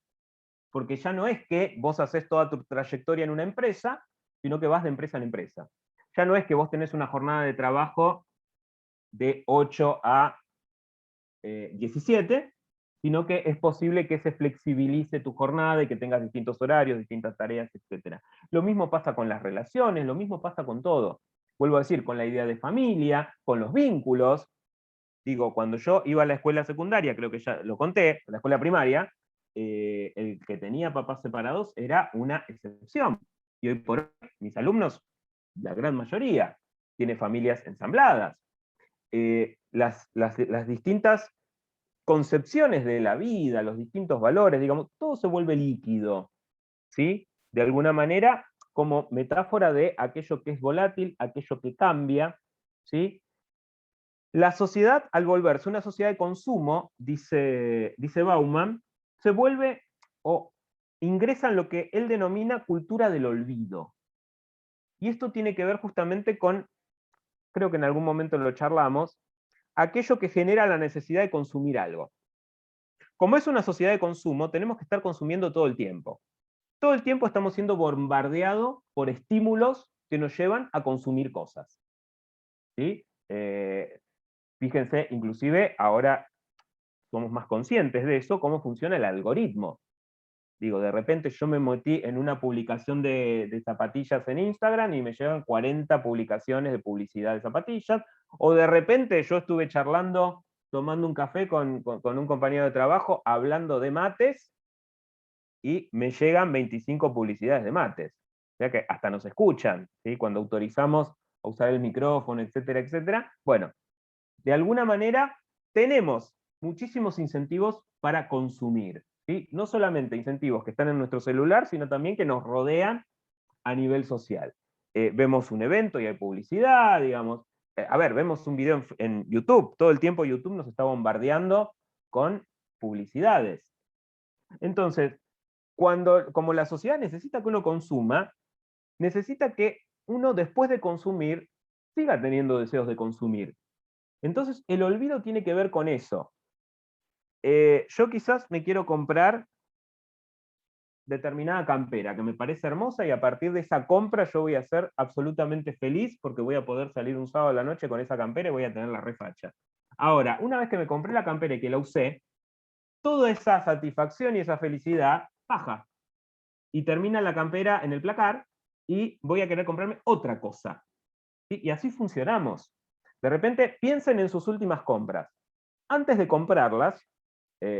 porque ya no es que vos haces toda tu trayectoria en una empresa, sino que vas de empresa en empresa. Ya no es que vos tenés una jornada de trabajo de 8 a 17, sino que es posible que se flexibilice tu jornada y que tengas distintos horarios, distintas tareas, etc. Lo mismo pasa con las relaciones, lo mismo pasa con todo. Vuelvo a decir, con la idea de familia, con los vínculos. Digo, cuando yo iba a la escuela secundaria, creo que ya lo conté, la escuela primaria, el que tenía papás separados era una excepción. Y hoy por hoy, mis alumnos, la gran mayoría, tiene familias ensambladas. Las distintas concepciones de la vida, los distintos valores, digamos, todo se vuelve líquido, ¿sí? De alguna manera, como metáfora de aquello que es volátil, aquello que cambia, ¿sí? La sociedad, al volverse una sociedad de consumo, dice Bauman, se vuelve o ingresa en lo que él denomina cultura del olvido. Y esto tiene que ver justamente con, creo que en algún momento lo charlamos, aquello que genera la necesidad de consumir algo. Como es una sociedad de consumo, tenemos que estar consumiendo todo el tiempo. Todo el tiempo estamos siendo bombardeados por estímulos que nos llevan a consumir cosas. ¿Sí? Fíjense, inclusive ahora somos más conscientes de eso, cómo funciona el algoritmo. Digo, de repente yo me metí en una publicación de zapatillas en Instagram y me llegan 40 publicaciones de publicidad de zapatillas, o de repente yo estuve charlando, tomando un café con un compañero de trabajo, hablando de mates, y me llegan 25 publicidades de mates. O sea que hasta nos escuchan, ¿sí? Cuando autorizamos a usar el micrófono, etcétera, etcétera. Bueno, de alguna manera tenemos muchísimos incentivos para consumir, ¿sí? No solamente incentivos que están en nuestro celular, sino también que nos rodean a nivel social. Vemos un evento y hay publicidad, digamos. A ver, vemos un video en YouTube, todo el tiempo YouTube nos está bombardeando con publicidades. Entonces, como la sociedad necesita que uno consuma, necesita que uno después de consumir siga teniendo deseos de consumir. Entonces, el olvido tiene que ver con eso. Yo quizás me quiero comprar determinada campera, que me parece hermosa, y a partir de esa compra yo voy a ser absolutamente feliz, porque voy a poder salir un sábado a la noche con esa campera y voy a tener la refacha. Ahora, una vez que me compré la campera y que la usé, toda esa satisfacción y esa felicidad baja. Y termina la campera en el placar, y voy a querer comprarme otra cosa. ¿Sí? Y así funcionamos. De repente, piensen en sus últimas compras. Antes de comprarlas,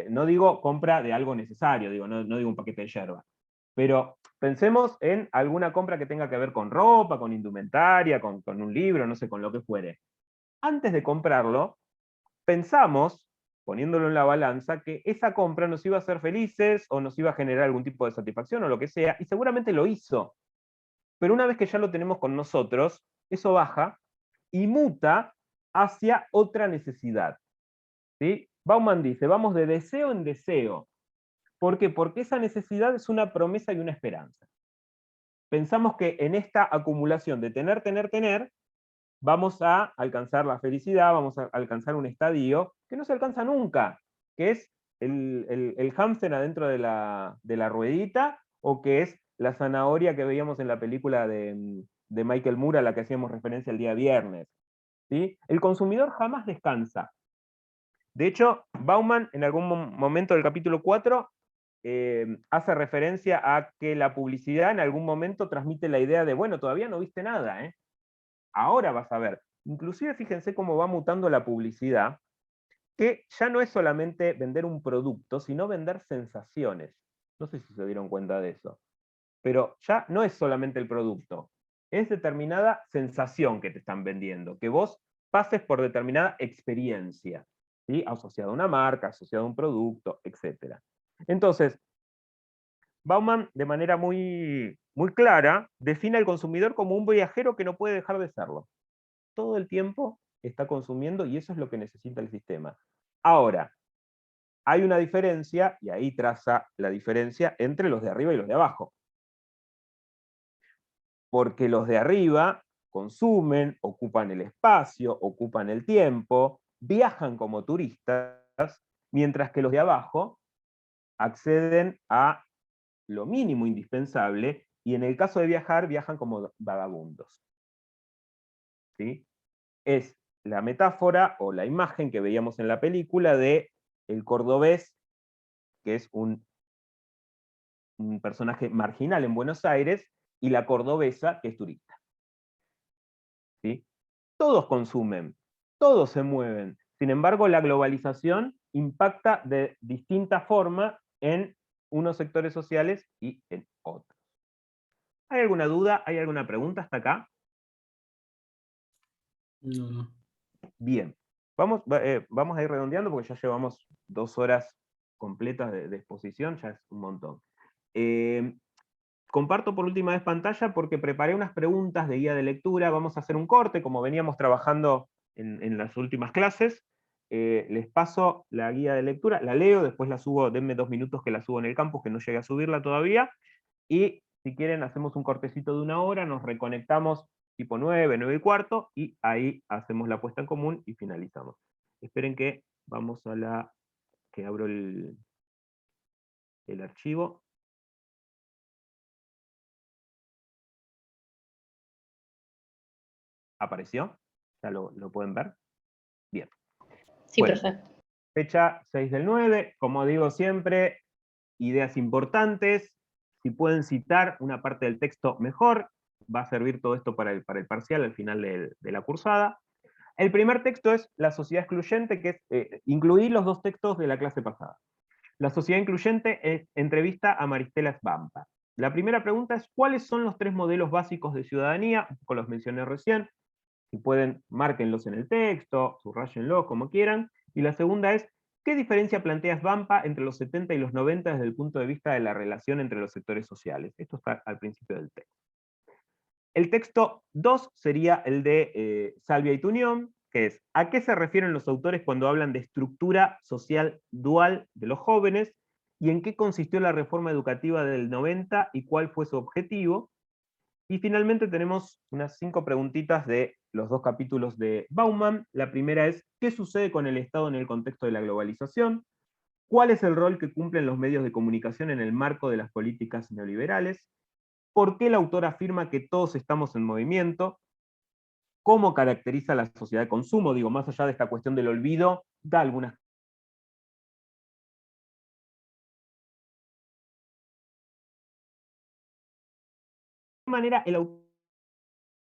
no digo compra de algo necesario, digo, no digo un paquete de yerba, pero pensemos en alguna compra que tenga que ver con ropa, con indumentaria, con un libro, no sé, con lo que fuere. Antes de comprarlo, pensamos, poniéndolo en la balanza, que esa compra nos iba a hacer felices o nos iba a generar algún tipo de satisfacción o lo que sea, y seguramente lo hizo. Pero una vez que ya lo tenemos con nosotros, eso baja y muta hacia otra necesidad. ¿Sí? Bauman dice, vamos de deseo en deseo. ¿Por qué? Porque esa necesidad es una promesa y una esperanza. Pensamos que en esta acumulación de tener, vamos a alcanzar la felicidad, vamos a alcanzar un estadio que no se alcanza nunca, que es el hámster adentro de la ruedita, o que es la zanahoria que veíamos en la película de Michael Moore a la que hacíamos referencia el día viernes. ¿Sí? El consumidor jamás descansa. De hecho, Bauman en algún momento del capítulo 4 hace referencia a que la publicidad en algún momento transmite la idea de, bueno, todavía no viste nada, ¿eh? Ahora vas a ver. Inclusive fíjense cómo va mutando la publicidad, que ya no es solamente vender un producto, sino vender sensaciones. No sé si se dieron cuenta de eso. Pero ya no es solamente el producto, es determinada sensación que te están vendiendo, que vos pases por determinada experiencia, ¿sí? Asociada a una marca, asociada a un producto, etc. Entonces, Bauman, de manera muy, muy clara, define al consumidor como un viajero que no puede dejar de serlo. Todo el tiempo está consumiendo y eso es lo que necesita el sistema. Ahora, hay una diferencia, y ahí traza la diferencia entre los de arriba y los de abajo. Porque los de arriba consumen, ocupan el espacio, ocupan el tiempo, viajan como turistas, mientras que los de abajo acceden a lo mínimo indispensable, y en el caso de viajar, viajan como vagabundos. ¿Sí? Es la metáfora o la imagen que veíamos en la película de el cordobés, que es un personaje marginal en Buenos Aires, y la cordobesa, que es turista. ¿Sí? Todos consumen, todos se mueven. Sin embargo, la globalización impacta de distinta forma en unos sectores sociales y en otros. ¿Hay alguna duda? ¿Hay alguna pregunta hasta acá?
No.
Bien. Vamos a ir redondeando porque ya llevamos 2 horas completas de exposición, ya es un montón. Comparto por última vez pantalla porque preparé unas preguntas de guía de lectura. Vamos a hacer un corte, como veníamos trabajando en las últimas clases. Les paso la guía de lectura, la leo, después la subo, denme 2 minutos que la subo en el campus, que no llegué a subirla todavía. Y si quieren hacemos un cortecito de 1 hora, nos reconectamos tipo 9, 9:15, y ahí hacemos la puesta en común y finalizamos. Esperen que vamos a que abro el archivo. ¿Apareció? ¿Ya lo pueden ver? Bien.
Sí,
Bueno,
perfecto.
fecha 6/9, como digo siempre, ideas importantes. Si pueden citar una parte del texto, mejor. Va a servir todo esto para el parcial al final de la cursada. El primer texto es La sociedad excluyente, que es incluir los 2 textos de la clase pasada. La sociedad incluyente es entrevista a Maristela Svampa. La primera pregunta es, ¿cuáles son los 3 modelos básicos de ciudadanía? Un poco los mencioné recién. Si pueden, márquenlos en el texto, subrayenlos, como quieran. Y la segunda es, ¿qué diferencia plantea Svampa entre los 70 y los 90 desde el punto de vista de la relación entre los sectores sociales? Esto está al principio del texto. El texto 2 sería el de Salvia y Tunión, que es, ¿a qué se refieren los autores cuando hablan de estructura social dual de los jóvenes? ¿Y en qué consistió la reforma educativa del 90 y cuál fue su objetivo? Y finalmente tenemos unas 5 preguntitas de los 2 capítulos de Bauman. La primera es, ¿qué sucede con el Estado en el contexto de la globalización? ¿Cuál es el rol que cumplen los medios de comunicación en el marco de las políticas neoliberales? ¿Por qué el autor afirma que todos estamos en movimiento? ¿Cómo caracteriza la sociedad de consumo? Digo, más allá de esta cuestión del olvido, da algunas. De manera, el autor,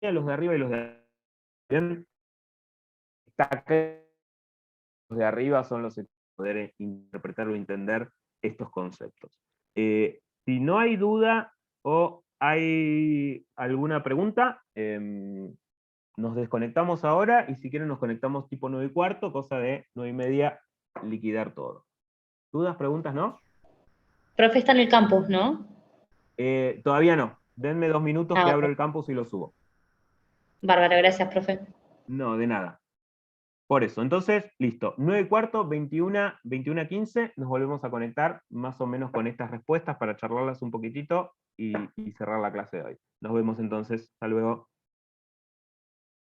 los de arriba y los de arriba, está que los de arriba son los que poder interpretar o entender estos conceptos. Si no hay duda o hay alguna pregunta, nos desconectamos ahora, y si quieren nos conectamos tipo 9:15, cosa de 9:30 liquidar todo. ¿Dudas, preguntas, no?
Profe, está en el campus, ¿no?
Todavía no. Denme 2 minutos que abro
Ok.
el campus y lo subo.
Bárbaro, gracias, profe.
No, de nada. Por eso, entonces, listo. 9:15, 21:15, nos volvemos a conectar más o menos con estas respuestas para charlarlas un poquitito y cerrar la clase de hoy. Nos vemos entonces. Hasta luego.